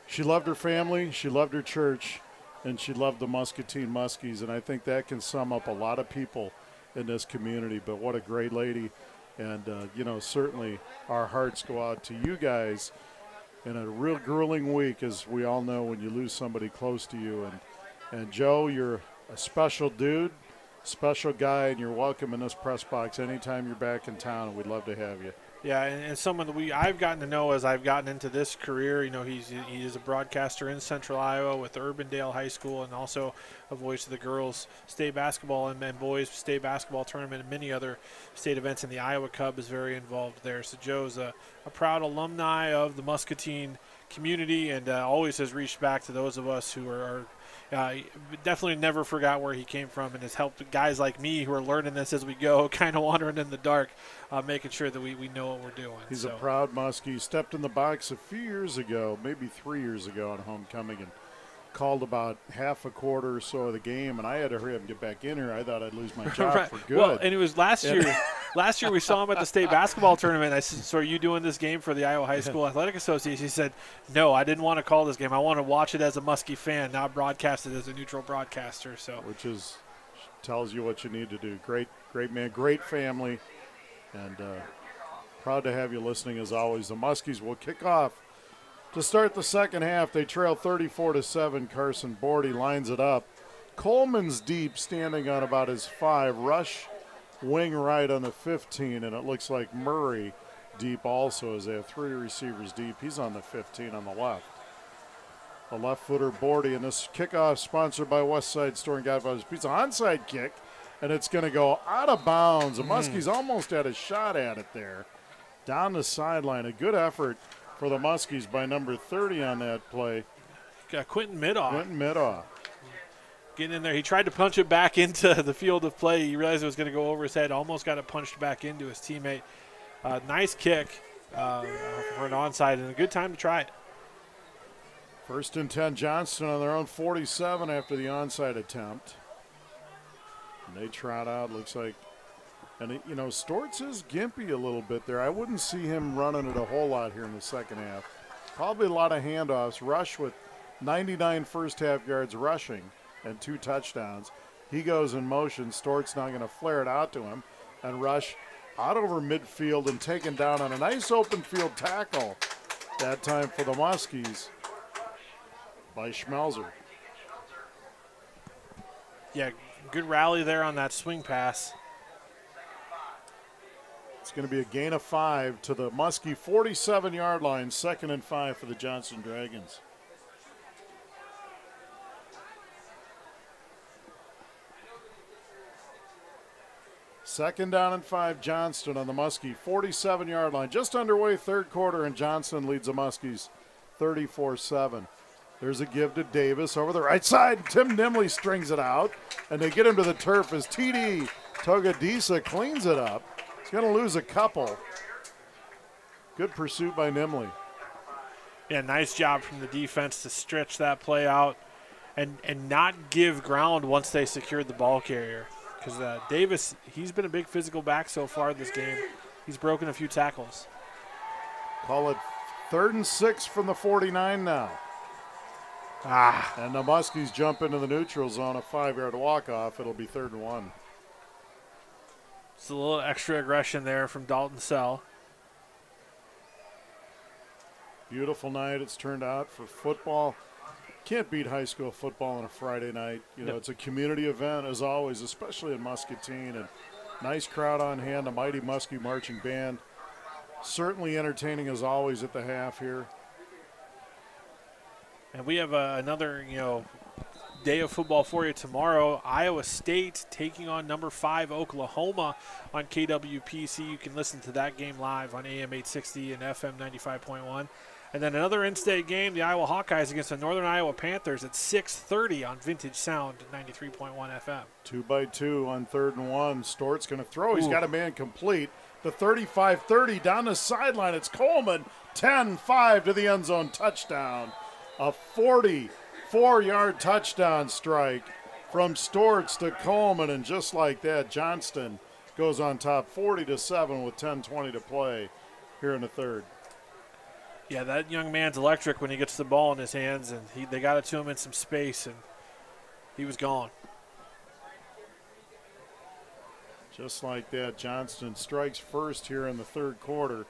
she loved her family, she loved her church, and she loved the Muscatine Muskies, and I think that can sum up a lot of people in this community. But what a great lady, and, certainly our hearts go out to you guys in a real grueling week, as we all know when you lose somebody close to you. And Joe, you're a special dude, special guy, and you're welcome in this press box anytime you're back in town, and we'd love to have you. Yeah, and someone that I've gotten to know as I've gotten into this career. He is a broadcaster in Central Iowa with Urbandale High School, and also a voice of the girls' state basketball and boys' state basketball tournament, and many other state events. And the Iowa Cub is very involved there. So Joe's a proud alumni of the Muscatine community, and always has reached back to those of us who are definitely never forgot where he came from, and has helped guys like me who are learning this as we go, kind of wandering in the dark, making sure that we know what we're doing. He's a proud Muskie. He stepped in the box a few years ago, maybe 3 years ago on homecoming, and called about half a quarter or so of the game, and I had to hurry up and get back in here. I thought I'd lose my job right. for good. Well, and it was last year. Last year we saw him at the state basketball tournament. I said, so are you doing this game for the Iowa High School Athletic Association? He said, no, I didn't want to call this game. I want to watch it as a Muskie fan, not broadcast it as a neutral broadcaster. So, which tells you what you need to do. Great man, great family, and proud to have you listening as always. The Muskies will kick off to start the second half. They trail 34-7. Carson Bordy lines it up. Coleman's deep, standing on about his 5. Rush wing right on the 15, and it looks like Murray deep also, as they have 3 receivers deep. He's on the 15 on the left. The left footer Bordy, and this kickoff sponsored by Westside Store and Godfather's Pizza. Onside kick, and it's going to go out of bounds. The Muskies almost had a shot at it there. Down the sideline, a good effort for the Muskies by number 30 on that play. Got Quentin Middaugh. Getting in there. He tried to punch it back into the field of play. He realized it was going to go over his head. Almost got it punched back into his teammate. Nice kick for an onside, and a good time to try it. 1st and 10, Johnston on their own 47 after the onside attempt. And they trot out, looks like. And, Stortz is gimpy a little bit there. I wouldn't see him running it a whole lot here in the second half. Probably a lot of handoffs. Rush with 99 first half yards rushing and 2 touchdowns. He goes in motion. Stort's now going to flare it out to him. And Rush out over midfield and taken down on a nice open field tackle, that time for the Muskies, by Schmelzer. Yeah, good rally there on that swing pass. It's going to be a gain of 5 to the Muskie 47-yard line, 2nd and 5 for the Johnston Dragons. Second down and 5, Johnston on the Muskie 47-yard line. Just underway, third quarter, and Johnston leads the Muskies 34-7. There's a give to Davis over the right side. Tim Nimley strings it out, and they get him to the turf as TD Togadisa cleans it up. He's going to lose a couple. Good pursuit by Nimley. Yeah, nice job from the defense to stretch that play out and not give ground once they secured the ball carrier. Because Davis, he's been a big physical back so far this game. He's broken a few tackles. Call it 3rd and 6 from the 49 now. And the Muskies jump into the neutral zone, a 5-yard walk-off. It'll be 3rd and 1. It's a little extra aggression there from Dalton Sell. Beautiful night it's turned out for football. Can't beat high school football on a Friday night. You know, it's a community event as always, especially in Muscatine. And nice crowd on hand, a mighty Muskie marching band. Certainly entertaining as always at the half here. And we have another, day of football for you tomorrow. Iowa State taking on number 5 Oklahoma on KWPC. You can listen to that game live on AM 860 and FM 95.1. And then another in-state game, the Iowa Hawkeyes against the Northern Iowa Panthers at 6:30 on Vintage Sound 93.1 FM. 2x2 on 3rd and 1. Stort's going to throw. He's got a man complete. The 35-30 down the sideline. It's Coleman. 10-5 to the end zone. Touchdown. A 44-yard touchdown strike from Stortz to Coleman. And just like that, Johnston goes on top 40-7 with 10:20 to play here in the third. Yeah, that young man's electric when he gets the ball in his hands, and they got it to him in some space, and he was gone. Just like that, Johnston strikes first here in the third quarter.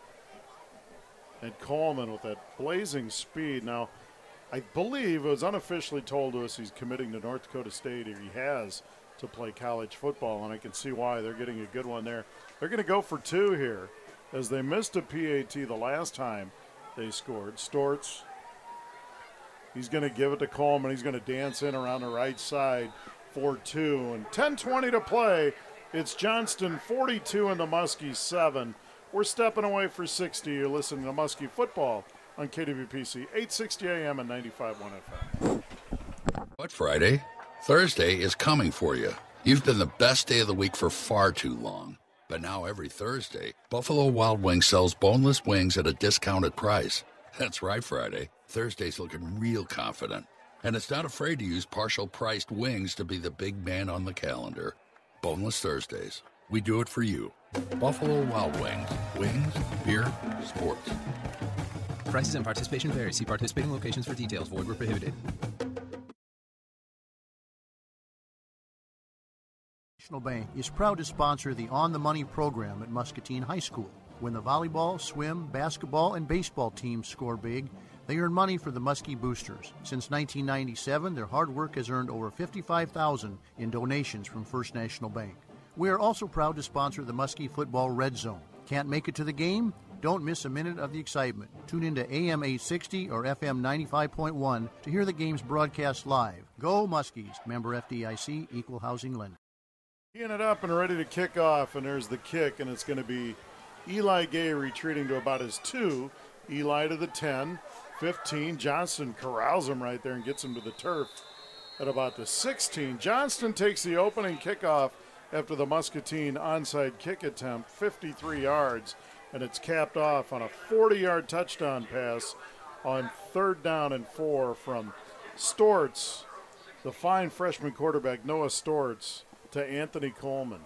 And Coleman with that blazing speed. Now, I believe it was unofficially told to us he's committing to North Dakota State, or he has, to play college football, and I can see why. They're getting a good one there. They're going to go for 2 here, as they missed a PAT the last time they scored. Stortz, he's going to give it to Coleman. He's going to dance in around the right side for 2. And 10:20 to play. It's Johnston 42 and the Muskies 7. We're stepping away for 60. You're listening to Muskie Football on KWPC 860 AM and 95.1 FM. What Friday? Thursday is coming for you. You've been the best day of the week for far too long. But now every Thursday, Buffalo Wild Wings sells boneless wings at a discounted price. That's right, Friday. Thursday's looking real confident. And it's not afraid to use partial-priced wings to be the big man on the calendar. Boneless Thursdays. We do it for you. Buffalo Wild Wings. Wings, beer, sports. Prices and participation vary. See participating locations for details. Void where prohibited. National Bank is proud to sponsor the On the Money program at Muscatine High School. When the volleyball, swim, basketball, and baseball teams score big, they earn money for the Muskie Boosters. Since 1997, their hard work has earned over $55,000 in donations from First National Bank. We are also proud to sponsor the Muskie Football Red Zone. Can't make it to the game? Don't miss a minute of the excitement. Tune into AM 860 or FM 95.1 to hear the games broadcast live. Go Muskies, member FDIC, equal housing lender. Teeing it up and ready to kick off, and there's the kick, and it's going to be Eli Gay retreating to about his 2. Eli to the 10, 15. Johnston corrals him right there and gets him to the turf at about the 16. Johnston takes the opening kickoff after the Muscatine onside kick attempt, 53 yards, and it's capped off on a 40-yard touchdown pass on 3rd down and 4 from Stortz, the fine freshman quarterback Noah Stortz, to Anthony Coleman.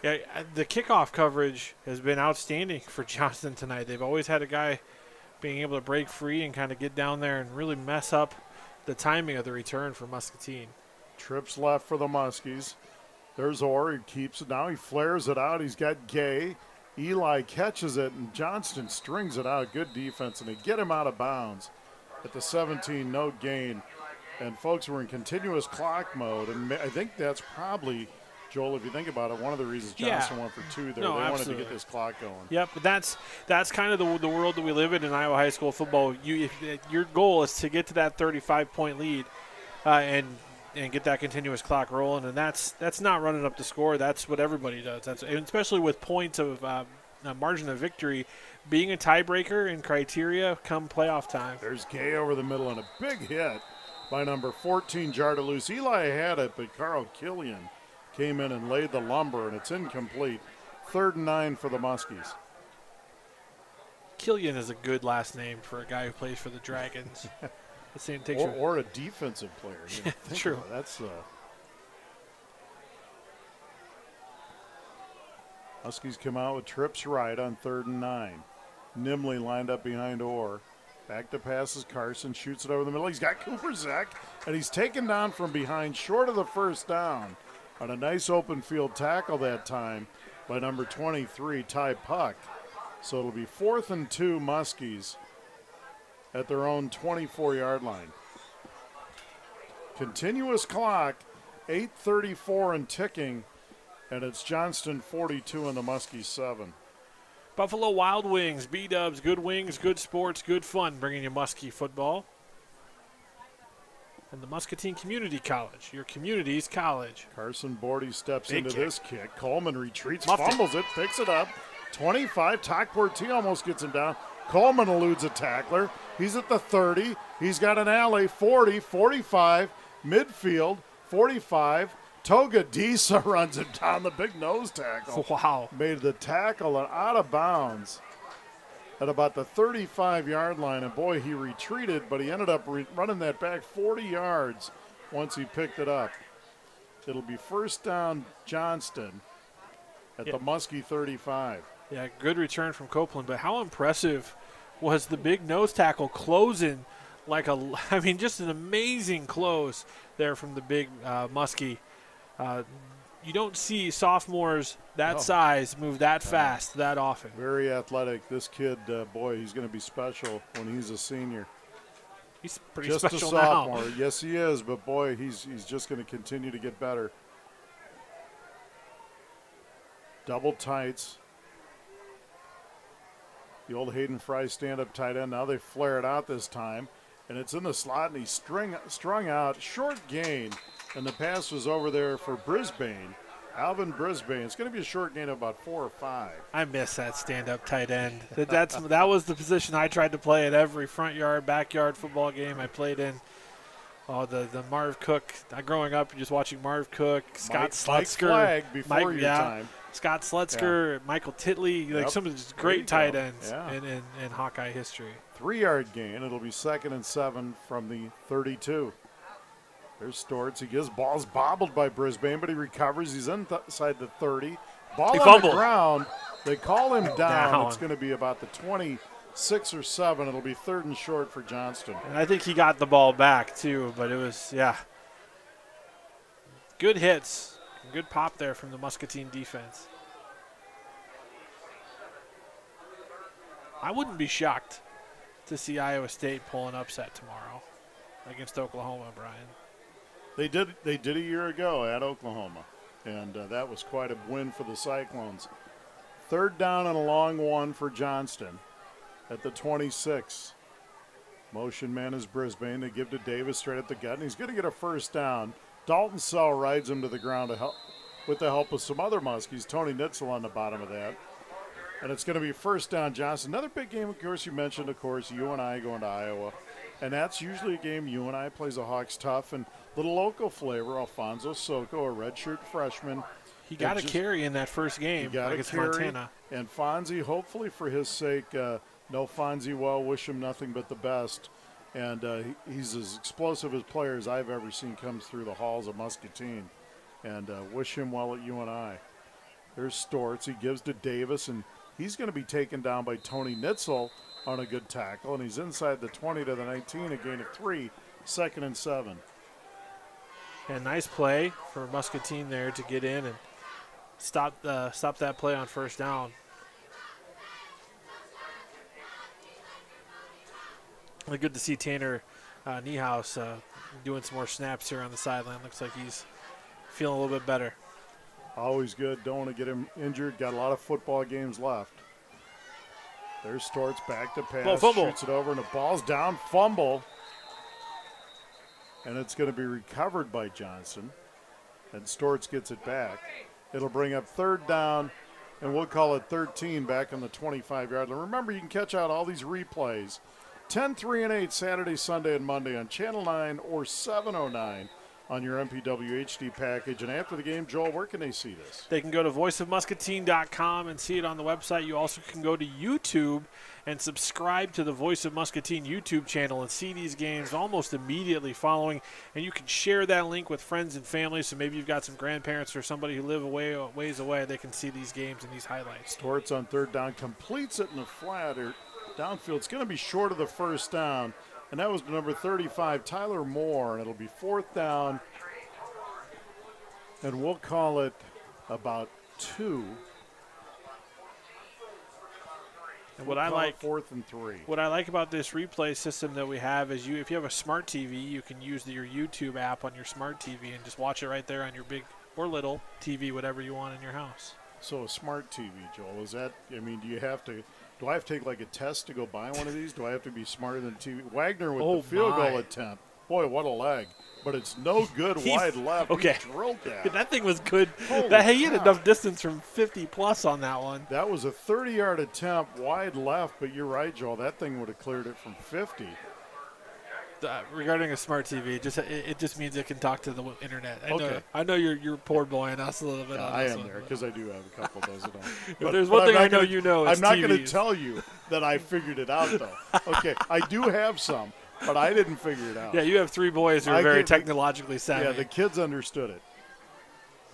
Yeah, the kickoff coverage has been outstanding for Johnston tonight. They've always had a guy being able to break free and kind of get down there and really mess up the timing of the return for Muscatine. Trips left for the Muskies. There's Orr. He keeps it now. He flares it out. He's got Gay. Eli catches it, and Johnston strings it out. Good defense, and they get him out of bounds at the 17, no gain. And, folks, we're in continuous clock mode, and I think that's probably, Joel, if you think about it, one of the reasons Johnston went for 2 there. No, they absolutely wanted to get this clock going. Yep, but that's kind of the world that we live in Iowa high school football. Your goal is to get to that 35-point lead and get that continuous clock rolling, and that's not running up the score. That's what everybody does. And especially with points of margin of victory being a tiebreaker in criteria come playoff time. There's Gay over the middle and a big hit by number 14, Jardalus. Eli had it, but Carl Killian came in and laid the lumber, and it's incomplete. 3rd and 9 for the Muskies. Killian is a good last name for a guy who plays for the Dragons. Or a defensive player. You know, True. That's Huskies come out with trips right on 3rd and 9. Nimley lined up behind Orr. Back to passes. Carson shoots it over the middle. He's got Cooper Zek, and he's taken down from behind, short of the first down, on a nice open field tackle that time by number 23, Ty Puck. So it'll be 4th and 2 Muskies at their own 24-yard line. Continuous clock, 8:34 and ticking, and it's Johnston 42 and the Muskies 7. Buffalo Wild Wings, B-Dubs, good wings, good sports, good fun, bringing you Muskie football. And the Muscatine Community College, your community's college. Carson Bordy steps Big into kick. this kick. Coleman retreats, Muffed fumbles it, picks it up. 25, Takporti almost gets him down. Coleman eludes a tackler. He's at the 30. He's got an alley, 40, 45, midfield, 45. Toga Disa runs him down, the big nose tackle. Wow. Made the tackle and out of bounds at about the 35-yard line. And, boy, he retreated, but he ended up running that back 40 yards once he picked it up. It'll be first down Johnston at the Muskie 35. Yeah, good return from Copeland, but how impressive was the big nose tackle closing just an amazing close there from the big Muskie. You don't see sophomores that size move that fast that often. Very athletic. This kid, boy, he's going to be special when he's a senior. He's pretty just special a sophomore. now. Yes, he is, but, boy, he's just going to continue to get better. Double tights. The old Hayden Fry stand-up tight end. Now they flare it out this time, and it's in the slot, and he's strung out. Short gain, and the pass was over there for Brisbane. Alvin Brisbane. It's going to be a short gain of about 4 or 5. I miss that stand-up tight end. That was the position I tried to play at every front yard, backyard football game I played in. Oh, the Marv Cook. Growing up, just watching Marv Cook, Scott Slutzker. Flag before your time. Scott Slutzker, Michael Titley, some of these great tight ends in Hawkeye history. 3-yard gain. It'll be 2nd and 7 from the 32. There's Storts. He gets balls bobbled by Brisbane, but he recovers. He's inside the 30. Ball on the ground. They call him down. It's going to be about the 26 or 7. It'll be 3rd and short for Johnston. And I think he got the ball back, too, but it was, good hits. Good pop there from the Muscatine defense. I wouldn't be shocked to see Iowa State pull an upset tomorrow against Oklahoma, Brian. They did a year ago at Oklahoma, and that was quite a win for the Cyclones. 3rd down and a long one for Johnston at the 26. Motion man is Brisbane. They give to Davis straight at the gut, and he's going to get a first down. Dalton Sell rides him to the ground with the help of some other Muskies. Tony Nitzel on the bottom of that. And it's going to be first down Johnston. Another big game, of course, you mentioned, UNI going to Iowa. And that's usually a game UNI plays the Hawks tough. And little local flavor, Alfonso Soko, a redshirt freshman. He got a carry in that first game against Montana. And Fonzie, hopefully for his sake, know Fonzie well, wish him nothing but the best. And he's as explosive a player as I've ever seen comes through the halls of Muscatine. And wish him well at UNI. There's Storts. He gives to Davis, and he's going to be taken down by Tony Nitzel on a good tackle. And he's inside the 20 to the 19, a gain of 3, 2nd and 7. And nice play for Muscatine there to get in and stop that play on first down. Really good to see Tanner Niehaus doing some more snaps here on the sideline. Looks like he's feeling a little bit better. Always good. Don't want to get him injured. Got a lot of football games left. There's Stortz back to pass. Fumble. Shoots it over, and the ball's down. Fumble. And it's going to be recovered by Johnston. And Stortz gets it back. It'll bring up third down, and we'll call it 13 back on the 25-yard line. Remember, you can catch out all these replays 10, 3, and 8 Saturday, Sunday, and Monday on Channel 9 or 709 on your MPW HD package. And after the game, Joel, where can they see this? They can go to voiceofmuscatine.com and see it on the website. You also can go to YouTube and subscribe to the Voice of Muscatine YouTube channel and see these games almost immediately following. And you can share that link with friends and family, so maybe you've got some grandparents or somebody who live ways away. They can see these games and these highlights. Stortz on third down, completes it in the flat or downfield. It's going to be short of the first down. And that was number 35, Tyler Moore, and it'll be fourth down. And we'll call it about 2. And what I like, 4th and 3. What I like about this replay system that we have is if you have a smart TV, you can use your YouTube app on your smart TV and just watch it right there on your big or little TV, whatever you want in your house. So a smart TV, Joel, is that, I mean, do I have to take like a test to go buy one of these? Do I have to be smarter than TV? Wagner with the field goal attempt. Boy, what a leg. But it's no good wide left. Okay. He drilled that. That thing was good. He had enough distance from 50-plus on that one. That was a 30-yard attempt wide left, but you're right, Joel. That thing would have cleared it from 50. Regarding a smart TV, it just means it can talk to the internet. Okay. I know you're poor boying us a little bit on I this am one, there because I do have a couple dozen on. If there's one thing I know you know, it's I'm not going to TVs. tell you that I figured it out, though. Okay, I do have some, but I didn't figure it out. Yeah, you have 3 boys who are very technologically savvy. Yeah, the kids understood it.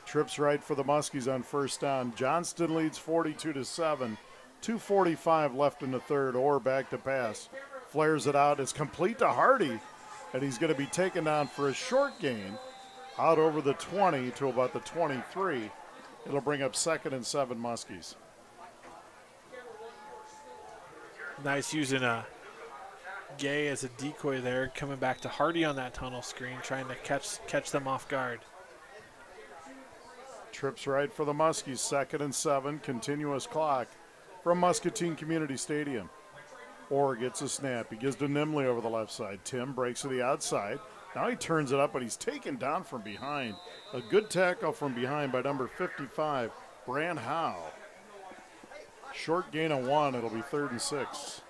Trips right for the Muskies on first down. Johnston leads 42-7. 2:45 left in the third. Orr back to pass. Flares it out. It's complete to Hardy, and he's going to be taken down for a short gain out over the 20 to about the 23. It'll bring up 2nd and 7 Muskies. Nice using a Gay as a decoy there, coming back to Hardy on that tunnel screen, trying to catch them off guard. Trips right for the Muskies, 2nd and 7, continuous clock from Muscatine Community Stadium. Orr gets a snap. He gives to Nimley over the left side. Tim breaks to the outside. Now he turns it up, but he's taken down from behind. A good tackle from behind by number 55, Bran Howe. Short gain of 1. It'll be 3rd and 6.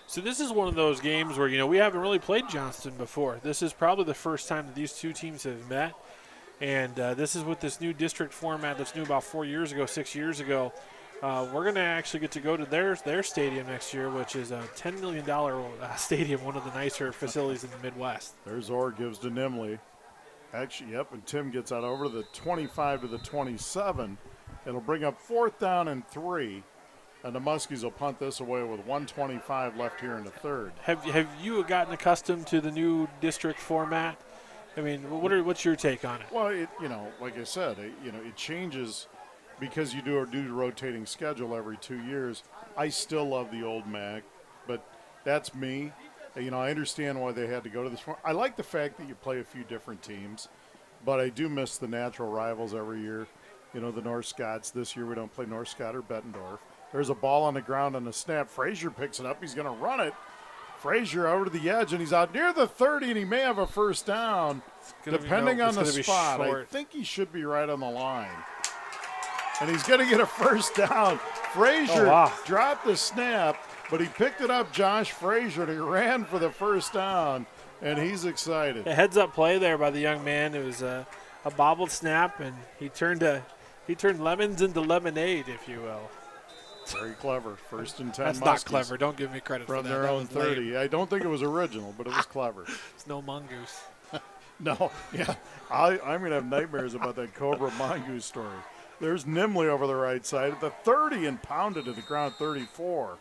So this is one of those games where, we haven't really played Johnston before. This is probably the first time that these two teams have met. And this is with this new district format that's new about 6 years ago. We're going to actually get to go to their stadium next year, which is a $10 million stadium, one of the nicer facilities in the Midwest. There's Orr, gives to Nimley. Actually, yep, and Tim gets out over the 25 to the 27. It'll bring up 4th down and 3. And the Muskies will punt this away with 1:25 left here in the third. Have you gotten accustomed to the new district format? I mean, what's your take on it? Well, like I said, it changes because you do a rotating schedule every 2 years. I still love the old MAC, but that's me. I understand why they had to go to this form. I like the fact that you play a few different teams, but I do miss the natural rivals every year. The North Scots. This year we don't play North Scott or Bettendorf. There's a ball on the ground on the snap. Frazier picks it up. He's going to run it. Frazier over to the edge, and he's out near the 30, and he may have a first down, depending on the spot. I think he should be right on the line. And he's going to get a first down. Frazier dropped the snap, but he picked it up, Josh Frazier, and he ran for the first down, and he's excited. A heads-up play there by the young man. It was a bobbled snap, and he turned lemons into lemonade, if you will. Very clever. 1st and 10. That's Muskies not clever. Don't give me credit for that. From their own 30. Lame. I don't think it was original, but it was clever. It's no mongoose. No. Yeah. I'm going to have nightmares about that Cobra mongoose story. There's Nimley over the right side at the 30 and pounded to the ground, 34.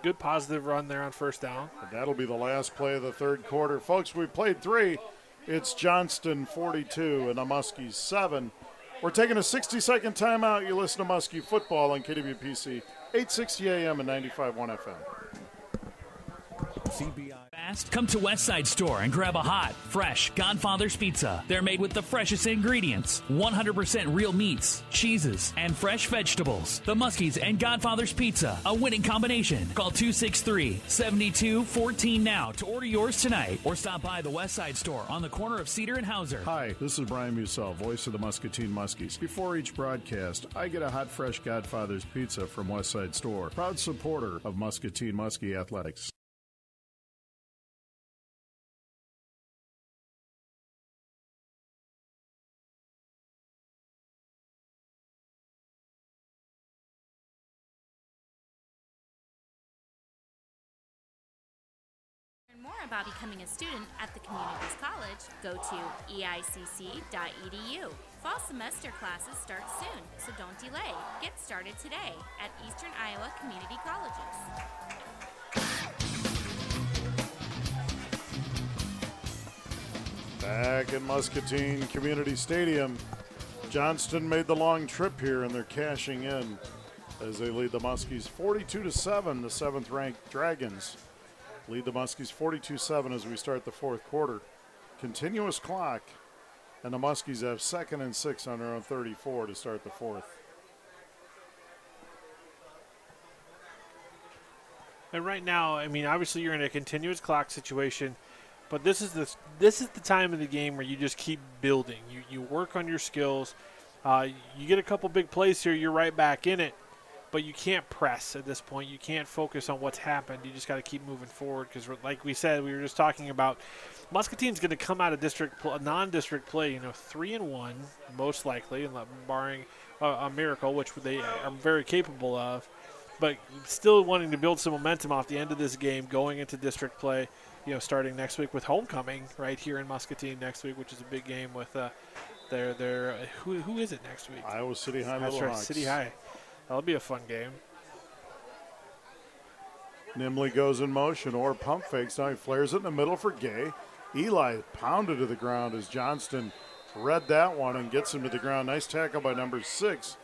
good positive run there on first down. And that'll be the last play of the third quarter. Folks, we played 3. It's Johnston 42 and the Muskies 7. We're taking a 60-second timeout. You listen to Muskie Football on KWPC 860 AM and 95.1 FM. Fast? Come to Westside Store and grab a hot, fresh Godfather's Pizza. They're made with the freshest ingredients, 100% real meats, cheeses, and fresh vegetables. The Muskies and Godfather's Pizza, a winning combination. Call 263-7214 now to order yours tonight, or stop by the Westside Store on the corner of Cedar and Hauser. Hi, this is Brian Musell, voice of the Muscatine Muskies. Before each broadcast, I get a hot, fresh Godfather's Pizza from Westside Store, proud supporter of Muscatine Muskie Athletics. Learn more about becoming a student at the Communities College, go to eicc.edu. Fall semester classes start soon, so don't delay. Get started today at Eastern Iowa Community Colleges. Back in Muscatine Community Stadium, Johnston made the long trip here, and they're cashing in as they lead the Muskies 42-7. The 7th-ranked Dragons lead the Muskies 42-7 as we start the fourth quarter. Continuous clock, and the Muskies have 2nd and 6 on their own 34 to start the fourth. And right now, I mean, obviously you're in a continuous clock situation, but this is the time of the game where you just keep building. You work on your skills. You get a couple big plays here, you're right back in it. But you can't press at this point. You can't focus on what's happened. You just got to keep moving forward because, like we said, we were just talking about, Muscatine's going to come out of non-district play, 3-1 most likely, barring a miracle, which they are very capable of. But still wanting to build some momentum off the end of this game, going into district play, starting next week with homecoming right here in Muscatine next week, which is a big game with who is it next week? Iowa City High. That's right, City High. That'll be a fun game. Nimley goes in motion or pump fakes. Now he flares it in the middle for Gay. Eli pounded to the ground as Johnston read that one and gets him to the ground. Nice tackle by number 6,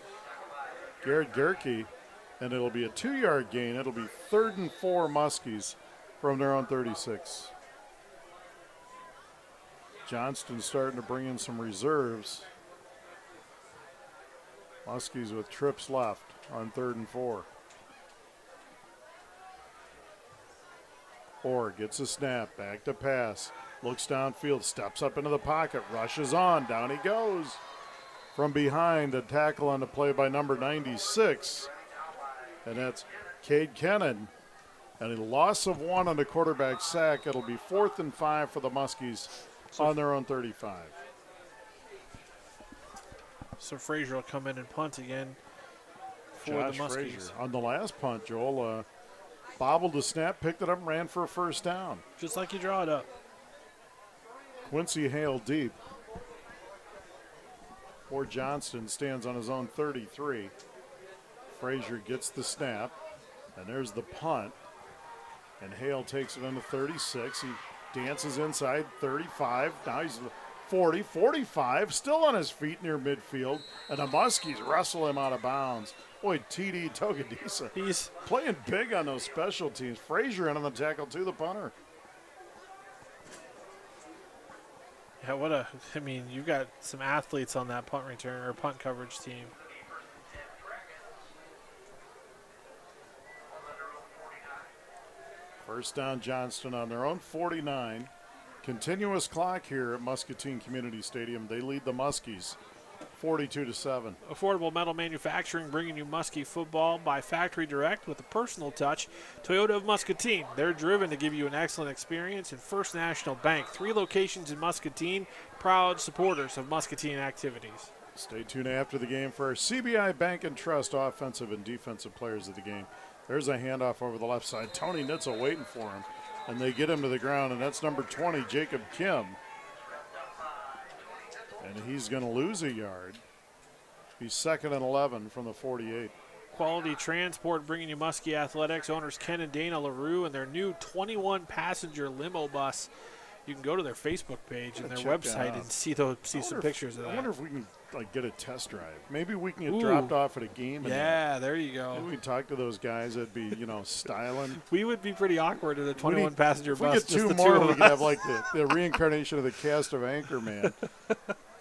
Garrett Gerke. And it'll be a 2-yard gain. It'll be 3rd and 4 Muskies from their own 36. Johnston starting to bring in some reserves. Muskies with trips left on 3rd and 4. Orr gets a snap, back to pass, looks downfield, steps up into the pocket, rushes on, down he goes. From behind, a tackle on the play by number 96, and that's Cade Kennan. And a loss of 1 on the quarterback sack. It'll be 4th and 5 for the Muskies on their own 35. So Frazier will come in and punt again for Josh the Muskies. Frazier. On the last punt, Joel bobbled the snap, picked it up, and ran for a first down. Just like you draw it up. Quincy Hale deep. Or Johnston stands on his own 33. Frazier gets the snap, and there's the punt. And Hale takes it into 36. He dances inside 35. Now he's 40, 45, still on his feet near midfield, and the Muskies wrestle him out of bounds. Boy, TD Togadisa, he's playing big on those special teams. Frazier in on the tackle to the punter. Yeah, you've got some athletes on that punt return or punt coverage team. First down, Johnston on their own 49. Continuous clock here at Muscatine Community Stadium. They lead the Muskies 42-7. Affordable Metal Manufacturing bringing you Muskie football by Factory Direct with a personal touch. Toyota of Muscatine. They're driven to give you an excellent experience. And First National Bank. 3 locations in Muscatine. Proud supporters of Muscatine activities. Stay tuned after the game for our CBI Bank and Trust offensive and defensive players of the game. There's a handoff over the left side. Tony Nitzel waiting for him. And they get him to the ground, and that's number 20, Jacob Kim. And he's going to lose a yard. He's 2nd and 11 from the 48. Quality Transport bringing you Muskie Athletics. Owners Ken and Dana LaRue and their new 21-passenger limo bus. You can go to their Facebook page and their website and see some pictures of that. I wonder if we can get a test drive. Maybe we can get dropped off at a game. Yeah, there you go. Maybe we can talk to those guys that'd be, styling. We would be pretty awkward in a 21-passenger bus. If we get two more, we could have like the reincarnation of the cast of Anchorman.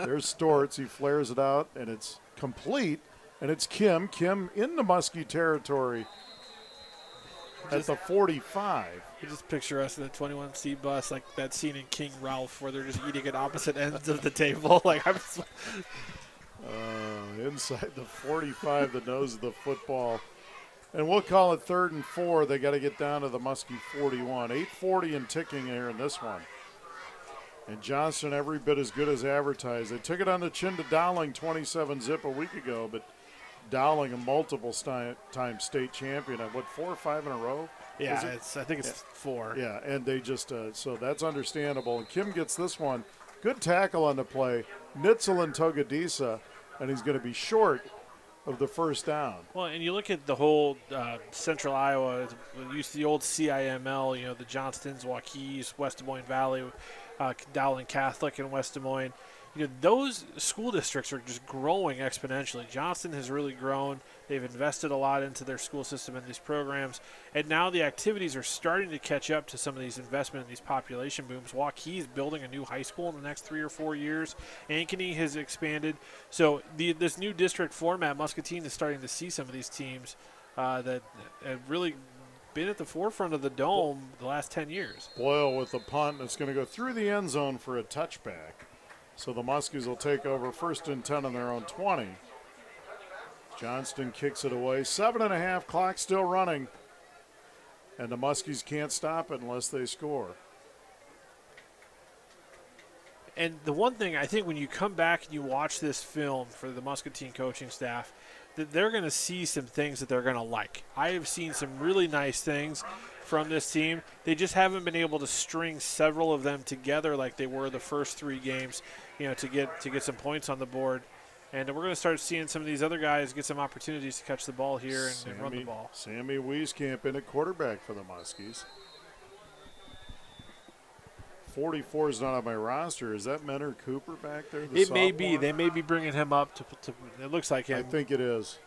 There's Storts. He flares it out, and it's complete. And it's Kim. Kim in the Muskie territory at the 45. You just picture us in a 21-seat bus like that scene in King Ralph where they're just eating at opposite ends of the table. Inside the 45, the nose of the football. And we'll call it 3rd and 4. They got to get down to the Muskie 41. 8:40 and ticking here in this one. And Johnston every bit as good as advertised. They took it on the chin to Dowling 27-zip a week ago, but Dowling a multiple time state champion at 4 or 5 in a row? Yeah, I think it's 4. Yeah, and they just so that's understandable. And Kim gets this one. Good tackle on the play. Nitzel and Togadisa, and he's going to be short of the first down. Well, and you look at the whole Central Iowa, used to the old CIML, the Johnstons, Waukees, West Des Moines Valley, Dowling Catholic and West Des Moines. Those school districts are just growing exponentially. Johnston has really grown. They've invested a lot into their school system and these programs. And now the activities are starting to catch up to some of these investment in these population booms. Waukees building a new high school in the next 3 or 4 years. Ankeny has expanded. So this new district format, Muscatine is starting to see some of these teams that have really been at the forefront of the Dome the last 10 years. Boyle with the punt. It's going to go through the end zone for a touchback. So the Muskies will take over 1st and 10 on their own 20. Johnston kicks it away. 7.5, clock still running. And the Muskies can't stop it unless they score. And the one thing, I think when you come back and you watch this film for the Muscatine coaching staff, that they're going to see some things that they're going to like. I have seen some really nice things from this team. They just haven't been able to string several of them together like they were the first 3 games, to get some points on the board. And we're going to start seeing some of these other guys get some opportunities to catch the ball here and run the ball. Sammy Wieskamp in at quarterback for the Muskies. 44 is not on my roster. Is that Menor Cooper back there? It may be. They may be bringing him up to it looks like him. I think it is.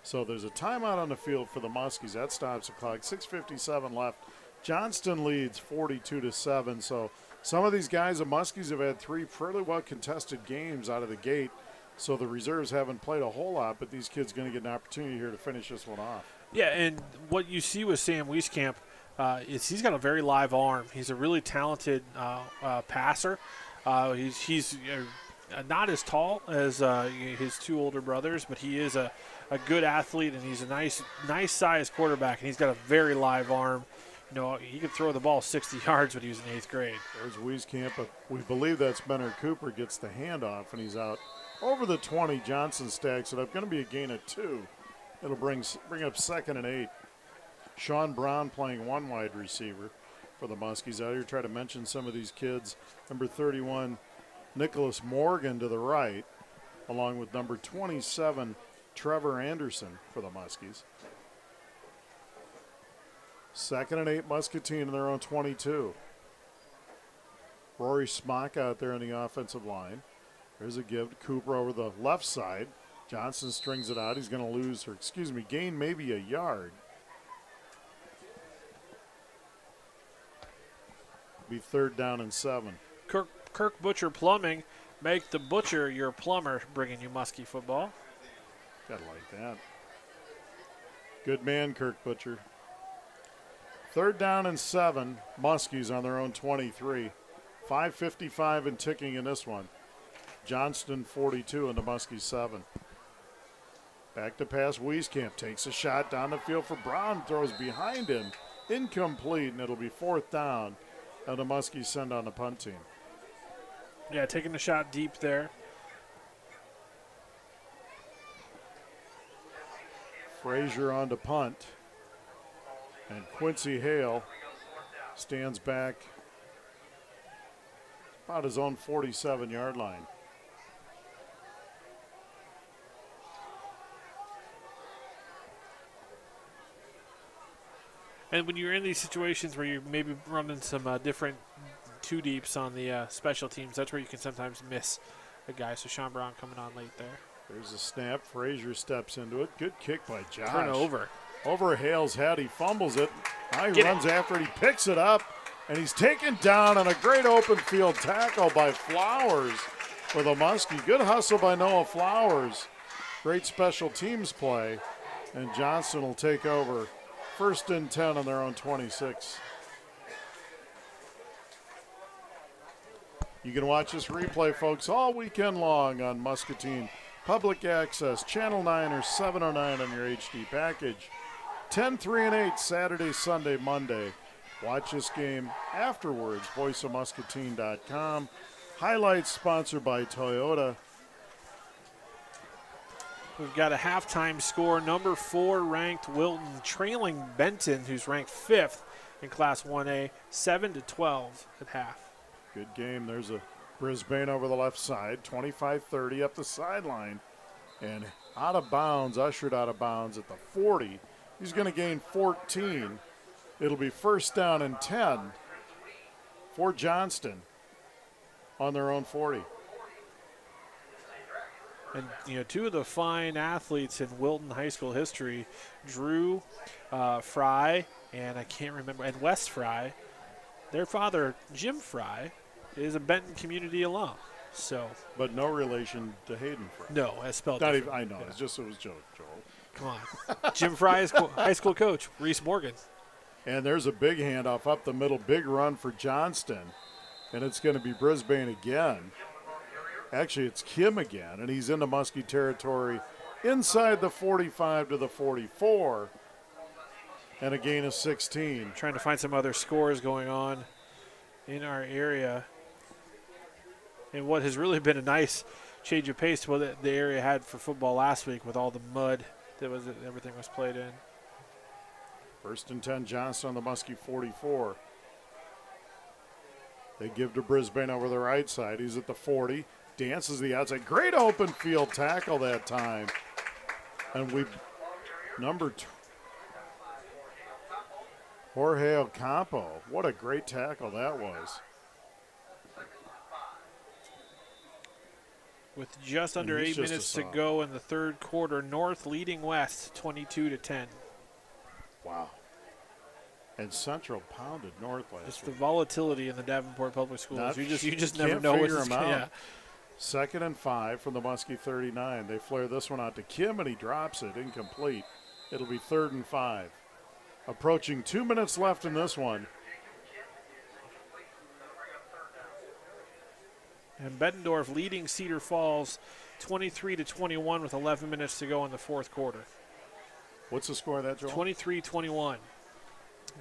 So there's a timeout on the field for the Muskies. That stops the clock. 6:57 left. Johnston leads 42-7. So some of these guys, the Muskies, have had 3 fairly well contested games out of the gate. So the reserves haven't played a whole lot, but these kids are going to get an opportunity here to finish this one off. Yeah, and what you see with Sam Wieskamp is he's got a very live arm. He's a really talented passer. He's not as tall as his 2 older brothers, but he is a good athlete, and he's a nice sized quarterback, and he's got a very live arm. He could throw the ball 60 yards when he was in 8th grade. There's Wieskamp, but we believe that's Menor Cooper gets the handoff, and he's out over the 20. Johnson stacks it up. Going to be a gain of 2. It'll bring up 2nd and 8. Sean Brown playing 1 wide receiver for the Muskies. Out here, try to mention some of these kids. Number 31, Nicholas Morgan to the right, along with number 27, Trevor Anderson for the Muskies. 2nd and 8, Muscatine in their own 22. Rory Smock out there on the offensive line. There's a give to Cooper over the left side. Johnson strings it out. He's going to gain maybe a yard. Be 3rd down and 7. Kirk Butcher Plumbing, make the butcher your plumber, bringing you Muskie football. Gotta like that. Good man, Kirk Butcher. 3rd down and 7. Muskies on their own 23. 5:55 and ticking in this one. Johnston 42 and the Muskies 7. Back to pass. Wieskamp takes a shot down the field for Brown. Throws behind him. Incomplete, and it'll be 4th down. And the Muskies send on the punt team. Yeah, taking the shot deep there. Frazier on to punt. And Quincy Hale stands back about his own 47-yard line. And when you're in these situations where you're maybe running some different two deeps on the special teams, that's where you can sometimes miss a guy. So Sean Brown coming on late there. There's a snap. Frazier steps into it. Good kick by Josh. Turnover. Over Hale's head. He fumbles it. Now he runs after it. He picks it up, and he's taken down on a great open field tackle by Flowers for the Muskie. Good hustle by Noah Flowers. Great special teams play. And Johnston will take over. 1st and 10 on their own 26. You can watch this replay, folks, all weekend long on Muscatine Public Access, Channel 9 or 709 on your HD package. 10, 3, and 8, Saturday, Sunday, Monday. Watch this game afterwards, voiceofmuscatine.com. Highlights sponsored by Toyota. We've got a halftime score. Number 4 ranked Wilton trailing Benton, who's ranked 5th in Class 1A, 7-12 at half. Good game. There's a Brisbane over the left side, 25-30 up the sideline. And out of bounds, ushered out of bounds at the 40. He's going to gain 14. It'll be 1st down and 10 for Johnston on their own 40. And, two of the fine athletes in Wilton High School history, Drew Fry, and I can't remember, and Wes Fry, their father, Jim Fry, is a Benton community alum. So, but no relation to Hayden Fry. No, as spelled Not different. even, I know. Yeah. It was Joel. Come on. Jim Fry is high school coach, Reese Morgan. And there's a big handoff up the middle, big run for Johnston. And it's going to be Brisbane again. Actually, it's Kim again, and he's into Muskie territory inside the 45 to the 44. And a gain of 16. Trying to find some other scores going on in our area. And what has really been a nice change of pace to what the area had for football last week with all the mud that everything was played in. 1st and 10, Johnston on the Muskie 44. They give to Brisbane over the right side. He's at the 40. Dances the outside. Great open field tackle that time. And number 2. Jorge Ocampo. What a great tackle that was. With just under 8 minutes to go in the third quarter, North leading West 22-10. Wow. And Central pounded North last It's week. the volatility in the Davenport Public Schools. You just never know what's them out. Yeah. 2nd and 5 from the Muskie 39. They flare this one out to Kim, and he drops it incomplete. It'll be 3rd and 5. Approaching 2 minutes left in this one. And Bettendorf leading Cedar Falls 23-21 with 11 minutes to go in the fourth quarter. What's the score of that, Joel? 23-21.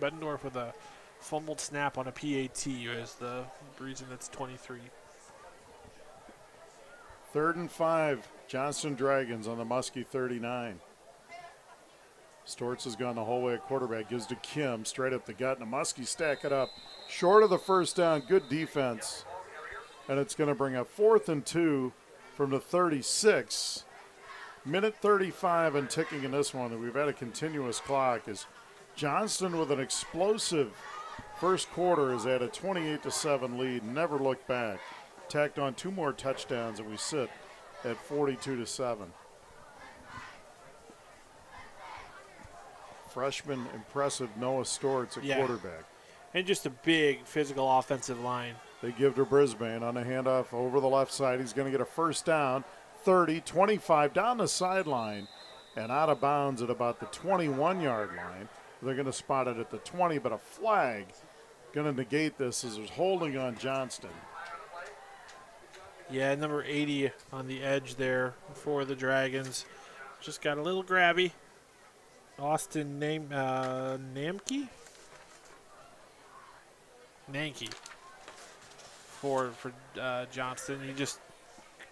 Bettendorf with a fumbled snap on a PAT is the reason it's 23. 3rd and 5. Johnston Dragons on the Muskie 39. Stortz has gone the whole way at quarterback. Gives to Kim, straight up the gut, and the Muskie stack it up. Short of the 1st down. Good defense. And it's going to bring up 4th and 2 from the 36. Minute 35 and ticking in this one. We've had a continuous clock as Johnston with an explosive first quarter is at a 28-7 lead. Never looked back. Tacked on 2 more touchdowns, and we sit at 42-7. Freshman impressive Noah Stortz at quarterback. And just a big physical offensive line. They give to Brisbane on a handoff over the left side. He's going to get a 1st down, 30, 25, down the sideline, and out of bounds at about the 21-yard line. They're going to spot it at the 20, but a flag going to negate this as there's holding on Johnston. Yeah, number 80 on the edge there for the Dragons. Just got a little grabby. Austin Namke? Nanke for Johnston. He just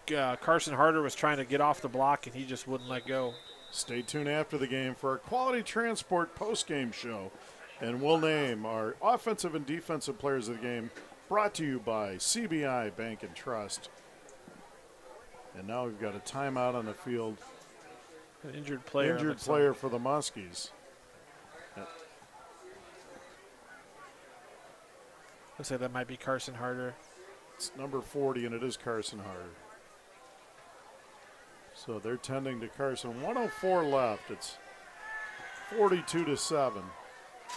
Carson Harder was trying to get off the block, and he just wouldn't let go. Stay tuned after the game for our Quality Transport post-game show, and we'll name our offensive and defensive players of the game, brought to you by CBI Bank and Trust. And now we've got a timeout on the field. An injured player. Injured player for the Muskies. Looks like that might be Carson Harder. It's number 40, and it is Carson Harder. So they're tending to Carson. 104 left. It's 42-7.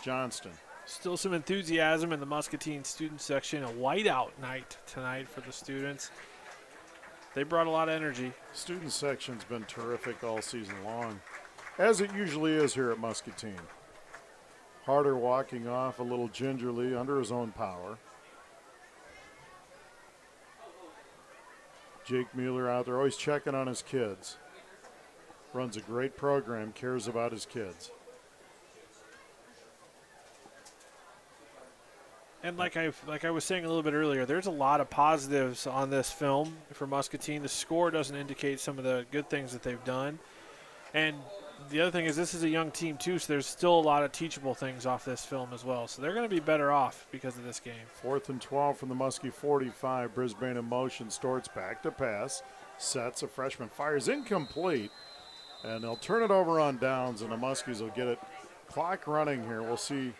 Johnston. Still some enthusiasm in the Muscatine student section. A whiteout night tonight for the students. They brought a lot of energy. Student section's been terrific all season long, as it usually is here at Muscatine. Harder walking off a little gingerly under his own power. Jake Mueller out there always checking on his kids. Runs a great program, cares about his kids. And like I was saying a little bit earlier, there's a lot of positives on this film for Muscatine. The score doesn't indicate some of the good things that they've done. And the other thing is this is a young team too, so there's still a lot of teachable things off this film as well. So they're going to be better off because of this game. 4th and 12 from the Muskie 45. Brisbane in motion. Storts back to pass. Sets. A freshman fires incomplete. And they'll turn it over on downs, and the Muskies will get it. Clock running here. We'll see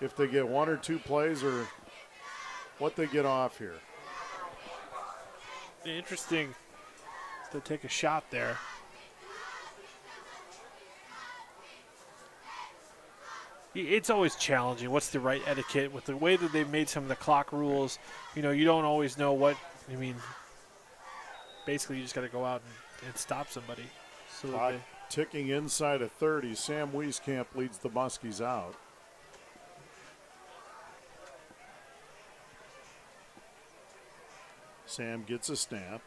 if they get 1 or 2 plays or what they get off here. Interesting to take a shot there. It's always challenging. What's the right etiquette with the way that they've made some of the clock rules? You know, you don't always know what. I mean, basically, you just got to go out and stop somebody. So Clock ticking inside of 30. Sam Wieskamp leads the Muskies out. Sam gets a snap,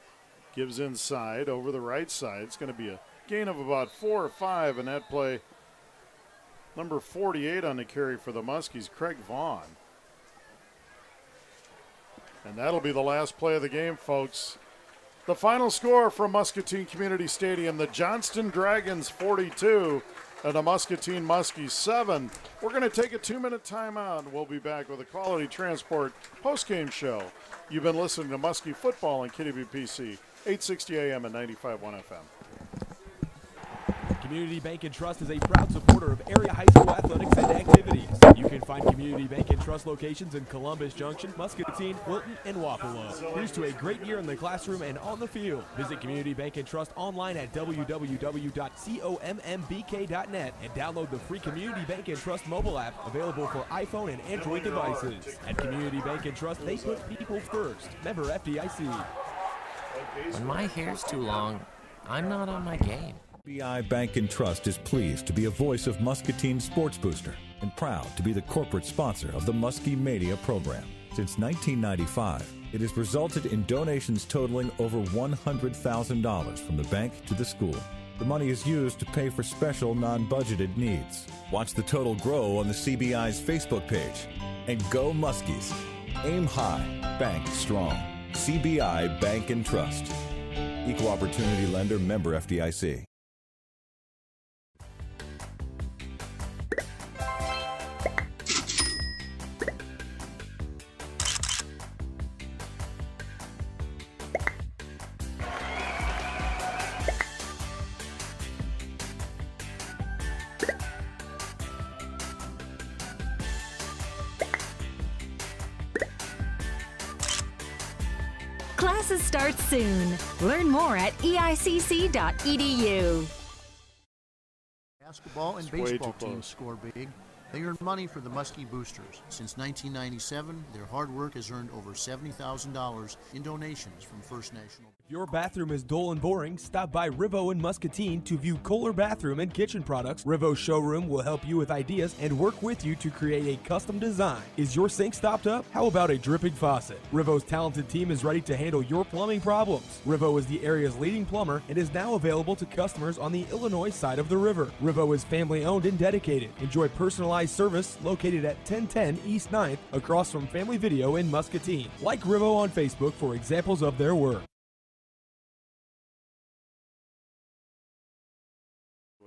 gives inside over the right side. It's going to be a gain of about 4 or 5 in that play. Number 48 on the carry for the Muskies, Craig Vaughn. And that'll be the last play of the game, folks. The final score from Muscatine Community Stadium, the Johnston Dragons 42 and the Muscatine Muskies 7. We're going to take a 2-minute timeout, and we'll be back with a Quality Transport postgame show. You've been listening to Muskie Football on KWPC, 860 AM and 95.1 FM. Community Bank and Trust is a proud supporter of area high school athletics and activities. You can find Community Bank and Trust locations in Columbus Junction, Muscatine, Wilton, and Wapello. Here's to a great year in the classroom and on the field. Visit Community Bank and Trust online at www.commbk.net and download the free Community Bank and Trust mobile app available for iPhone and Android devices. At Community Bank and Trust, they put people first. Member FDIC. When my hair's too long, I'm not on my game. CBI Bank and Trust is pleased to be a voice of Muscatine Sports Booster and proud to be the corporate sponsor of the Muskie Media program. Since 1995, it has resulted in donations totaling over $100,000 from the bank to the school. The money is used to pay for special non-budgeted needs. Watch the total grow on the CBI's Facebook page. And go Muskies. Aim high, bank strong. CBI Bank and Trust. Equal Opportunity Lender, member FDIC. Classes start soon. Learn more at eicc.edu. Basketball and baseball teams score big. They earn money for the Muskie Boosters. Since 1997, their hard work has earned over $70,000 in donations from First National. If your bathroom is dull and boring, stop by Rivo in Muscatine to view Kohler bathroom and kitchen products. Rivo's showroom will help you with ideas and work with you to create a custom design. Is your sink stopped up? How about a dripping faucet? Rivo's talented team is ready to handle your plumbing problems. Rivo is the area's leading plumber and is now available to customers on the Illinois side of the river. Rivo is family owned and dedicated. Enjoy personalized service located at 1010 East 9th across from Family Video in Muscatine. Like Rivo on Facebook for examples of their work.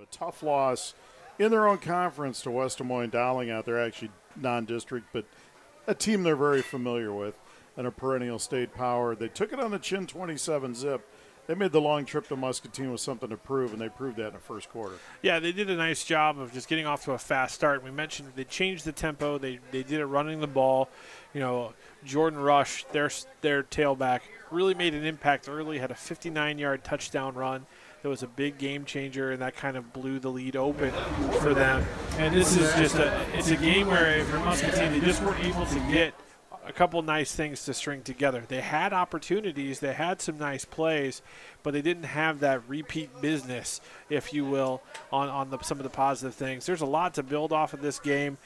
A tough loss in their own conference to West Des Moines Dowling out there, actually non-district, but a team they're very familiar with and a perennial state power. They took it on the chin 27-zip they made the long trip to Muscatine with something to prove, and they proved that in the first quarter. Yeah, they did a nice job of just getting off to a fast start. We mentioned they changed the tempo. They did it running the ball. You know, Jordan Rush, their tailback, really made an impact early, had a 59-yard touchdown run. That was a big game changer, and that kind of blew the lead open for them. And this is just it's a game where for Muscatine, they just weren't able to get a couple nice things to string together. They had opportunities, they had some nice plays, but they didn't have that repeat business, if you will, on some of the positive things. There's a lot to build off of this game.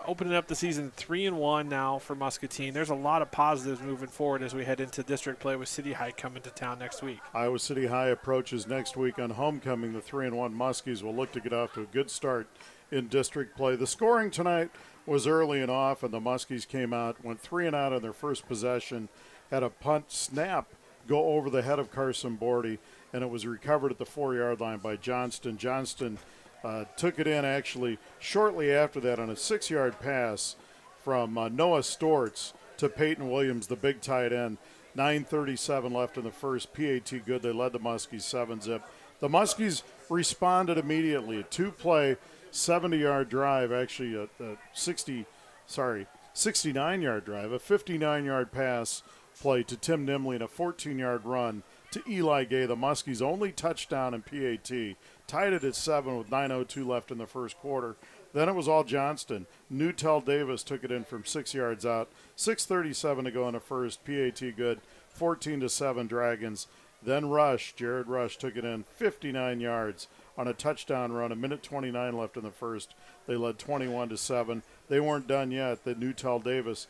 Opening up the season 3-1 now for Muscatine. There's a lot of positives moving forward as we head into district play with City High coming to town next week. Iowa City High approaches next week on homecoming. The 3-1 Muskies will look to get off to a good start in district play. The scoring tonight was early and off, and the Muskies came out, went 3-and-out on their first possession, had a punt snap go over the head of Carson Bordy, and it was recovered at the 4-yard line by Johnston. Johnston took it in actually shortly after that on a 6-yard pass from Noah Stortz to Peyton Williams, the big tight end. 9:37 left in the first. PAT good. They led the Muskies 7-zip. The Muskies responded immediately. A 2-play, 70-yard drive, actually a 69-yard drive, a 59-yard pass play to Tim Nimley and a 14-yard run to Eli Gay, the Muskies' only touchdown in PAT. Tied it at 7 with 9:02 left in the first quarter. Then it was all Johnston. Newtell Davis took it in from 6 yards out. 6:37 to go in the first. PAT good. 14-7 Dragons. Then Jared Rush took it in 59 yards on a touchdown run. A minute 29 left in the first. They led 21-7. They weren't done yet. The Newtell Davis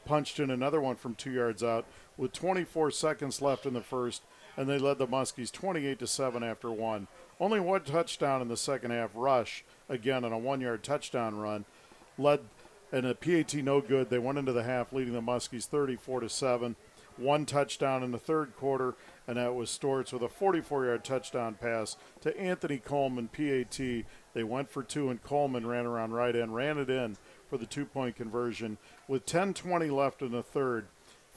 punched in another one from 2 yards out with 24 seconds left in the first, and they led the Muskies 28-7 after one. Only one touchdown in the second half. Rush, again, on a 1-yard touchdown run, led, and a PAT no good. They went into the half leading the Muskies 34-7. One touchdown in the third quarter, and that was Stortz with a 44-yard touchdown pass to Anthony Coleman, PAT. They went for 2, and Coleman ran around right end, ran it in for the 2-point conversion. With 10:20 left in the third,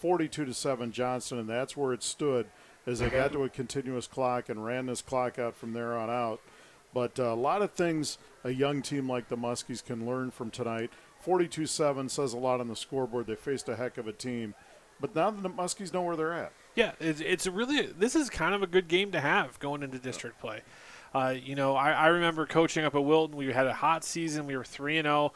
42-7 Johnston, and that's where it stood as they got to a continuous clock and ran this clock out from there on out. But a lot of things a young team like the Muskies can learn from tonight. 42-7 says a lot on the scoreboard. They faced a heck of a team. But now the Muskies know where they're at. Yeah, it's really – this is kind of a good game to have going into district play. I remember coaching up at Wilton. We had a hot season. We were 3-0.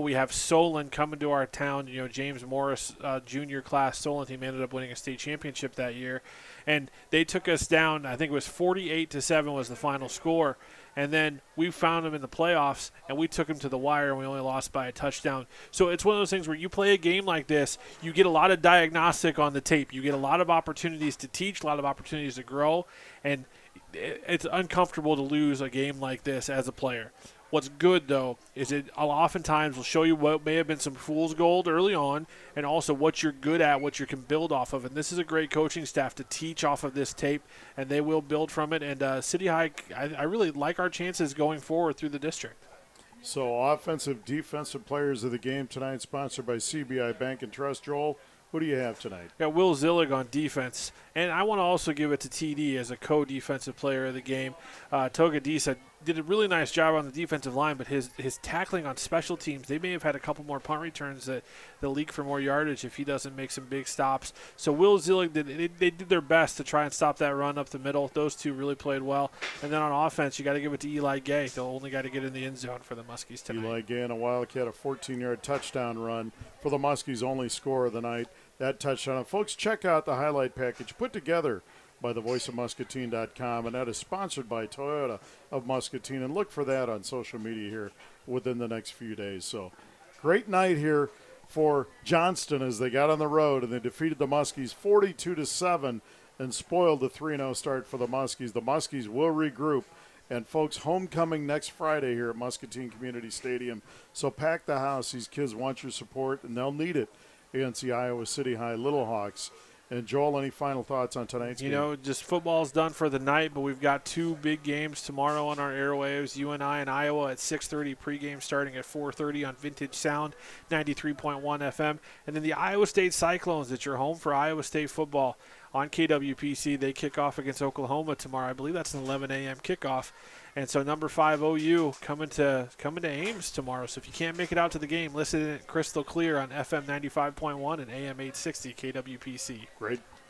We have Solon coming to our town. James Morris, junior class Solon team ended up winning a state championship that year. And they took us down. I think it was 48-7 was the final score. And then we found them in the playoffs, and we took them to the wire, and we only lost by a touchdown. So it's one of those things where you play a game like this, you get a lot of diagnostic on the tape. You get a lot of opportunities to teach, a lot of opportunities to grow, and it's uncomfortable to lose a game like this as a player. What's good, though, is it oftentimes will show you what may have been some fool's gold early on and also what you're good at, what you can build off of. And this is a great coaching staff to teach off of this tape, and they will build from it. And City High, I really like our chances going forward through the district. So offensive, defensive players of the game tonight, sponsored by CBI Bank and Trust. Joel, who do you have tonight? Got Will Zillig on defense. And I want to also give it to TD as a co-defensive player of the game. Toga Disa did a really nice job on the defensive line, but his tackling on special teams, they may have had a couple more punt returns that leak for more yardage if he doesn't make some big stops. So Will Zillig, they did their best to try and stop that run up the middle. Those two really played well. And then on offense, you got to give it to Eli Gay, the only guy to get in the end zone for the Muskies tonight. Eli Gay and a Wildcat, a 14-yard touchdown run for the Muskies' only score of the night. That touchdown. And folks, check out the highlight package put together by thevoiceofmuscatine.com, and that is sponsored by Toyota of Muscatine. And look for that on social media here within the next few days. So great night here for Johnston as they got on the road and they defeated the Muskies 42-7 and spoiled the 3-0 start for the Muskies. The Muskies will regroup. And, folks, homecoming next Friday here at Muscatine Community Stadium. So pack the house. These kids want your support, and they'll need it against the Iowa City High Little Hawks. And, Joel, any final thoughts on tonight's game? Just football's done for the night, but we've got two big games tomorrow on our airwaves. UNI and Iowa at 6:30 pregame starting at 4:30 on Vintage Sound, 93.1 FM. And then the Iowa State Cyclones at your home for Iowa State football on KWPC. They kick off against Oklahoma tomorrow. I believe that's an 11 a.m. kickoff. And so number 5 OU coming to Ames tomorrow. So if you can't make it out to the game, listen in crystal clear on FM 95.1 and AM 860 KWPC.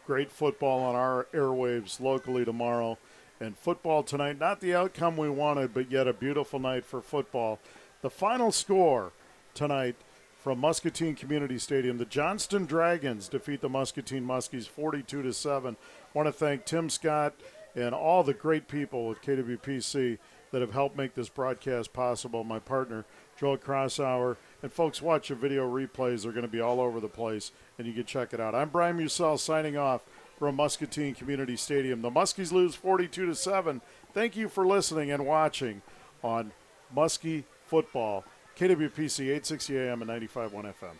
Great football on our airwaves locally tomorrow. And football tonight, not the outcome we wanted, but yet a beautiful night for football. The final score tonight from Muscatine Community Stadium, the Johnston Dragons defeat the Muscatine Muskies 42-7. Want to thank Tim Scott and all the great people with KWPC that have helped make this broadcast possible. My partner, Joel Crossauer. And folks, watch the video replays. They're going to be all over the place, and you can check it out. I'm Brian Musell signing off from Muscatine Community Stadium. The Muskies lose 42-7. Thank you for listening and watching on Muskie Football, KWPC 860 AM and 95.1 FM.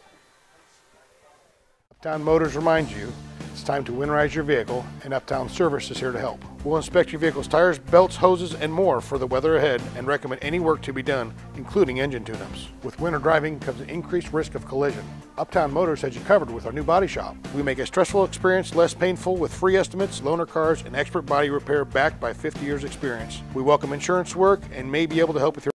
Uptown Motors reminds you it's time to winterize your vehicle, and Uptown Service is here to help. We'll inspect your vehicle's tires, belts, hoses, and more for the weather ahead and recommend any work to be done, including engine tune-ups. With winter driving comes an increased risk of collision. Uptown Motors has you covered with our new body shop. We make a stressful experience less painful with free estimates, loaner cars, and expert body repair backed by 50 years experience. We welcome insurance work and may be able to help with your